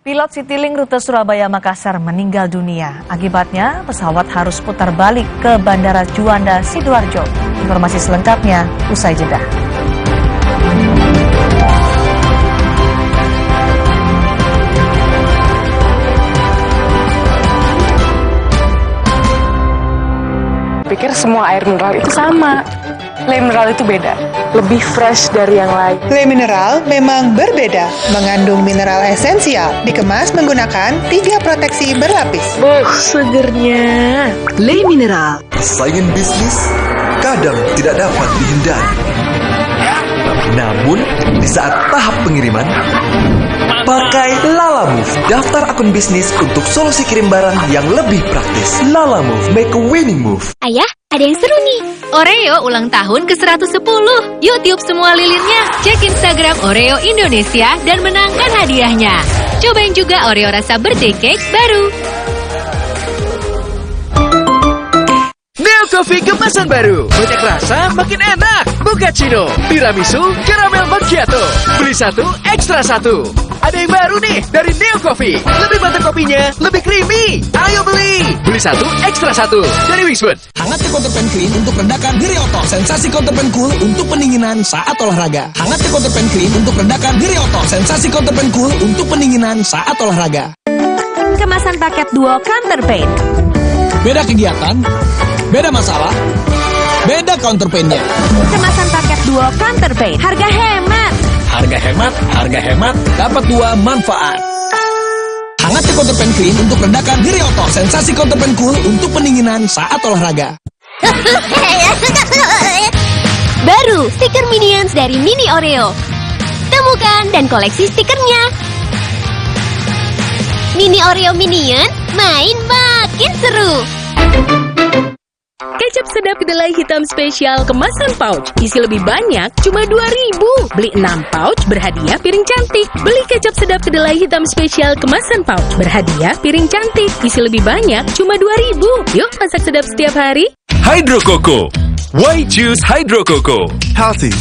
Pilot Citylink rute Surabaya-Makassar meninggal dunia. Akibatnya, pesawat harus putar balik ke Bandara Juanda, Sidoarjo. Informasi selengkapnya usai jeda. Pikir semua air mineral itu sama. Le mineral itu beda, lebih fresh dari yang lain. Le mineral memang berbeda, mengandung mineral esensial, dikemas menggunakan 3 proteksi berlapis. Segernya. Le mineral. Saingan bisnis kadang tidak dapat dihindari. Namun, di saat tahap pengiriman, pakai Lalamove, daftar akun bisnis untuk solusi kirim barang yang lebih praktis. Lalamove, make a winning move. Ayah, ada yang seru nih. Oreo ulang tahun ke-110. Yuk tiup semua lilinnya. Cek Instagram Oreo Indonesia dan menangkan hadiahnya. Cobain juga Oreo rasa birthday cake baru. Neo Coffee kemasan baru. Banyak rasa, makin enak. Bucacino, tiramisu, caramel macchiato. Beli 1, ekstra 1. Ada yang baru nih dari Neo Coffee. Lebih mantap kopinya, lebih creamy. Ayo beli. Beli 1, ekstra 1. Dari Wingswood. Hangat ke counterpan clean untuk redakan nyeri otot. Sensasi counterpan cool untuk pendinginan saat olahraga. Hangat ke counterpan clean untuk redakan nyeri otot. Sensasi counterpan cool untuk pendinginan saat olahraga. Kemasan paket duo counterpain. Beda kegiatan, beda masalah, beda counterpainnya. Kemasan paket duo counterpain. Harga hemat. Harga hemat, dapat 2 manfaat. Hangat ke counterpan clean untuk redakan nyeri otot. Sensasi counterpan cool untuk pendinginan saat olahraga. Baru, stiker Minions dari Mini Oreo. Temukan dan koleksi stikernya. Mini Oreo Minion, main makin seru. Kecap sedap kedelai hitam spesial kemasan pouch. Isi lebih banyak, cuma 2.000. Beli 6 pouch, berhadiah piring cantik. Beli kecap sedap kedelai hitam spesial kemasan pouch. Berhadiah piring cantik. Isi lebih banyak, cuma 2.000. Yuk, masak sedap setiap hari. Hydro Coco. Why choose Hydro Coco? Healthy.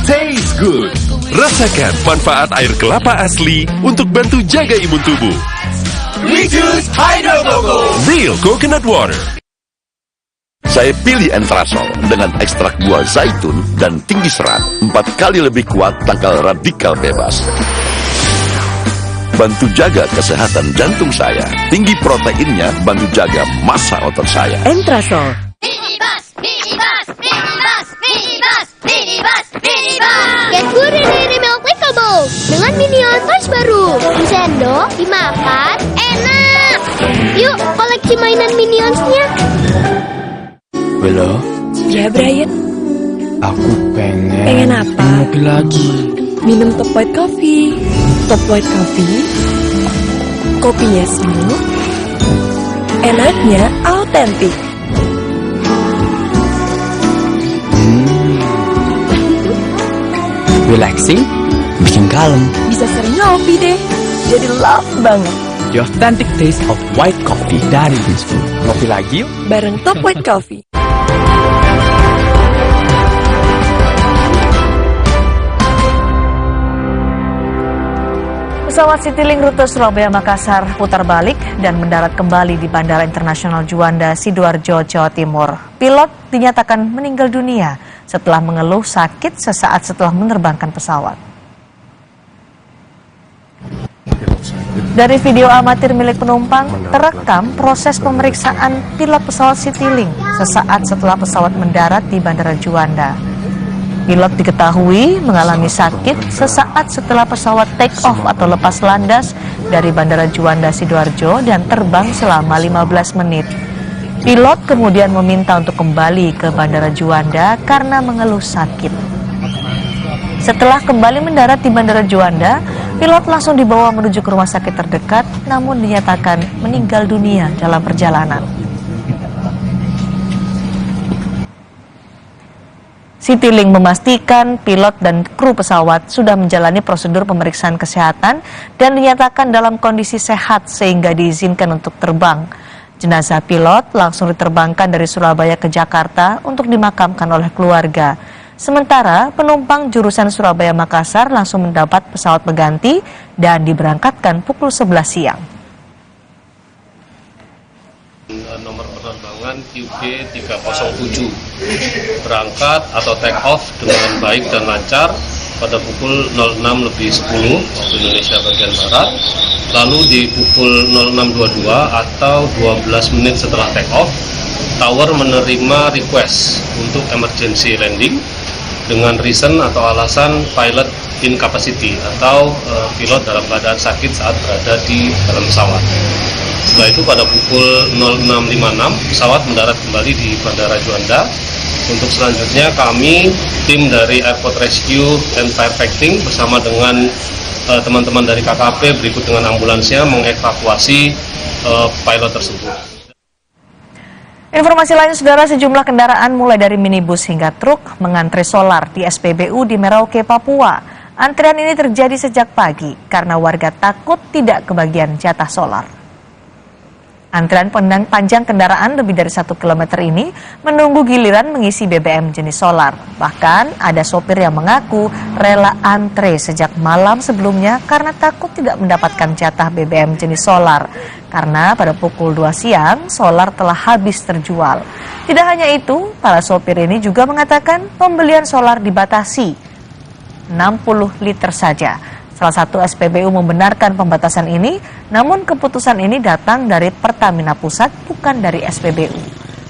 Taste good. Rasakan manfaat air kelapa asli untuk bantu jaga imun tubuh. We choose Hydro Coco. Real coconut water. Saya pilih Entrasol dengan ekstrak buah zaitun dan tinggi serat, 4 kali lebih kuat tangkal radikal bebas. Bantu jaga kesehatan jantung saya. Tinggi proteinnya bantu jaga massa otot saya. Entrasol. Get Gurini Milk Clickable dengan Minion Toys baru. Sendok, dimakan, enak. Yuk, koleksi mainan Minions-nya. Bella? Ya, Brian. Aku pengen... Pengen apa? Ngopi lagi. Minum top white coffee. Top white coffee? Kopinya smooth. Enaknya autentik. Relaxing, bikin kalem. Bisa sering ngopi deh. Jadi love banget. The authentic taste of white coffee dari Beansfood. Ngopi lagi yuk? Bareng top white coffee. Pesawat Citylink rute Surabaya-Makassar putar balik dan mendarat kembali di Bandara Internasional Juanda, Sidoarjo, Jawa Timur. Pilot dinyatakan meninggal dunia setelah mengeluh sakit sesaat setelah menerbangkan pesawat. Dari video amatir milik penumpang, terekam proses pemeriksaan pilot pesawat Citylink sesaat setelah pesawat mendarat di Bandara Juanda. Pilot diketahui mengalami sakit sesaat setelah pesawat take off atau lepas landas dari Bandara Juanda Sidoarjo dan terbang selama 15 menit. Pilot kemudian meminta untuk kembali ke Bandara Juanda karena mengeluh sakit. Setelah kembali mendarat di Bandara Juanda, pilot langsung dibawa menuju ke rumah sakit terdekat namun dinyatakan meninggal dunia dalam perjalanan. Citylink memastikan pilot dan kru pesawat sudah menjalani prosedur pemeriksaan kesehatan dan dinyatakan dalam kondisi sehat sehingga diizinkan untuk terbang. Jenazah pilot langsung diterbangkan dari Surabaya ke Jakarta untuk dimakamkan oleh keluarga. Sementara penumpang jurusan Surabaya-Makassar langsung mendapat pesawat pengganti dan diberangkatkan pukul 11 siang. Nomor penerbangan QG307 berangkat atau take off dengan baik dan lancar pada pukul 06.10 waktu Indonesia bagian Barat, lalu di pukul 06.22 atau 12 menit setelah take off, tower menerima request untuk emergency landing dengan reason atau alasan pilot incapacity atau pilot dalam keadaan sakit saat berada di dalam pesawat. Setelah itu pada pukul 06.56 pesawat mendarat kembali di Bandara Juanda. Untuk selanjutnya kami tim dari Airport Rescue and Firefighting bersama dengan teman-teman dari KKP berikut dengan ambulansnya mengevakuasi pilot tersebut. Informasi lain, saudara, sejumlah kendaraan mulai dari minibus hingga truk mengantre solar di SPBU di Merauke, Papua. Antrian ini terjadi sejak pagi karena warga takut tidak kebagian jatah solar. Antrian panjang kendaraan lebih dari 1 km ini menunggu giliran mengisi BBM jenis solar. Bahkan ada sopir yang mengaku rela antre sejak malam sebelumnya karena takut tidak mendapatkan jatah BBM jenis solar. Karena pada pukul 2 siang solar telah habis terjual. Tidak hanya itu, para sopir ini juga mengatakan pembelian solar dibatasi 60 liter saja. Salah satu SPBU membenarkan pembatasan ini, namun keputusan ini datang dari Pertamina Pusat, bukan dari SPBU.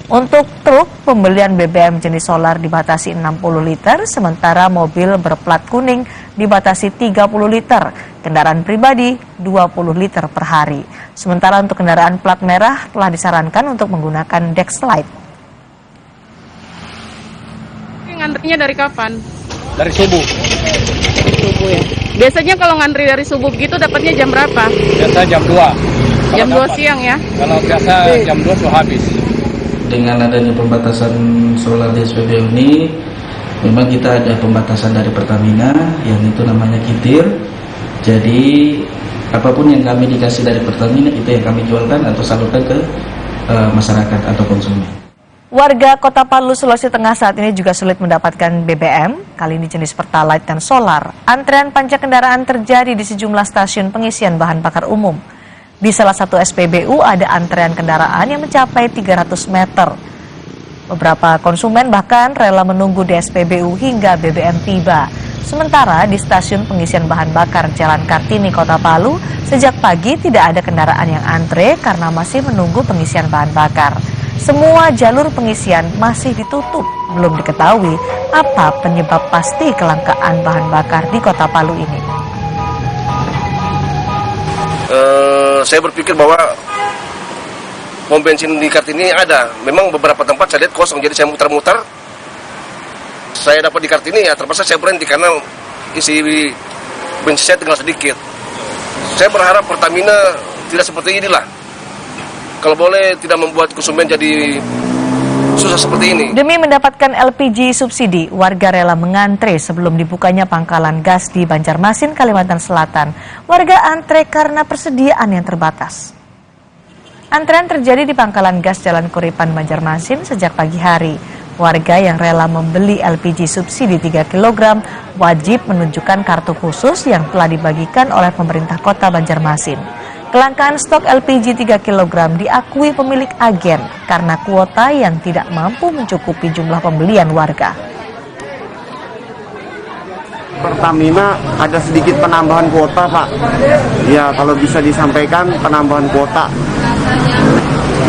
Untuk truk, pembelian BBM jenis solar dibatasi 60 liter, sementara mobil berplat kuning dibatasi 30 liter, kendaraan pribadi 20 liter per hari. Sementara untuk kendaraan plat merah telah disarankan untuk menggunakan Dexlite. Ngantrinya dari kapan? dari subuh. Subuh ya. Biasanya kalau ngantri dari subuh begitu dapatnya jam berapa? Biasa jam 2. Jam 2 siang ya? Kalau biasa jam 2 sudah habis. Dengan adanya pembatasan solar di SPBU ini, memang kita ada pembatasan dari Pertamina yang itu namanya kitir. Jadi apapun yang kami dikasih dari Pertamina itu yang kami jualkan atau salurkan ke masyarakat atau konsumen. Warga Kota Palu, Sulawesi Tengah saat ini juga sulit mendapatkan BBM, kali ini jenis Pertalite dan solar. Antrean panjang kendaraan terjadi di sejumlah stasiun pengisian bahan bakar umum. Di salah satu SPBU ada antrean kendaraan yang mencapai 300 meter. Beberapa konsumen bahkan rela menunggu di SPBU hingga BBM tiba. Sementara di stasiun pengisian bahan bakar Jalan Kartini, Kota Palu, sejak pagi tidak ada kendaraan yang antre karena masih menunggu pengisian bahan bakar. Semua jalur pengisian masih ditutup. Belum diketahui apa penyebab pasti kelangkaan bahan bakar di Kota Palu ini. Saya berpikir bahwa pom bensin di Kartini ada. Memang beberapa tempat saya lihat kosong, jadi saya muter-muter. Saya dapat di Kartini, ya terpaksa saya berhenti karena isi bensin saya tinggal sedikit. Saya berharap Pertamina tidak seperti inilah. Kalau boleh tidak membuat konsumen jadi susah seperti ini. Demi mendapatkan LPG subsidi, warga rela mengantre sebelum dibukanya pangkalan gas di Banjarmasin, Kalimantan Selatan. Warga antre karena persediaan yang terbatas. Antrean terjadi di pangkalan gas Jalan Kuripan, Banjarmasin sejak pagi hari. Warga yang rela membeli LPG subsidi 3 kg wajib menunjukkan kartu khusus yang telah dibagikan oleh pemerintah kota Banjarmasin. Kelangkaan stok LPG 3 kg diakui pemilik agen karena kuota yang tidak mampu mencukupi jumlah pembelian warga. Pertamina ada sedikit penambahan kuota, Pak. Ya, kalau bisa disampaikan penambahan kuota.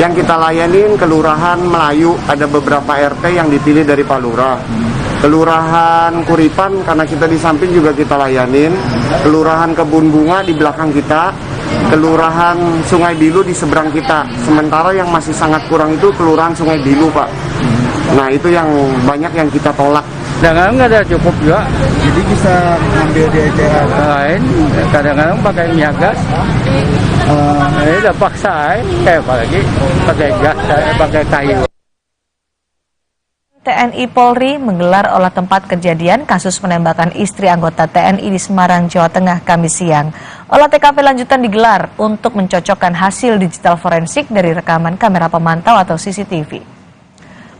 Yang kita layanin Kelurahan Melayu, ada beberapa RT yang dipilih dari Pak Lurah. Kelurahan Kuripan karena kita di samping juga kita layanin. Kelurahan Kebun Bunga di belakang kita. Kelurahan Sungai Bilu di seberang kita. Sementara yang masih sangat kurang itu Kelurahan Sungai Bilu, Pak. Nah, itu yang banyak yang kita tolak. Kadang-kadang nggak ada cukup juga, jadi bisa ambil di daerah lain. Kadang-kadang pakai minyak gas, ini udah paksa, apalagi pakai gas, pakai kayu. TNI Polri menggelar olah tempat kejadian kasus penembakan istri anggota TNI di Semarang, Jawa Tengah, Kamis siang. Olah TKP lanjutan digelar untuk mencocokkan hasil digital forensik dari rekaman kamera pemantau atau CCTV.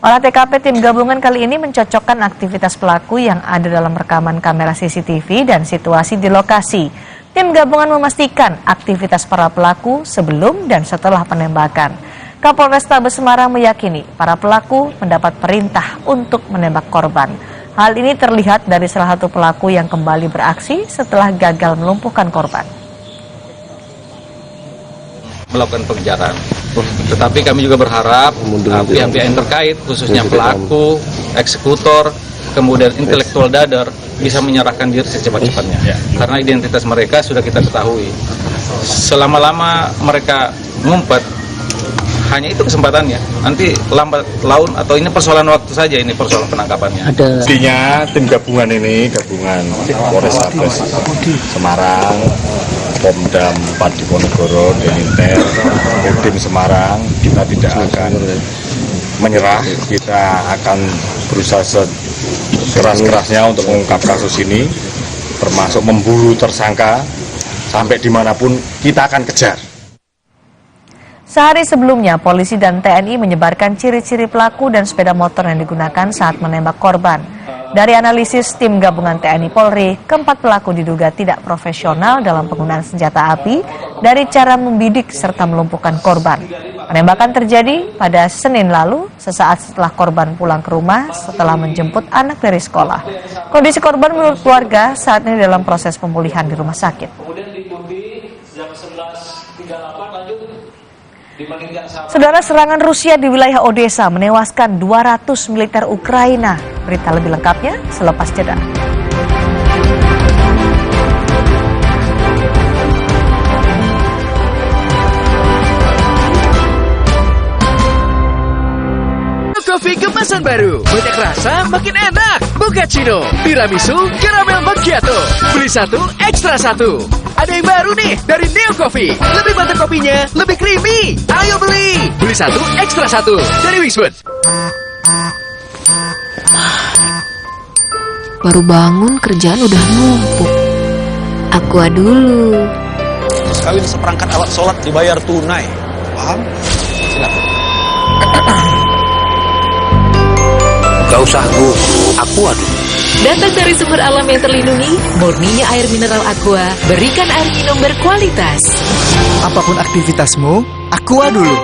Olah TKP tim gabungan kali ini mencocokkan aktivitas pelaku yang ada dalam rekaman kamera CCTV dan situasi di lokasi. Tim gabungan memastikan aktivitas para pelaku sebelum dan setelah penembakan. Kapolrestabes Semarang meyakini para pelaku mendapat perintah untuk menembak korban. Hal ini terlihat dari salah satu pelaku yang kembali beraksi setelah gagal melumpuhkan korban. Melakukan pengejaran. Tetapi kami juga berharap pihak-pihak yang terkait, khususnya pelaku, eksekutor, kemudian intelektual dader bisa menyerahkan diri secepat-cepatnya. Karena identitas mereka sudah kita ketahui. Selama-lama mereka ngumpet, hanya itu kesempatannya. Nanti lambat laun atau ini persoalan waktu saja, ini persoalan penangkapannya. Intinya tim gabungan ini, gabungan Polrestabes Semarang, Pomdam 4 Diponegoro, Deninter, Kodim Semarang, kita tidak akan menyerah, kita akan berusaha sekeras-kerasnya untuk mengungkap kasus ini, termasuk memburu tersangka, sampai dimanapun kita akan kejar. Sehari sebelumnya, polisi dan TNI menyebarkan ciri-ciri pelaku dan sepeda motor yang digunakan saat menembak korban. Dari analisis tim gabungan TNI Polri, keempat pelaku diduga tidak profesional dalam penggunaan senjata api dari cara membidik serta melumpuhkan korban. Penembakan terjadi pada Senin lalu, sesaat setelah korban pulang ke rumah setelah menjemput anak dari sekolah. Kondisi korban menurut keluarga saat ini dalam proses pemulihan di rumah sakit. Saudara, serangan Rusia di wilayah Odessa menewaskan 200 militer Ukraina. Berita lebih lengkapnya selepas jeda. Coffee kemasan baru. Banyak rasa, makin enak. Mochaccino, tiramisu, caramel macchiato. Beli satu, ekstra satu. Ada yang baru nih dari Neo Coffee. Lebih mantap kopinya, lebih creamy. Ayo beli. Beli satu, ekstra satu. Dari Wingswood. Baru bangun kerjaan udah numpuk. Aqua dulu. Terus kawin seperangkat alat sholat dibayar tunai. Paham? Silakan. Gak usah Aqua dulu. Datang dari sumber alam yang terlindungi, murninya air mineral Aqua, berikan air minum berkualitas. Apapun aktivitasmu, Aqua dulu.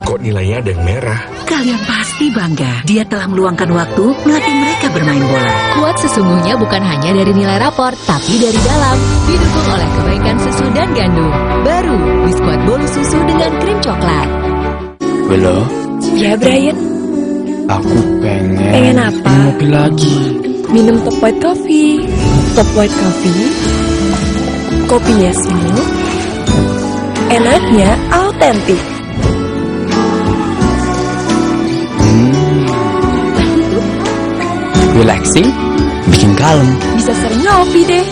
Kok nilainya ada yang merah? Kalian pasti bangga. Dia telah meluangkan waktu melatih mereka bermain bola. Kuat sesungguhnya bukan hanya dari nilai rapor, tapi dari dalam. Didukung oleh kebaikan susu dan gandum. Baru, Biskuit Bolu susu dengan krim coklat. Bella? Ya, Brian. Aku pengen... Pengen apa? Ngopi lagi. Minum top white coffee. Top white coffee. Kopinya smooth. Enaknya autentik. Relaxing, bikin kalem. Bisa sering ngopi deh.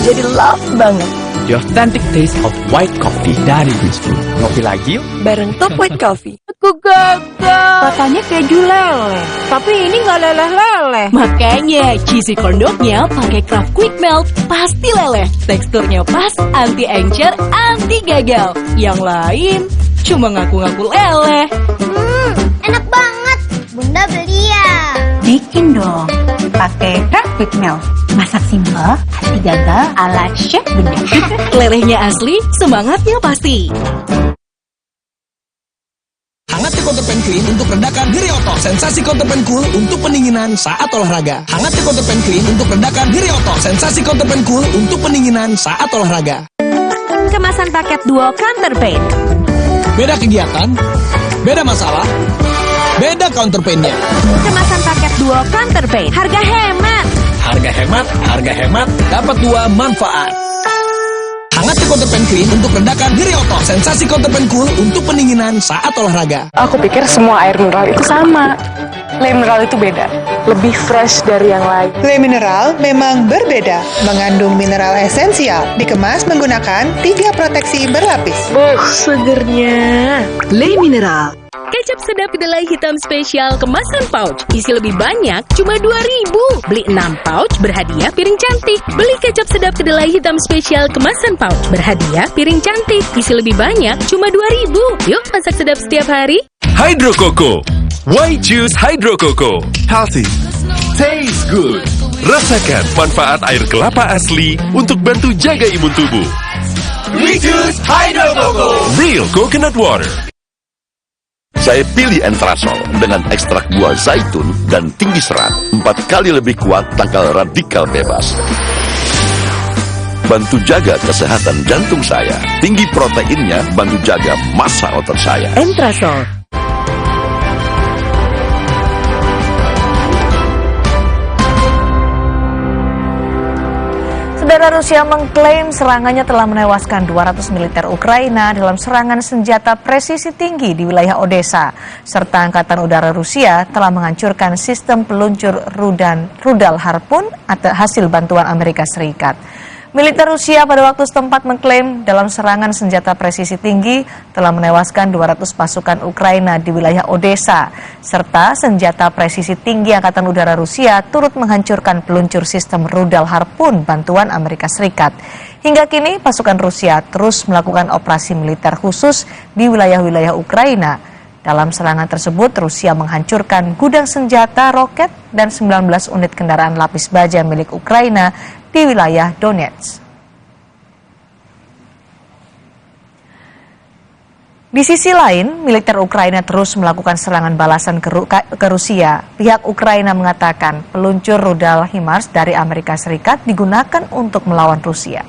Jadi love banget. The authentic taste of white coffee dari Wingswood. Ngopi lagi yuk? Bareng top white coffee. Aku gagal. Katanya keju leleh, tapi ini nggak leleh-leleh. Makanya cheesy corn dognya pakai Kraft Quick Melt, pasti leleh. Teksturnya pas, anti encer, anti gagal. Yang lain cuma ngaku-ngaku leleh. Enak banget. Bunda beli ya. Bikin dong, pakai Kraft Quick Melt. Masak simpel, hati gagal ala chef Bunda. Lelehnya asli, semangatnya pasti. Hangat Counterpan Clean untuk redakan nyeri otot. Sensasi Counterpan Cool untuk pendinginan saat olahraga. Hangat Counterpan Clean untuk redakan nyeri otot. Sensasi Counterpan Cool untuk pendinginan saat olahraga. Kemasan paket duo Counterpain. Beda kegiatan, beda masalah, beda counterpain-nya. Kemasan paket duo Counterpain. Harga hemat. Harga hemat, dapat dua manfaat. Hangat Counterpan Clean untuk redakan nyeri otot. Sensasi Counterpan Cool untuk pendinginan saat olahraga. Aku pikir semua air mineral itu sama. Le mineral itu beda, lebih fresh dari yang lain. Le mineral memang berbeda, mengandung mineral esensial, dikemas menggunakan 3 proteksi berlapis. Segernya. Le mineral. Kecap sedap kedelai hitam spesial kemasan pouch. Isi lebih banyak, cuma 2.000. Beli 6 pouch, berhadiah piring cantik. Beli kecap sedap kedelai hitam spesial kemasan pouch. Berhadiah piring cantik. Isi lebih banyak, cuma 2.000. Yuk, masak sedap setiap hari. Hydro Coco. Why choose Hydro Coco? Healthy, taste good. Rasakan manfaat air kelapa asli untuk bantu jaga imun tubuh. We choose Hydro Coco. Real coconut water. Saya pilih Entrasol dengan ekstrak buah zaitun dan tinggi serat. 4 kali lebih kuat tangkal radikal bebas. Bantu jaga kesehatan jantung saya. Tinggi proteinnya bantu jaga massa otot saya. Entrasol. Saudara, Rusia mengklaim serangannya telah menewaskan 200 militer Ukraina dalam serangan senjata presisi tinggi di wilayah Odessa, serta Angkatan Udara Rusia telah menghancurkan sistem peluncur rudal Harpoon atau hasil bantuan Amerika Serikat. Militer Rusia pada waktu setempat mengklaim dalam serangan senjata presisi tinggi telah menewaskan 200 pasukan Ukraina di wilayah Odessa, serta senjata presisi tinggi Angkatan Udara Rusia turut menghancurkan peluncur sistem rudal Harpoon bantuan Amerika Serikat. Hingga kini pasukan Rusia terus melakukan operasi militer khusus di wilayah-wilayah Ukraina. Dalam serangan tersebut, Rusia menghancurkan gudang senjata, roket, dan 19 unit kendaraan lapis baja milik Ukraina di wilayah Donetsk. Di sisi lain, militer Ukraina terus melakukan serangan balasan ke Rusia. Pihak Ukraina mengatakan peluncur rudal HIMARS dari Amerika Serikat digunakan untuk melawan Rusia.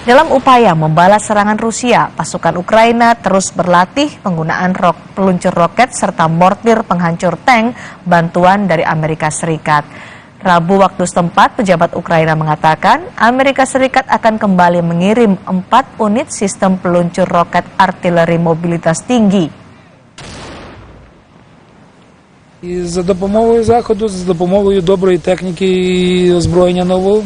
Dalam upaya membalas serangan Rusia, pasukan Ukraina terus berlatih penggunaan peluncur roket serta mortir penghancur tank bantuan dari Amerika Serikat. Rabu waktu setempat, pejabat Ukraina mengatakan Amerika Serikat akan kembali mengirim 4 unit sistem peluncur roket artileri mobilitas tinggi. І за допомогою заходу, за допомогою доброї техніки і озброєння нового,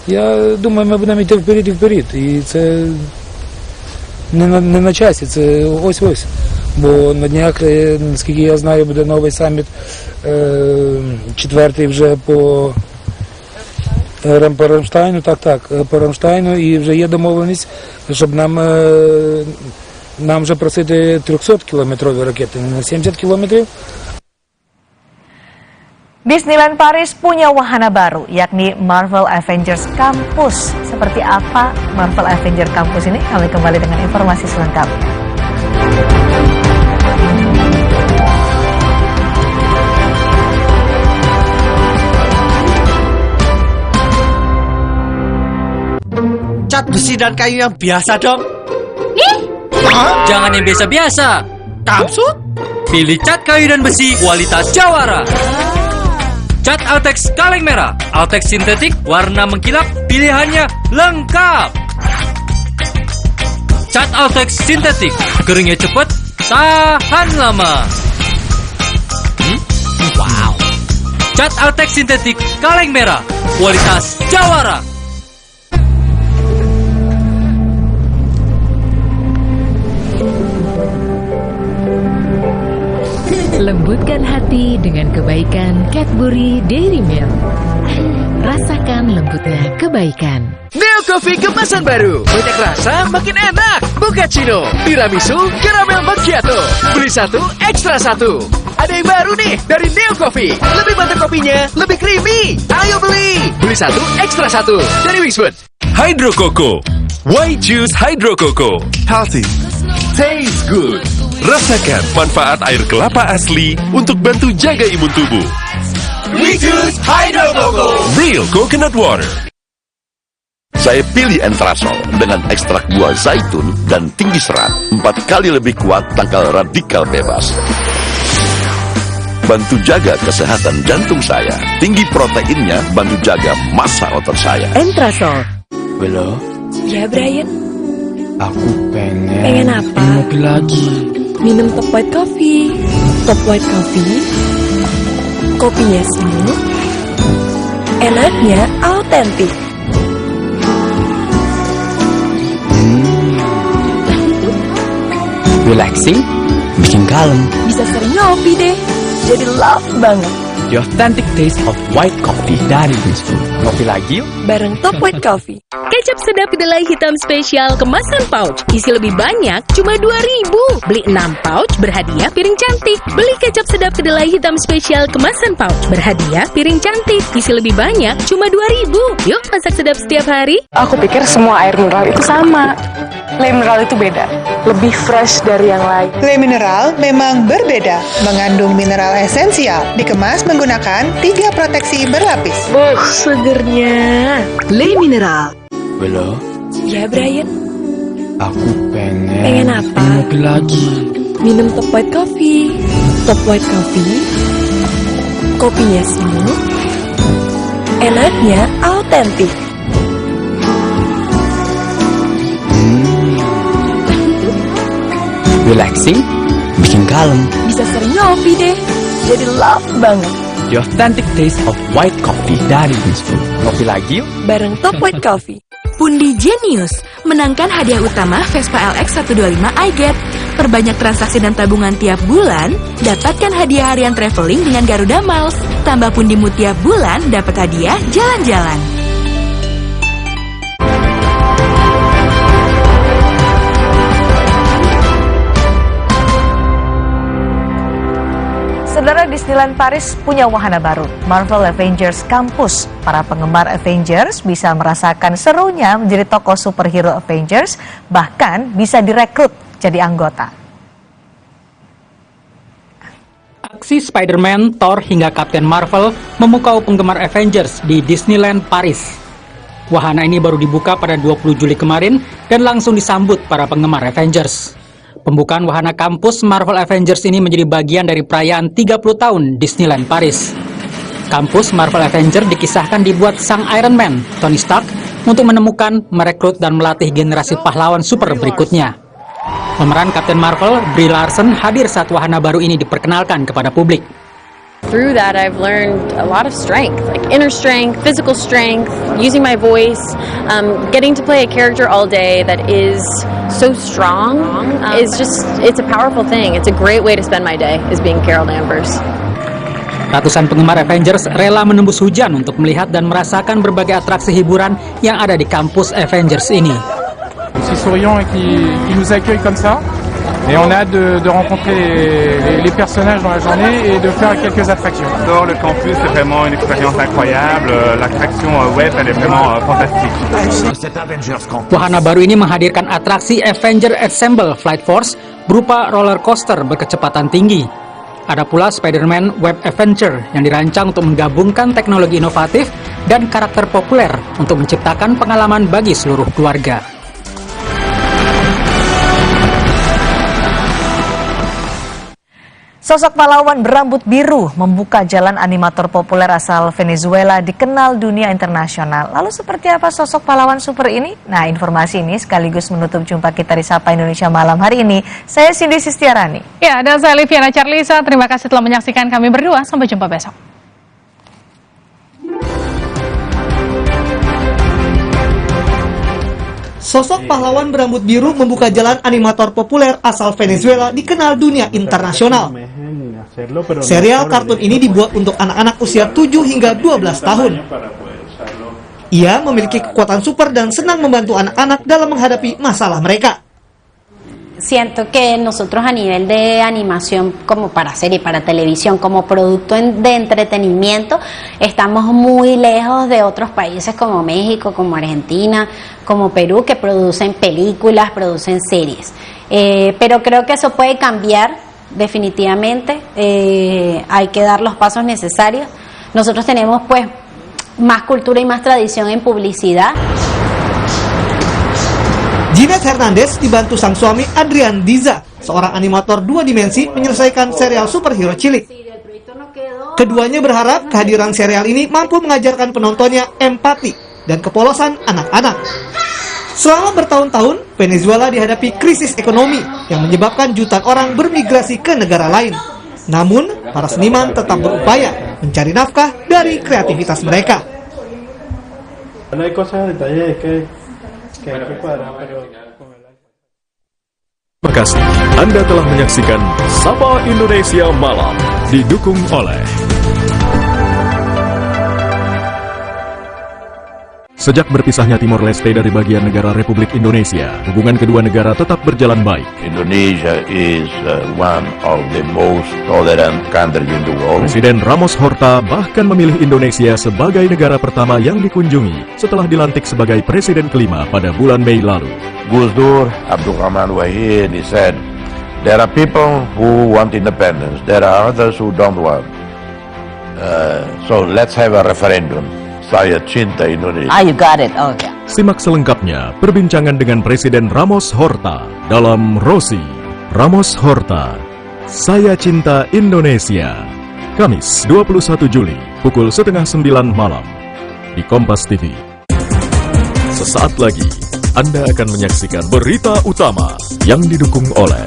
я думаю, ми будемо йти вперед і вперед. І це не на часі, це ось-ось. Бо на днях, наскільки я знаю, буде новий саміт, 4-й вже по Рамштайну, по Рамштайну, і вже є домовленість, щоб нам вже просити 300-кілометрові ракети, не на 70 кілометрів. Disneyland Paris punya wahana baru, yakni Marvel Avengers Campus. Seperti apa Marvel Avengers Campus ini? Kami kembali dengan informasi selengkapnya. Cat besi dan kayu yang biasa dong. Jangan yang biasa-biasa. Kamsut? Pilih cat kayu dan besi kualitas Jawara. Cat Altex kaleng merah, Altex sintetik warna mengkilap, pilihannya lengkap. Cat Altex sintetik, keringnya cepat, tahan lama. Wow. Cat Altex sintetik kaleng merah, kualitas Jawara. Lembutkan hati dengan kebaikan Cadbury Dairy Milk. Rasakan lembutnya kebaikan. Neo Coffee kemasan baru. Banyak rasa, makin enak. Mochaccino, tiramisu, caramel macchiato. Beli satu, ekstra satu. Ada yang baru nih dari Neo Coffee. Lebih mantap kopinya, lebih creamy. Ayo beli. Beli satu, ekstra satu. Dari Wingswood. Hydro Coco. Why choose Hydro Coco? Healthy. Taste good. Rasakan manfaat air kelapa asli untuk bantu jaga imun tubuh. We choose Hydro Coco. Real coconut water. Saya pilih Entrasol dengan ekstrak buah zaitun dan tinggi serat. 4 kali lebih kuat tangkal radikal bebas. Bantu jaga kesehatan jantung saya. Tinggi proteinnya bantu jaga massa otot saya. Entrasol. Bella, Ya, Brian. aku pengen Pengen apa? ngopi lagi. Minum top white coffee. Top white coffee. Kopinya smooth. Enaknya autentik. Relaxing, bikin kalem. Bisa sering ngopi deh. Jadi love banget. The authentic taste of white coffee dari Wingswood. Ngopi lagi yuk. Bareng top white coffee. Kecap sedap kedelai hitam spesial kemasan pouch. Isi lebih banyak, cuma 2.000. Beli 6 pouch, berhadiah piring cantik. Beli kecap sedap kedelai hitam spesial kemasan pouch. Berhadiah piring cantik. Isi lebih banyak, cuma 2.000. Yuk masak sedap setiap hari. Aku pikir semua air mineral itu sama. Le mineral itu beda. Lebih fresh dari yang lain. Le mineral memang berbeda, mengandung mineral esensial, dikemas menggunakan 3 proteksi berlapis. Segernya. Le mineral. Bella, Ya, Brian. aku pengen Pengen apa? ngopi lagi. Minum top white coffee. Top white coffee. Kopinya smooth. Enaknya autentik. Relaxing, bikin kalem. Bisa sering ngopi deh. Jadi love banget. The authentic taste of white coffee dari Wingswood. Ngopi lagi yuk. Bareng top white coffee. Pundi Genius menangkan hadiah utama Vespa LX 125 iGet. Perbanyak transaksi dan tabungan tiap bulan, dapatkan hadiah harian traveling dengan Garuda Miles. Tambah pundimu tiap bulan, dapat hadiah jalan-jalan. Saudara, Disneyland Paris punya wahana baru, Marvel Avengers Campus. Para penggemar Avengers bisa merasakan serunya menjadi tokoh superhero Avengers, bahkan bisa direkrut jadi anggota. Aksi Spider-Man, Thor hingga Captain Marvel memukau penggemar Avengers di Disneyland Paris. Wahana ini baru dibuka pada 20 Juli kemarin dan langsung disambut para penggemar Avengers. Pembukaan wahana kampus Marvel Avengers ini menjadi bagian dari perayaan 30 tahun Disneyland Paris. Kampus Marvel Avengers dikisahkan dibuat sang Iron Man, Tony Stark, untuk menemukan, merekrut, dan melatih generasi pahlawan super berikutnya. Pemeran Captain Marvel, Brie Larson, hadir saat wahana baru ini diperkenalkan kepada publik. Through that, I've learned a lot of strength, like inner strength, physical strength, using my voice, getting to play a character all day that is so strong it's a powerful thing. It's a great way to spend my day, is being Carol Danvers. Ratusan penggemar Avengers rela menembus hujan untuk melihat dan merasakan berbagai atraksi hiburan yang ada di kampus Avengers ini. Si souriant et qui nous accueille comme ça. Et on a hâte de rencontrer les personnages dans la journée et de faire quelques attractions. Dans le campus, c'est vraiment une expérience incroyable. L'attraction web, elle est vraiment fantastique. Wahana baru ini menghadirkan atraksi Avenger Assemble Flight Force berupa roller coaster berkecepatan tinggi. Ada pula Spider-Man Web Adventure yang dirancang untuk menggabungkan teknologi inovatif dan karakter populer untuk menciptakan pengalaman bagi seluruh keluarga. Sosok pahlawan berambut biru membuka jalan animator populer asal Venezuela dikenal dunia internasional. Lalu seperti apa sosok pahlawan super ini? Nah, informasi ini sekaligus menutup jumpa kita di Sapa Indonesia malam hari ini. Saya Cindy Sistiarani. Ya, dan saya Liviana Charlisa. Terima kasih telah menyaksikan kami berdua. Sampai jumpa besok. Sosok pahlawan berambut biru membuka jalan animator populer asal Venezuela dikenal dunia internasional. Serial kartun ini dibuat untuk anak-anak usia 7 hingga 12 tahun. Ia memiliki kekuatan super dan senang membantu anak-anak dalam menghadapi masalah mereka. Siento que nosotros a nivel de animación, como para serie, para televisión, como producto de entretenimiento, estamos muy lejos de otros países como México, como Argentina, como Perú, que producen películas, producen series. Pero creo que eso puede cambiar definitivamente. Hay que dar los pasos necesarios. Nosotros tenemos pues más cultura y más tradición en publicidad. Ginette Hernandez dibantu sang suami Adrian Diza, seorang animator 2 dimensi menyelesaikan serial superhero cilik. Keduanya berharap kehadiran serial ini mampu mengajarkan penontonnya empati dan kepolosan anak-anak. Selama bertahun-tahun, Venezuela dihadapi krisis ekonomi yang menyebabkan jutaan orang bermigrasi ke negara lain. Namun, para seniman tetap berupaya mencari nafkah dari kreativitas mereka. Terima kasih. Anda telah menyaksikan Sapa Indonesia Malam, didukung oleh Sejak berpisahnya Timor Leste dari bagian negara Republik Indonesia, hubungan kedua negara tetap berjalan baik. Indonesia is one of the most tolerant countries in the world. Presiden Ramos Horta bahkan memilih Indonesia sebagai negara pertama yang dikunjungi setelah dilantik sebagai presiden kelima pada bulan Mei lalu. Gus Dur, Abdurrahman Wahid, he said, there are people who want independence, there are others who don't want. So let's have a referendum. Saya cinta Indonesia. You got it. Okay. Simak selengkapnya perbincangan dengan Presiden Ramos Horta dalam Rosi, Ramos Horta, Saya Cinta Indonesia. Kamis 21 Juli pukul 8:30 malam di Kompas TV. Sesaat lagi Anda akan menyaksikan berita utama yang didukung oleh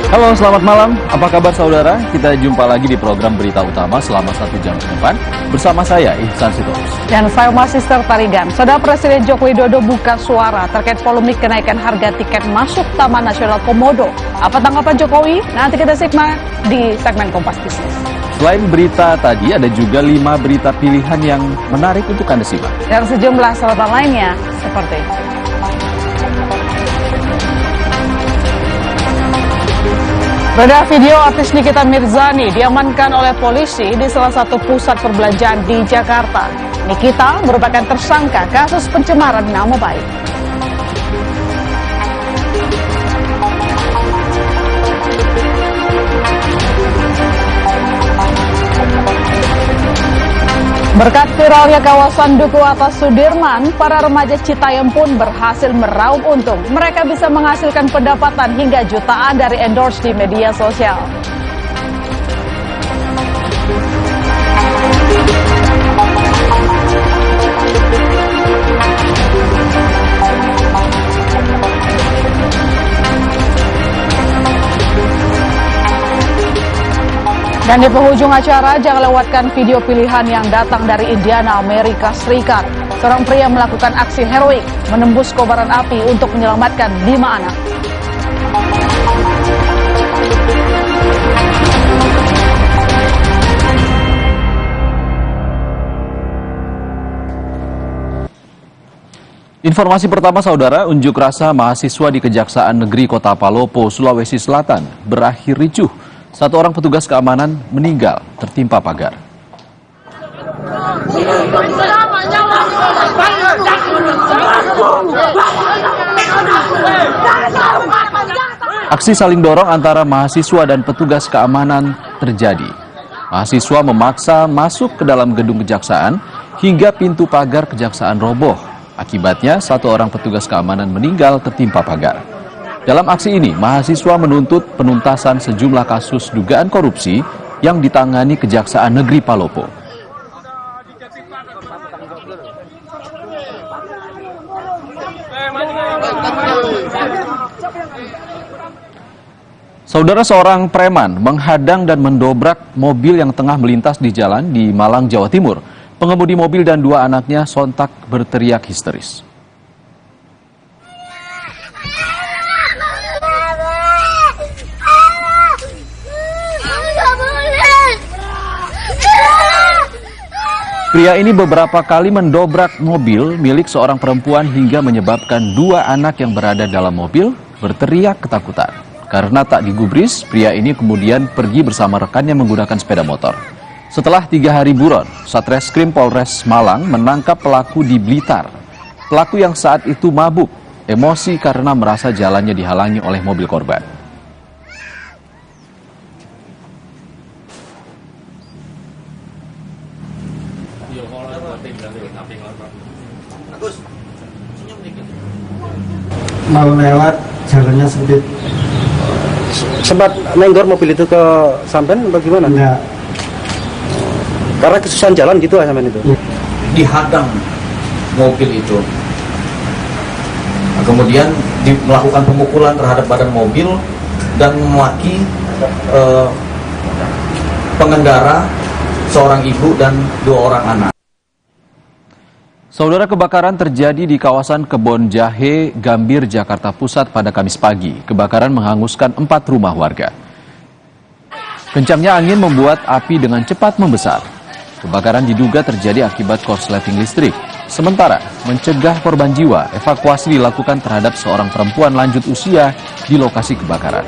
Halo, selamat malam. Apa kabar saudara? Kita jumpa lagi di program Berita Utama selama 1 jam ke depan bersama saya, Ihsan Sitorus. Dan saya Sister Tarigan. Saudara Presiden Joko Widodo buka suara terkait polemik kenaikan harga tiket masuk Taman Nasional Komodo. Apa tanggapan Jokowi? Nanti kita simak di segmen Kompas Bisnis. Selain berita tadi, ada juga 5 berita pilihan yang menarik untuk Anda simak. Dan sejumlah sorotan lainnya seperti beredar video artis Nikita Mirzani diamankan oleh polisi di salah satu pusat perbelanjaan di Jakarta. Nikita merupakan tersangka kasus pencemaran nama baik. Berkat viralnya kawasan Duku Atas Sudirman, para remaja Citayam pun berhasil meraup untung. Mereka bisa menghasilkan pendapatan hingga jutaan dari endorse di media sosial. Dan di penghujung acara, jangan lewatkan video pilihan yang datang dari Indiana, Amerika Serikat. Seorang pria melakukan aksi heroik, menembus kobaran api untuk menyelamatkan 5 anak. Informasi pertama saudara, unjuk rasa mahasiswa di Kejaksaan Negeri Kota Palopo, Sulawesi Selatan berakhir ricuh. 1 orang petugas keamanan meninggal tertimpa pagar. Aksi saling dorong antara mahasiswa dan petugas keamanan terjadi. Mahasiswa memaksa masuk ke dalam gedung kejaksaan hingga pintu pagar kejaksaan roboh. Akibatnya 1 orang petugas keamanan meninggal tertimpa pagar. Dalam aksi ini, mahasiswa menuntut penuntasan sejumlah kasus dugaan korupsi yang ditangani Kejaksaan Negeri Palopo. Saudara, seorang preman menghadang dan mendobrak mobil yang tengah melintas di jalan di Malang, Jawa Timur. Pengemudi mobil dan 2 anaknya sontak berteriak histeris. Pria ini beberapa kali mendobrak mobil milik seorang perempuan hingga menyebabkan 2 anak yang berada dalam mobil berteriak ketakutan. Karena tak digubris, pria ini kemudian pergi bersama rekannya menggunakan sepeda motor. Setelah 3 hari buron, Satreskrim Polres Malang menangkap pelaku di Blitar. Pelaku yang saat itu mabuk, emosi karena merasa jalannya dihalangi oleh mobil korban. Mau lewat jalannya sempit. Sempat nenggor mobil itu ke sampean bagaimana? Enggak. Karena kesusahan jalan gitu sampean itu. Dihadang mobil itu. Kemudian melakukan pemukulan terhadap badan mobil dan memaki pengendara, seorang ibu dan 2 orang anak. Saudara, kebakaran terjadi di kawasan Kebon Jahe, Gambir, Jakarta Pusat pada Kamis pagi. Kebakaran menghanguskan 4 rumah warga. Kencangnya angin membuat api dengan cepat membesar. Kebakaran diduga terjadi akibat korsleting listrik. Sementara, mencegah korban jiwa, evakuasi dilakukan terhadap seorang perempuan lanjut usia di lokasi kebakaran.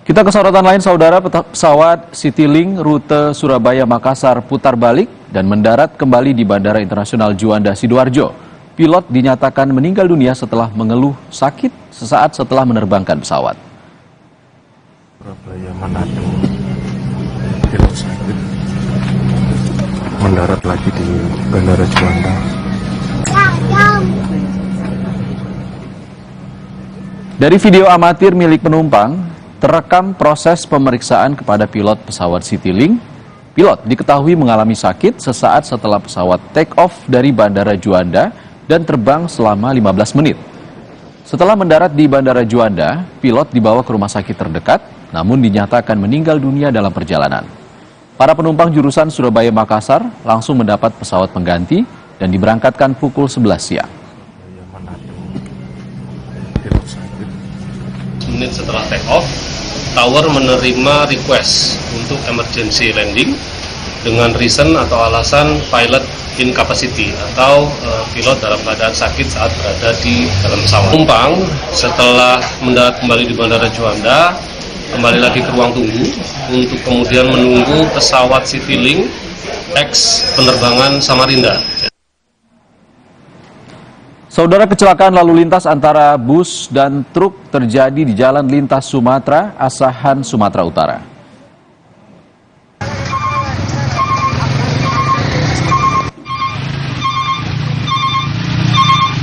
Kita ke sorotan lain, saudara. Pesawat Citylink rute Surabaya-Makassar putar balik dan mendarat kembali di Bandara Internasional Juanda Sidoarjo. Pilot dinyatakan meninggal dunia setelah mengeluh sakit sesaat setelah menerbangkan pesawat. Surabaya Manado, pilot sakit, mendarat lagi di Bandara Juanda. Dari video amatir milik penumpang, terekam proses pemeriksaan kepada pilot pesawat Citylink. Pilot diketahui mengalami sakit sesaat setelah pesawat take off dari Bandara Juanda dan terbang selama 15 menit. Setelah mendarat di Bandara Juanda, pilot dibawa ke rumah sakit terdekat, namun dinyatakan meninggal dunia dalam perjalanan. Para penumpang jurusan Surabaya-Makassar langsung mendapat pesawat pengganti dan diberangkatkan pukul 11 siang. Menit setelah take off, tower menerima request untuk emergency landing dengan reason atau alasan pilot incapacity atau pilot dalam keadaan sakit saat berada di dalam pesawat. Penumpang setelah mendarat kembali di Bandara Juanda kembali lagi ke ruang tunggu untuk kemudian menunggu pesawat Citylink ex penerbangan Samarinda. Saudara, kecelakaan lalu lintas antara bus dan truk terjadi di Jalan Lintas Sumatera, Asahan, Sumatera Utara.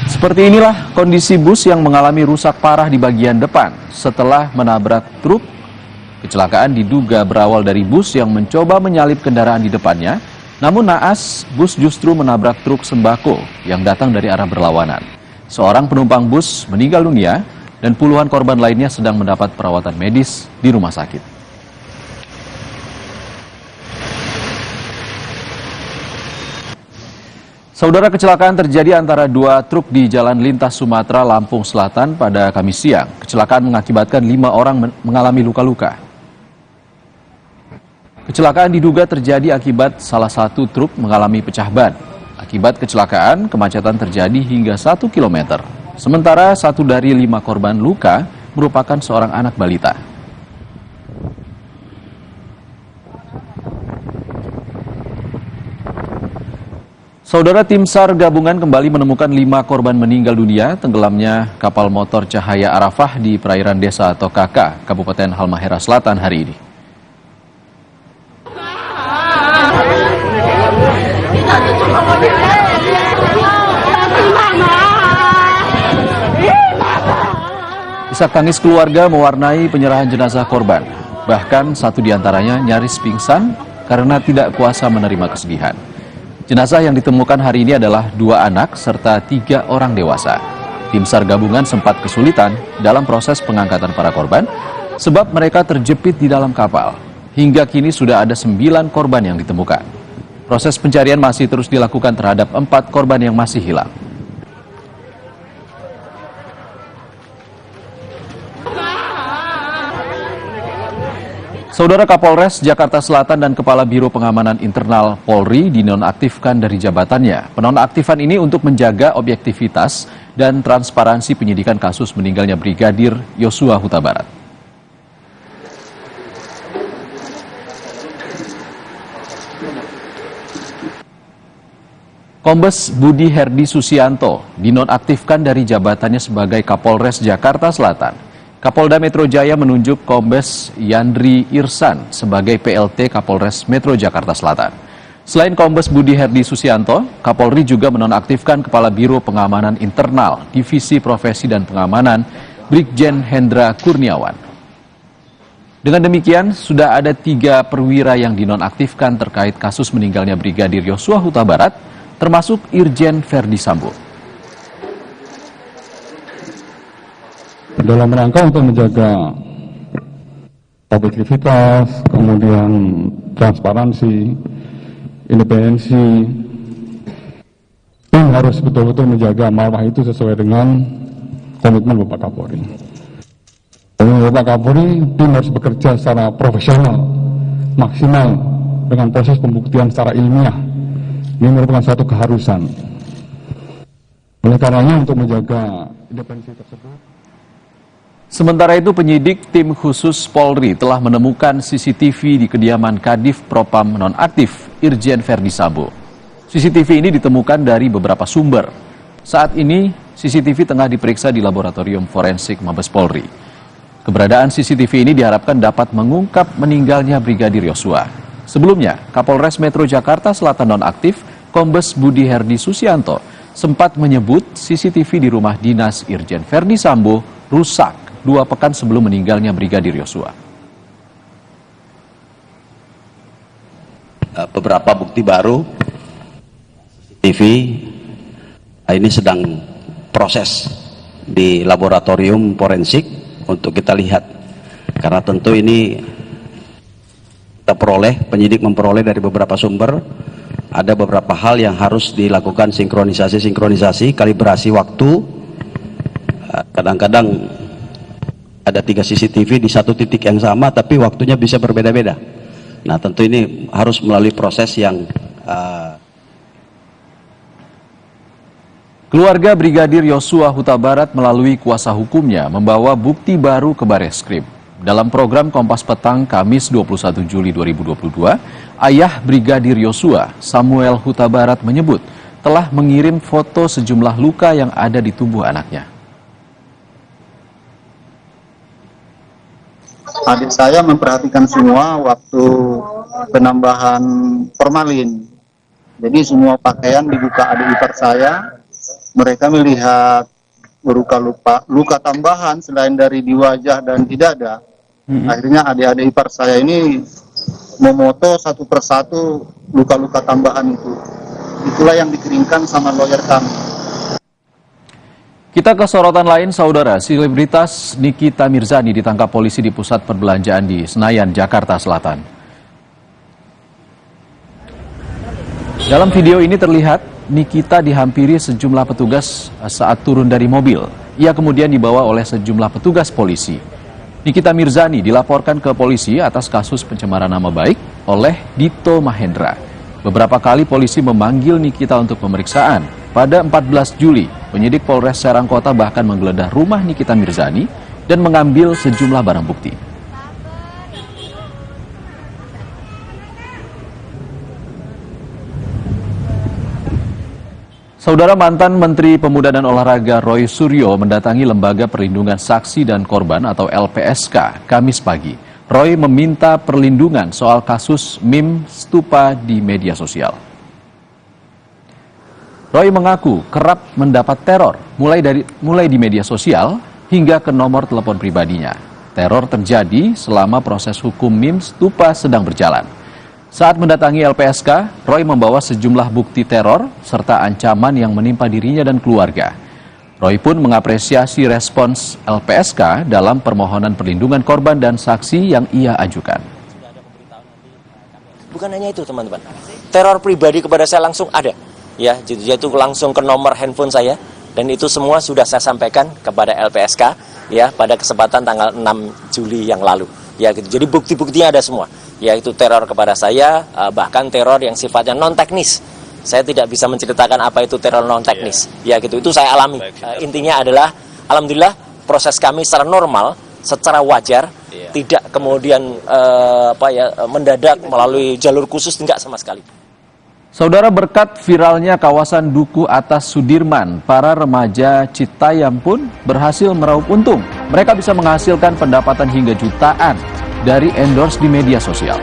Seperti inilah kondisi bus yang mengalami rusak parah di bagian depan setelah menabrak truk. Kecelakaan diduga berawal dari bus yang mencoba menyalip kendaraan di depannya. Namun naas, bus justru menabrak truk sembako yang datang dari arah berlawanan. Seorang penumpang bus meninggal dunia dan puluhan korban lainnya sedang mendapat perawatan medis di rumah sakit. Saudara, kecelakaan terjadi antara dua truk di Jalan Lintas Sumatera, Lampung Selatan pada Kamis siang. Kecelakaan mengakibatkan 5 orang mengalami luka-luka. Kecelakaan diduga terjadi akibat salah satu truk mengalami pecah ban. Akibat kecelakaan, kemacetan terjadi hingga 1 km. Sementara 1 dari 5 korban luka merupakan seorang anak balita. Saudara, tim SAR gabungan kembali menemukan 5 korban meninggal dunia tenggelamnya kapal motor Cahaya Arafah di perairan desa Tokaka, Kabupaten Halmahera Selatan hari ini. Isak tangis keluarga mewarnai penyerahan jenazah korban. Bahkan satu diantaranya nyaris pingsan karena tidak kuasa menerima kesedihan. Jenazah yang ditemukan hari ini adalah 2 anak serta 3 orang dewasa. Tim SAR gabungan sempat kesulitan dalam proses pengangkatan para korban sebab mereka terjepit di dalam kapal. Hingga kini sudah ada 9 korban yang ditemukan. Proses pencarian masih terus dilakukan terhadap 4 korban yang masih hilang. Saudara, Kapolres Jakarta Selatan dan Kepala Biro Pengamanan Internal Polri dinonaktifkan dari jabatannya. Penonaktifan ini untuk menjaga objektivitas dan transparansi penyidikan kasus meninggalnya Brigadir Yosua Huta Barat. Kombes Budi Herdi Susianto dinonaktifkan dari jabatannya sebagai Kapolres Jakarta Selatan. Kapolda Metro Jaya menunjuk Kombes Yandri Irsan sebagai PLT Kapolres Metro Jakarta Selatan. Selain Kombes Budi Herdi Susianto, Kapolri juga menonaktifkan Kepala Biro Pengamanan Internal, Divisi Profesi dan Pengamanan, Brigjen Hendra Kurniawan. Dengan demikian, sudah ada 3 perwira yang dinonaktifkan terkait kasus meninggalnya Brigadir Yosua Huta Barat, termasuk Irjen Verdi Sambo. Dalam rangka untuk menjaga objektivitas, kemudian transparansi, independensi, tim harus betul-betul menjaga marwah itu sesuai dengan komitmen Bapak Kapolri. Komitmen Bapak Kapolri, tim harus bekerja secara profesional, maksimal dengan proses pembuktian secara ilmiah. Ini merupakan suatu keharusan. Oleh karenanya untuk menjaga independensi tersebut. Sementara itu, penyidik tim khusus Polri telah menemukan CCTV di kediaman Kadif Propam nonaktif Irjen Verdi Sambo. CCTV ini ditemukan dari beberapa sumber. Saat ini, CCTV tengah diperiksa di Laboratorium Forensik Mabes Polri. Keberadaan CCTV ini diharapkan dapat mengungkap meninggalnya Brigadir Yosua. Sebelumnya, Kapolres Metro Jakarta Selatan nonaktif, Kombes Budi Herdi Susianto, sempat menyebut CCTV di rumah dinas Irjen Verdi Sambo rusak 2 pekan sebelum meninggalnya Brigadir Yosua. Beberapa bukti baru TV ini sedang proses di laboratorium forensik untuk kita lihat, karena tentu ini kita peroleh, penyidik memperoleh dari beberapa sumber, ada beberapa hal yang harus dilakukan sinkronisasi, kalibrasi waktu. Kadang-kadang ada 3 CCTV di satu titik yang sama, tapi waktunya bisa berbeda-beda. Nah, tentu ini harus melalui proses yang Keluarga Brigadir Yosua Huta Barat melalui kuasa hukumnya membawa bukti baru ke Bareskrim. Dalam program Kompas Petang Kamis 21 Juli 2022, ayah Brigadir Yosua, Samuel Huta Barat menyebut telah mengirim foto sejumlah luka yang ada di tubuh anaknya. Adik saya memperhatikan semua waktu penambahan formalin. Jadi semua pakaian dibuka adik ipar saya, mereka melihat luka tambahan selain dari di wajah dan di dada. Akhirnya adik-adik ipar saya ini memoto satu persatu luka-luka tambahan itu. Itulah yang dikirimkan sama lawyer kami. Kita ke sorotan lain, saudara. Selebritas Nikita Mirzani ditangkap polisi di pusat perbelanjaan di Senayan, Jakarta Selatan. Dalam video ini terlihat Nikita dihampiri sejumlah petugas saat turun dari mobil. Ia kemudian dibawa oleh sejumlah petugas polisi. Nikita Mirzani dilaporkan ke polisi atas kasus pencemaran nama baik oleh Dito Mahendra. Beberapa kali polisi memanggil Nikita untuk pemeriksaan. Pada 14 Juli, penyidik Polres Serang Kota bahkan menggeledah rumah Nikita Mirzani dan mengambil sejumlah barang bukti. Saudara, mantan Menteri Pemuda dan Olahraga Roy Suryo mendatangi Lembaga Perlindungan Saksi dan Korban atau LPSK Kamis pagi. Roy meminta perlindungan soal kasus meme stupa di media sosial. Roy mengaku kerap mendapat teror mulai di media sosial hingga ke nomor telepon pribadinya. Teror terjadi selama proses hukum meme stupa sedang berjalan. Saat mendatangi LPSK, Roy membawa sejumlah bukti teror serta ancaman yang menimpa dirinya dan keluarga. Roy pun mengapresiasi respons LPSK dalam permohonan perlindungan korban dan saksi yang ia ajukan. Bukan hanya itu, teman-teman. Teror pribadi kepada saya langsung ada. Ya, yaitu langsung ke nomor handphone saya, dan itu semua sudah saya sampaikan kepada LPSK ya pada kesempatan tanggal 6 Juli yang lalu. Ya, gitu. Jadi bukti-buktinya ada semua. Yaitu teror kepada saya, bahkan teror yang sifatnya non teknis. Saya tidak bisa menceritakan apa itu teror non teknis. Ya, gitu. Itu saya alami. Intinya adalah, alhamdulillah proses kami secara normal, secara wajar, tidak kemudian mendadak melalui jalur khusus, tidak sama sekali. Saudara, berkat viralnya kawasan Duku Atas Sudirman, para remaja Citayam pun berhasil meraup untung. Mereka bisa menghasilkan pendapatan hingga jutaan dari endorse di media sosial.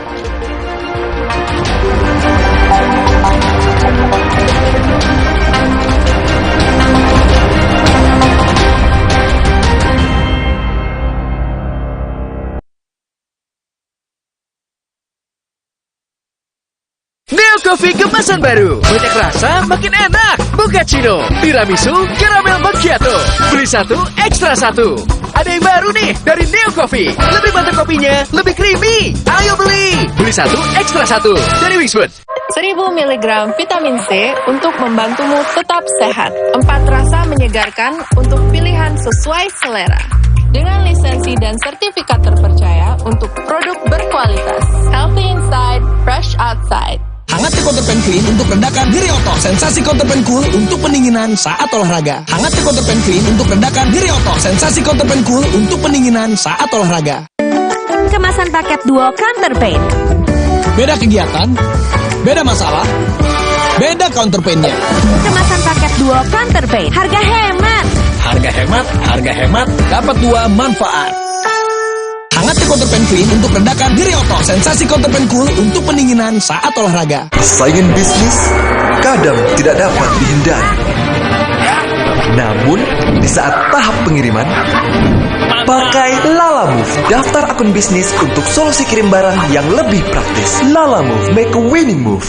Neo Coffee kemasan baru, banyak rasa makin enak. Mochaccino, tiramisu, caramel macchiato, beli satu ekstra satu. Ada yang baru nih dari Neo Coffee, lebih mantap kopinya, lebih creamy. Ayo beli, beli satu ekstra satu dari Wixwood. 1000 mg vitamin C untuk membantumu tetap sehat. 4 rasa menyegarkan untuk pilihan sesuai selera. Dengan lisensi dan sertifikat terpercaya untuk produk berkualitas. Healthy inside, fresh outside. Hangat Counterpan Clean untuk redakan diri otot. Sensasi Counterpan Cool untuk pendinginan saat olahraga. Hangat Counterpan Clean untuk redakan diri otot. Sensasi Counterpan Cool untuk pendinginan saat olahraga. Kemasan paket duo Counterpain. Beda kegiatan, beda masalah, beda counterpain-nya. Kemasan paket duo Counterpain. Harga hemat. Harga hemat, dapat dua manfaat. Hangat Counterpan Clean untuk redakan diri otot. Sensasi Counterpan Cool untuk pendinginan saat olahraga. Saingan bisnis kadang tidak dapat dihindari. Namun, di saat tahap pengiriman, pakai Lalamove, daftar akun bisnis untuk solusi kirim barang yang lebih praktis. Lalamove, make a winning move.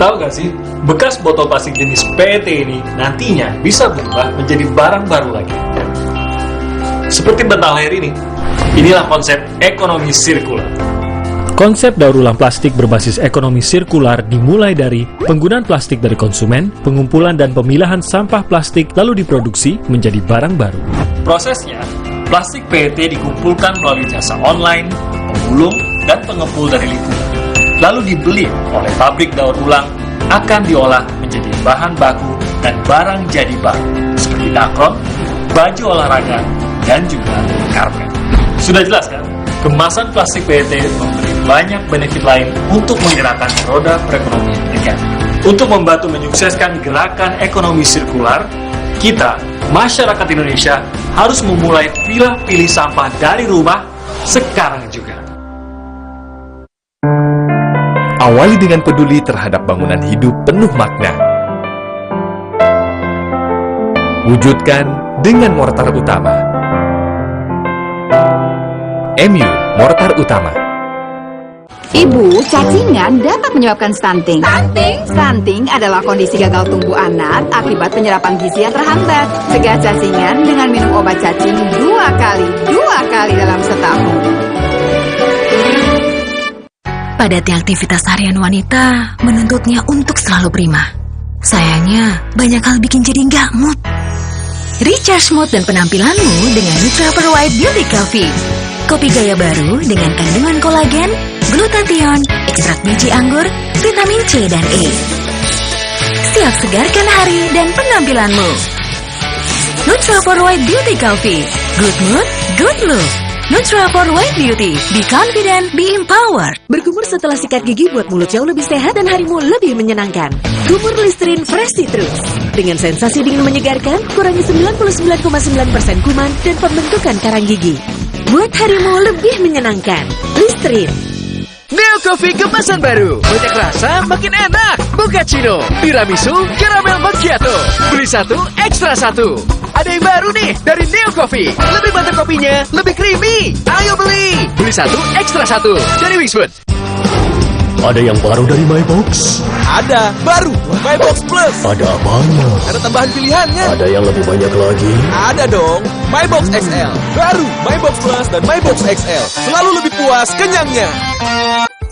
Tahu gak sih, bekas botol plastik jenis PET ini nantinya bisa berubah menjadi barang baru lagi. Seperti bental air ini, inilah konsep ekonomi sirkular. Konsep daur ulang plastik berbasis ekonomi sirkular dimulai dari penggunaan plastik dari konsumen, pengumpulan dan pemilahan sampah plastik lalu diproduksi menjadi barang baru. Prosesnya, plastik PET dikumpulkan melalui jasa online, pemulung, dan pengepul dari lingkungan. Lalu dibeli oleh pabrik daur ulang, akan diolah menjadi bahan baku dan barang jadi baru, seperti dakron, baju olahraga, dan juga karpet. Sudah jelas kan? Kemasan plastik PET memberi banyak benefit lain untuk menggerakkan roda perekonomian negara. Untuk membantu menyukseskan gerakan ekonomi sirkular, kita, masyarakat Indonesia, harus memulai pilih sampah dari rumah sekarang juga. Awali dengan peduli terhadap bangunan hidup penuh makna. Wujudkan dengan mortar utama. MU Mortar Utama. Ibu, cacingan dapat menyebabkan stunting. Stunting adalah kondisi gagal tumbuh anak akibat penyerapan gizi yang terhambat. Cegah cacingan dengan minum obat cacing 2 kali dalam setahun. Padatnya aktivitas harian wanita menuntutnya untuk selalu prima. Sayangnya, banyak hal bikin jadi nggak mood. Recharge mood dan penampilanmu dengan Nutrapur White Beauty Coffee. Kopi gaya baru dengan kandungan kolagen, glutathione, ekstrak biji anggur, vitamin C dan E. Siap segarkan hari dan penampilanmu. Nutrapur White Beauty Coffee. Good mood, good look. Nutrapur White Beauty. Be confident, be empowered. Berkumur setelah sikat gigi buat mulut jauh lebih sehat dan harimu lebih menyenangkan. Kumur Listerine Fresh Citrus. Dengan sensasi dingin menyegarkan, kurangi 99,9% kuman dan pembentukan karang gigi. Buat harimu lebih menyenangkan. Listerine. Neo Coffee kemasan baru. Banyak rasa, makin enak. Mochaccino, tiramisu, caramel macchiato. Beli 1, ekstra 1. Ada yang baru nih dari Neo Coffee. Lebih mantap kopinya, lebih creamy. Ayo beli. Beli 1, ekstra 1. Dari Wingswood. Ada yang baru dari MyBox? Ada, baru MyBox Plus. Ada apanya? Ada tambahan pilihannya. Ada yang lebih banyak lagi? Ada dong, MyBox XL. Baru MyBox Plus dan MyBox XL. Selalu lebih puas kenyangnya.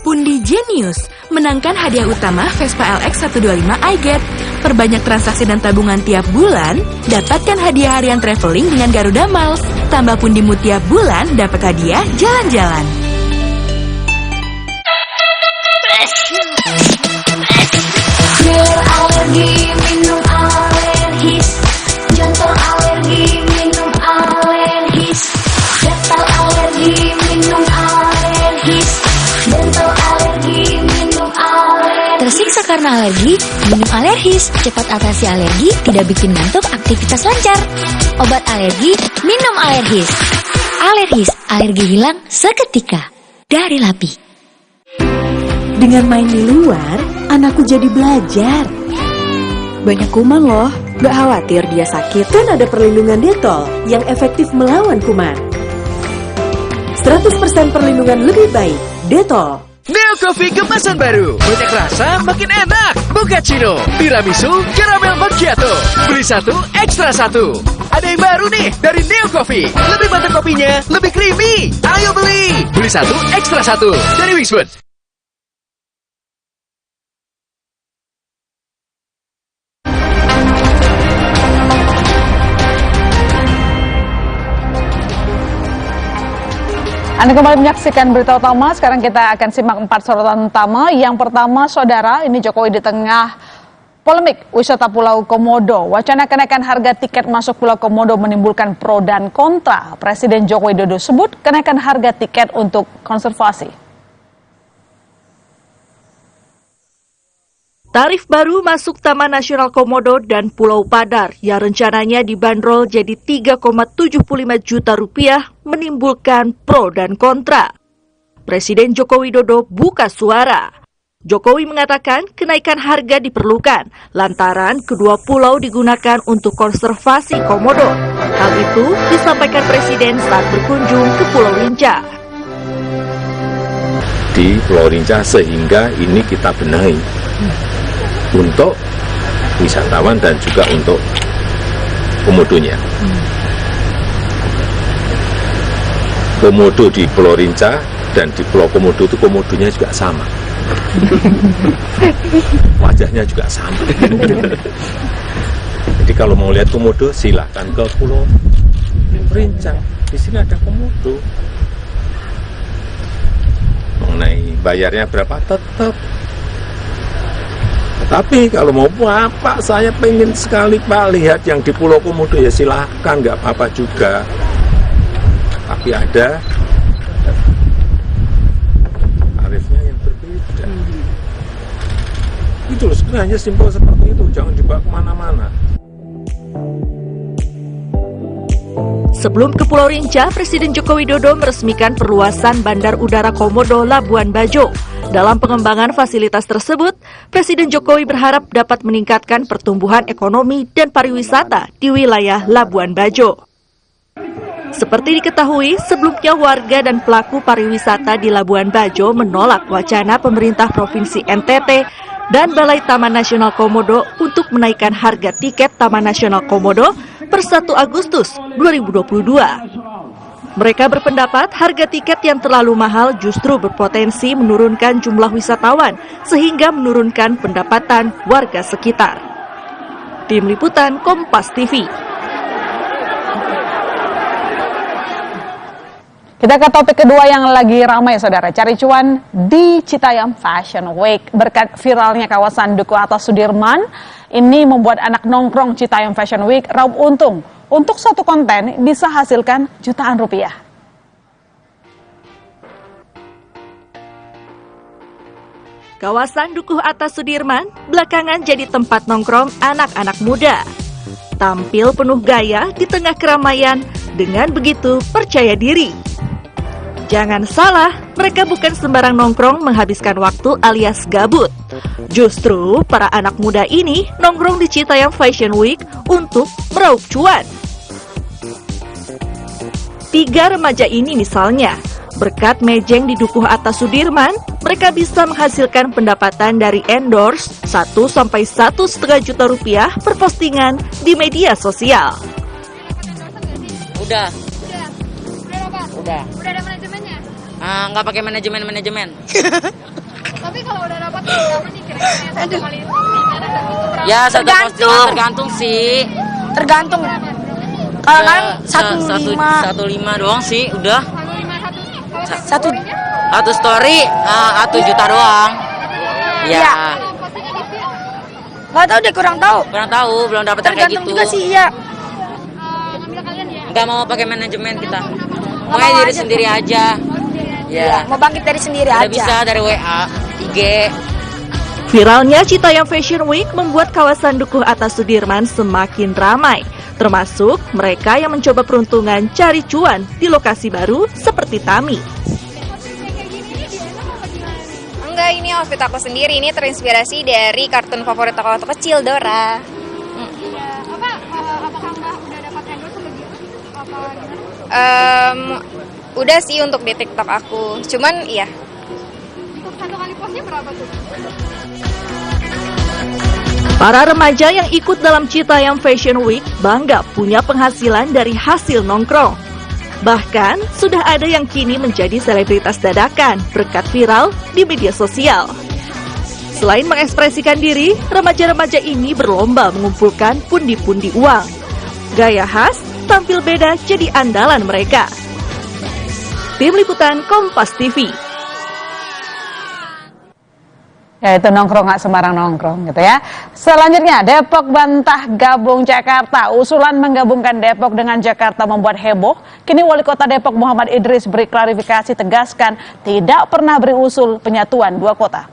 Pundi Genius menangkan hadiah utama Vespa LX 125 iGet. Perbanyak transaksi dan tabungan tiap bulan, dapatkan hadiah harian traveling dengan Garuda Miles. Tambah pundimu tiap bulan, dapat hadiah jalan-jalan. Alergi minum alergis, jantung alergi minum alergis, gatal alergi minum alergis, dental alergi minum alergis. Tersiksa karena alergi, minum alergis. Cepat atasi alergi, tidak bikin ngantuk, aktivitas lancar. Obat alergi, minum alergis. Alergis, alergi hilang seketika. Dari Lapi. Dengan main di luar, anakku jadi belajar. Banyak kuman loh, gak khawatir dia sakit. Kan ada perlindungan Detol yang efektif melawan kuman. 100% perlindungan lebih baik, Detol. Neo Coffee kemasan baru. Banyak rasa, makin enak. Mochaccino, tiramisu, caramel macchiato. Beli 1, ekstra 1. Ada yang baru nih dari Neo Coffee. Lebih mantap kopinya, lebih creamy. Ayo beli. Beli 1, ekstra 1. Dari Wingswood. Anda kembali menyaksikan berita utama, sekarang kita akan simak 4 sorotan utama. Yang pertama, saudara, ini Jokowi di tengah polemik wisata Pulau Komodo. Wacana kenaikan harga tiket masuk Pulau Komodo menimbulkan pro dan kontra. Presiden Joko Widodo sebut kenaikan harga tiket untuk konservasi. Tarif baru masuk Taman Nasional Komodo dan Pulau Padar yang rencananya dibanderol jadi 3,75 juta rupiah menimbulkan pro dan kontra. Presiden Joko Widodo buka suara. Jokowi mengatakan kenaikan harga diperlukan lantaran kedua pulau digunakan untuk konservasi komodo. Hal itu disampaikan Presiden saat berkunjung ke Pulau Rinca. Di Pulau Rinca sehingga ini kita benahi untuk wisatawan dan juga untuk komodonya. Komodo di Pulau Rinca dan di Pulau Komodo itu komodonya juga sama. Wajahnya juga sama. Jadi kalau mau lihat komodo silahkan ke Pulau Rinca. Di sini ada komodo. Mengenai bayarnya berapa tetap. Tapi kalau mau apa, saya pengen sekali Pak lihat yang di Pulau Komodo ya silahkan, nggak apa-apa juga. tapi ada tarifnya yang berbeda. Itu loh, sebenarnya simpel seperti itu, jangan dibawa kemana-mana. Sebelum ke Pulau Rinca, Presiden Joko Widodo meresmikan perluasan Bandar Udara Komodo Labuan Bajo. Dalam pengembangan fasilitas tersebut, Presiden Jokowi berharap dapat meningkatkan pertumbuhan ekonomi dan pariwisata di wilayah Labuan Bajo. Seperti diketahui, sebelumnya warga dan pelaku pariwisata di Labuan Bajo menolak wacana pemerintah Provinsi NTT dan Balai Taman Nasional Komodo untuk menaikkan harga tiket Taman Nasional Komodo per 1 Agustus 2022. Mereka berpendapat harga tiket yang terlalu mahal justru berpotensi menurunkan jumlah wisatawan sehingga menurunkan pendapatan warga sekitar. Tim Liputan Kompas TV. Kita ke topik kedua yang lagi ramai, saudara. Cari cuan di Citayam Fashion Week. Berkat viralnya kawasan Duku Atas Sudirman, ini membuat anak nongkrong Citayam Fashion Week raup untung. Untuk satu konten bisa hasilkan jutaan rupiah. Kawasan Dukuh Atas Sudirman belakangan jadi tempat nongkrong anak-anak muda. Tampil penuh gaya di tengah keramaian dengan begitu percaya diri. Jangan salah, mereka bukan sembarang nongkrong menghabiskan waktu alias gabut. Justru para anak muda ini nongkrong di Citayam Fashion Week untuk meraup cuan. 3 remaja ini misalnya, berkat mejeng di Dukuh Atas Sudirman, mereka bisa menghasilkan pendapatan dari endorse 1-1,5 juta rupiah per postingan di media sosial. Udah. Udah ada manajemennya? Nggak pakai manajemen. Tapi kalau udah dapat berapa nih kira-kira satu kali berapa? Ya tergantung sih. Tergantung. Kalau kan 1,5 doang sih, udah. 1 story 1 juta doang. Ya. Nggak tahu deh, kurang tahu. Belum dapat kayak gitu. Tergantung juga sih, iya. Nggak mau pakai manajemen kita. Mau diri sendiri aja. Ya. Mau bangkit dari sendiri aja. Bisa dari WA, IG. Viralnya Citayam Fashion Week membuat kawasan Dukuh Atas Sudirman semakin ramai, termasuk mereka yang mencoba peruntungan cari cuan di lokasi baru seperti Tami. Enggak, ini outfit aku sendiri, ini terinspirasi dari kartun favorit aku waktu kecil, Dora. Apakah Mbak udah dapat endorse atau gimana? Udah sih untuk di TikTok aku, cuman iya. Untuk satu kali postnya berapa tuh? Para remaja yang ikut dalam Citayam Fashion Week bangga punya penghasilan dari hasil nongkrong. Bahkan sudah ada yang kini menjadi selebritas dadakan berkat viral di media sosial. Selain mengekspresikan diri, remaja-remaja ini berlomba mengumpulkan pundi-pundi uang. Gaya khas, tampil beda jadi andalan mereka. Tim Liputan Kompas TV. Ya, itu nongkrong nggak sembarang nongkrong gitu ya. Selanjutnya, Depok bantah gabung Jakarta. Usulan menggabungkan Depok dengan Jakarta membuat heboh. Kini Wali Kota Depok Muhammad Idris beri klarifikasi, tegaskan tidak pernah beri usul penyatuan 2 kota.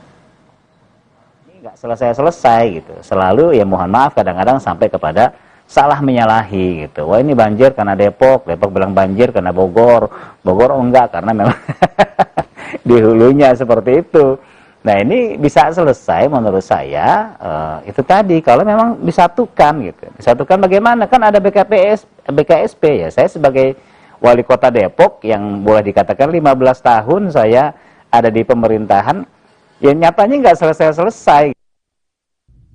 Ini nggak selesai-selesai gitu. Selalu ya mohon maaf kadang-kadang sampai kepada salah menyalahi gitu. Wah ini banjir karena Depok bilang banjir karena Bogor enggak karena memang di hulunya seperti itu. Nah ini bisa selesai menurut saya itu tadi kalau memang disatukan gitu. Disatukan bagaimana? Kan ada BKSP ya. Saya sebagai wali kota Depok yang boleh dikatakan 15 tahun saya ada di pemerintahan, ya nyatanya nggak selesai-selesai.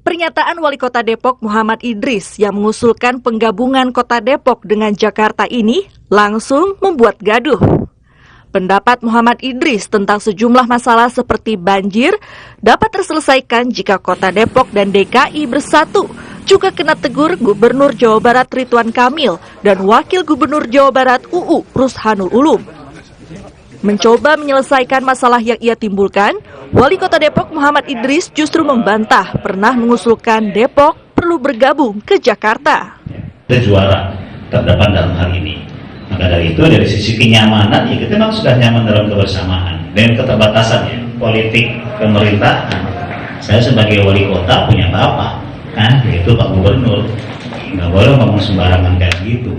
Pernyataan Wali Kota Depok Muhammad Idris yang mengusulkan penggabungan Kota Depok dengan Jakarta ini langsung membuat gaduh. Pendapat Muhammad Idris tentang sejumlah masalah seperti banjir dapat terselesaikan jika Kota Depok dan DKI bersatu. Juga kena tegur Gubernur Jawa Barat Ridwan Kamil dan Wakil Gubernur Jawa Barat UU Rushanul Ulum. Mencoba menyelesaikan masalah yang ia timbulkan, Wali Kota Depok Muhammad Idris justru membantah pernah mengusulkan Depok perlu bergabung ke Jakarta. Kita juara terdepan dalam hal ini. Maka dari itu dari sisi kenyamanan ya kita memang sudah nyaman dalam kebersamaan. Dan keterbatasan ya, politik pemerintahan. Saya sebagai wali kota punya bapak, kan, yaitu Pak Gubernur. Nggak boleh ngomong sembarangan kayak gitu.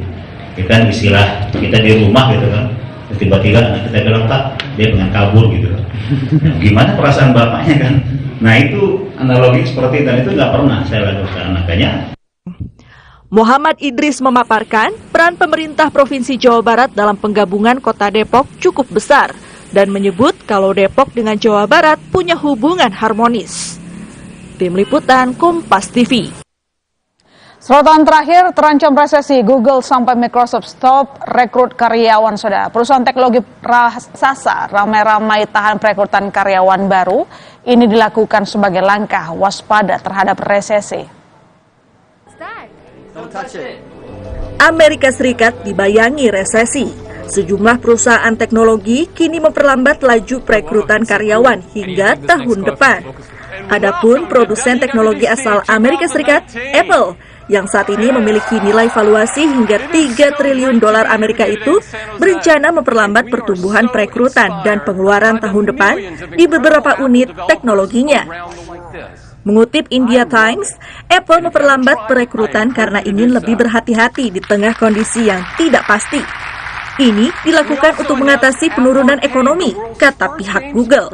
Kita istilah kita di rumah gitu kan, tiba-tiba kita bilang Pak, dia pengen kabur gitu. Nah, gimana perasaan bapaknya kan? Nah itu analogi seperti dan itu nggak pernah saya lakukan. Makanya Muhammad Idris memaparkan peran pemerintah Provinsi Jawa Barat dalam penggabungan Kota Depok cukup besar dan menyebut kalau Depok dengan Jawa Barat punya hubungan harmonis. Tim Liputan Kompas TV. Sorotan terakhir, terancam resesi, Google sampai Microsoft stop rekrut karyawan. Saudara, perusahaan teknologi raksasa ramai-ramai tahan perekrutan karyawan baru. Ini dilakukan sebagai langkah waspada terhadap resesi. Amerika Serikat dibayangi resesi. Sejumlah perusahaan teknologi kini memperlambat laju perekrutan karyawan hingga tahun depan. Adapun produsen teknologi asal Amerika Serikat, Apple, yang saat ini memiliki nilai valuasi hingga 3 triliun dolar Amerika itu, berencana memperlambat pertumbuhan perekrutan dan pengeluaran tahun depan di beberapa unit teknologinya. Mengutip India Times, Apple memperlambat perekrutan karena ingin lebih berhati-hati di tengah kondisi yang tidak pasti. Ini dilakukan untuk mengatasi penurunan ekonomi, kata pihak Google.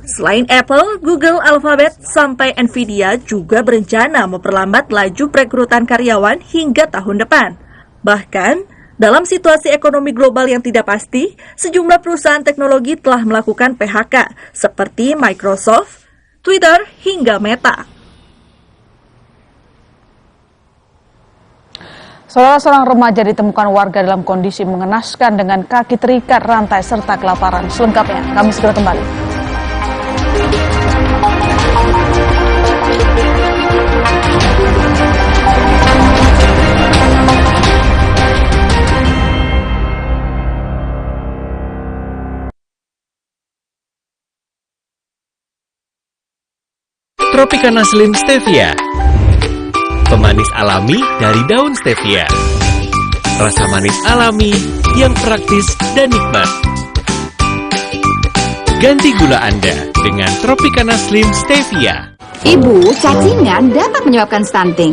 Selain Apple, Google, Alphabet, sampai Nvidia juga berencana memperlambat laju perekrutan karyawan hingga tahun depan. Bahkan, dalam situasi ekonomi global yang tidak pasti, sejumlah perusahaan teknologi telah melakukan PHK, seperti Microsoft, Twitter, hingga Meta. Saudara, seorang remaja ditemukan warga dalam kondisi mengenaskan dengan kaki terikat rantai serta kelaparan. Selengkapnya, kami segera kembali. Tropicana Slim Stevia, pemanis alami dari daun stevia. Rasa manis alami yang praktis dan nikmat. Ganti gula Anda dengan Tropicana Slim Stevia. Ibu, cacingan dapat menyebabkan stunting.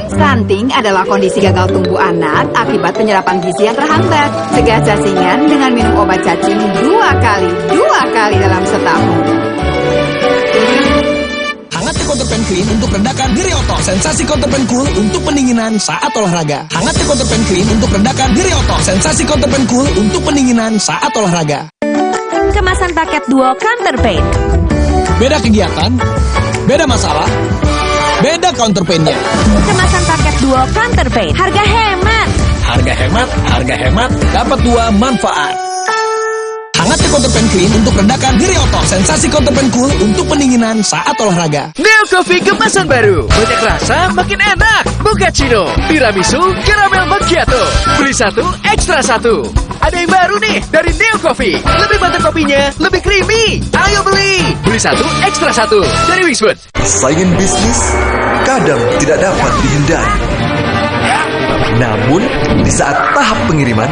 Stunting adalah kondisi gagal tumbuh anak akibat penyerapan gizi yang terhambat. Cegah cacingan dengan minum obat cacing 2 kali dalam setahun. Hangat Counterpan Clean untuk redakan nyeri otot. Sensasi Counterpan Cool untuk pendinginan saat olahraga. Hangat Counterpan Clean untuk redakan nyeri otot. Sensasi Counterpan Cool untuk pendinginan saat olahraga. Kemasan paket duo Counterpain. Beda kegiatan, beda masalah, beda counterpain-nya. Kemasan paket duo Counterpain. Harga hemat. Harga hemat, dapat 2 manfaat. Hangat Counterpan Clean untuk redakan nyeri otot. Sensasi Counterpan Cool untuk pendinginan saat olahraga. Neo Coffee kemasan baru, banyak rasa makin enak. Mochaccino, tiramisu, caramel macchiato. Beli 1, ekstra 1. Ada yang baru nih dari Neo Coffee. Lebih mantap kopinya, lebih creamy. Ayo beli. Beli 1, ekstra 1 dari Wingswood. Saingan bisnis kadang tidak dapat dihindari. Namun, di saat tahap pengiriman,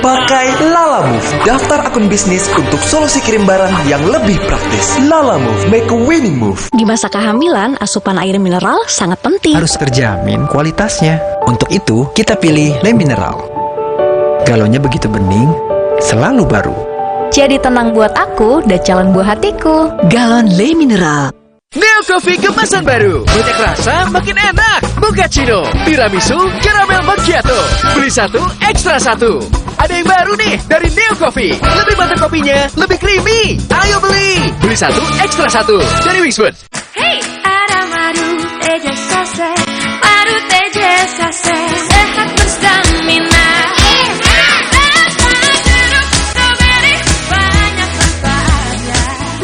pakai Lalamove, daftar akun bisnis untuk solusi kirim barang yang lebih praktis. Lalamove, make a winning move. Di masa kehamilan, asupan air mineral sangat penting. Harus terjamin kualitasnya. Untuk itu, kita pilih Le Mineral. Galonnya begitu bening, selalu baru. Jadi tenang buat aku dan calon buah hatiku. Galon Le Mineral. Neo Coffee kemasan baru, banyak rasa makin enak. Mochaccino, tiramisu, caramel macchiato. Beli 1, ekstra 1. Ada yang baru nih dari Neo Coffee. Lebih mantap kopinya, lebih creamy. Ayo beli. Beli 1, ekstra 1 dari Wingswood. Hey, ada madu teja sase, madu teja sase, sehat berstamina.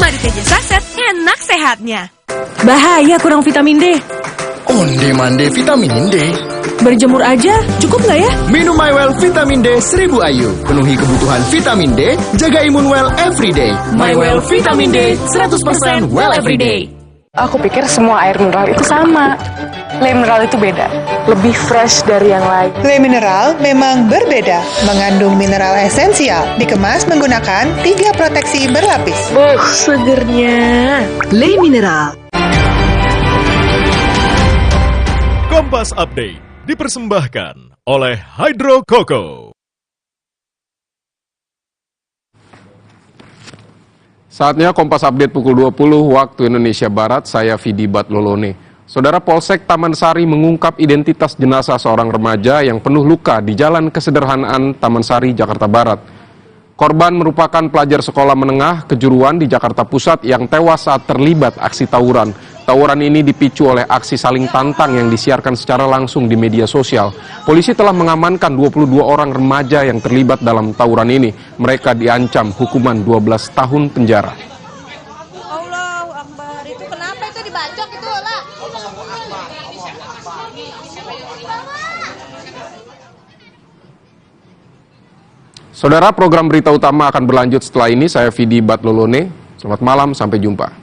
Madu teja saset, enak sehatnya. Bahaya kurang vitamin D. Onde-mande vitamin D. Berjemur aja, cukup nggak ya? Minum MyWell Vitamin D 1000 IU. Penuhi kebutuhan vitamin D, jaga imun well everyday. MyWell Vitamin D 100% well everyday. Aku pikir semua air mineral itu sama. Le Mineral itu beda, lebih fresh dari yang lain. Le Mineral memang berbeda, mengandung mineral esensial, dikemas menggunakan 3 proteksi berlapis. Segernya. Le Mineral. Kompas Update dipersembahkan oleh Hydro Coco. Saatnya Kompas Update pukul 20 waktu Indonesia Barat, saya Vidi Batlolone. Saudara, Polsek Taman Sari mengungkap identitas jenazah seorang remaja yang penuh luka di Jalan Kesederhanaan Taman Sari, Jakarta Barat. Korban merupakan pelajar sekolah menengah kejuruan di Jakarta Pusat yang tewas saat terlibat aksi tawuran. Tawuran ini dipicu oleh aksi saling tantang yang disiarkan secara langsung di media sosial. Polisi telah mengamankan 22 orang remaja yang terlibat dalam tawuran ini. Mereka diancam hukuman 12 tahun penjara. Allahu Akbar, itu kenapa itu dibacok itu lah? Saudara, program berita utama akan berlanjut setelah ini. Saya Vidi Batlolone. Selamat malam, sampai jumpa.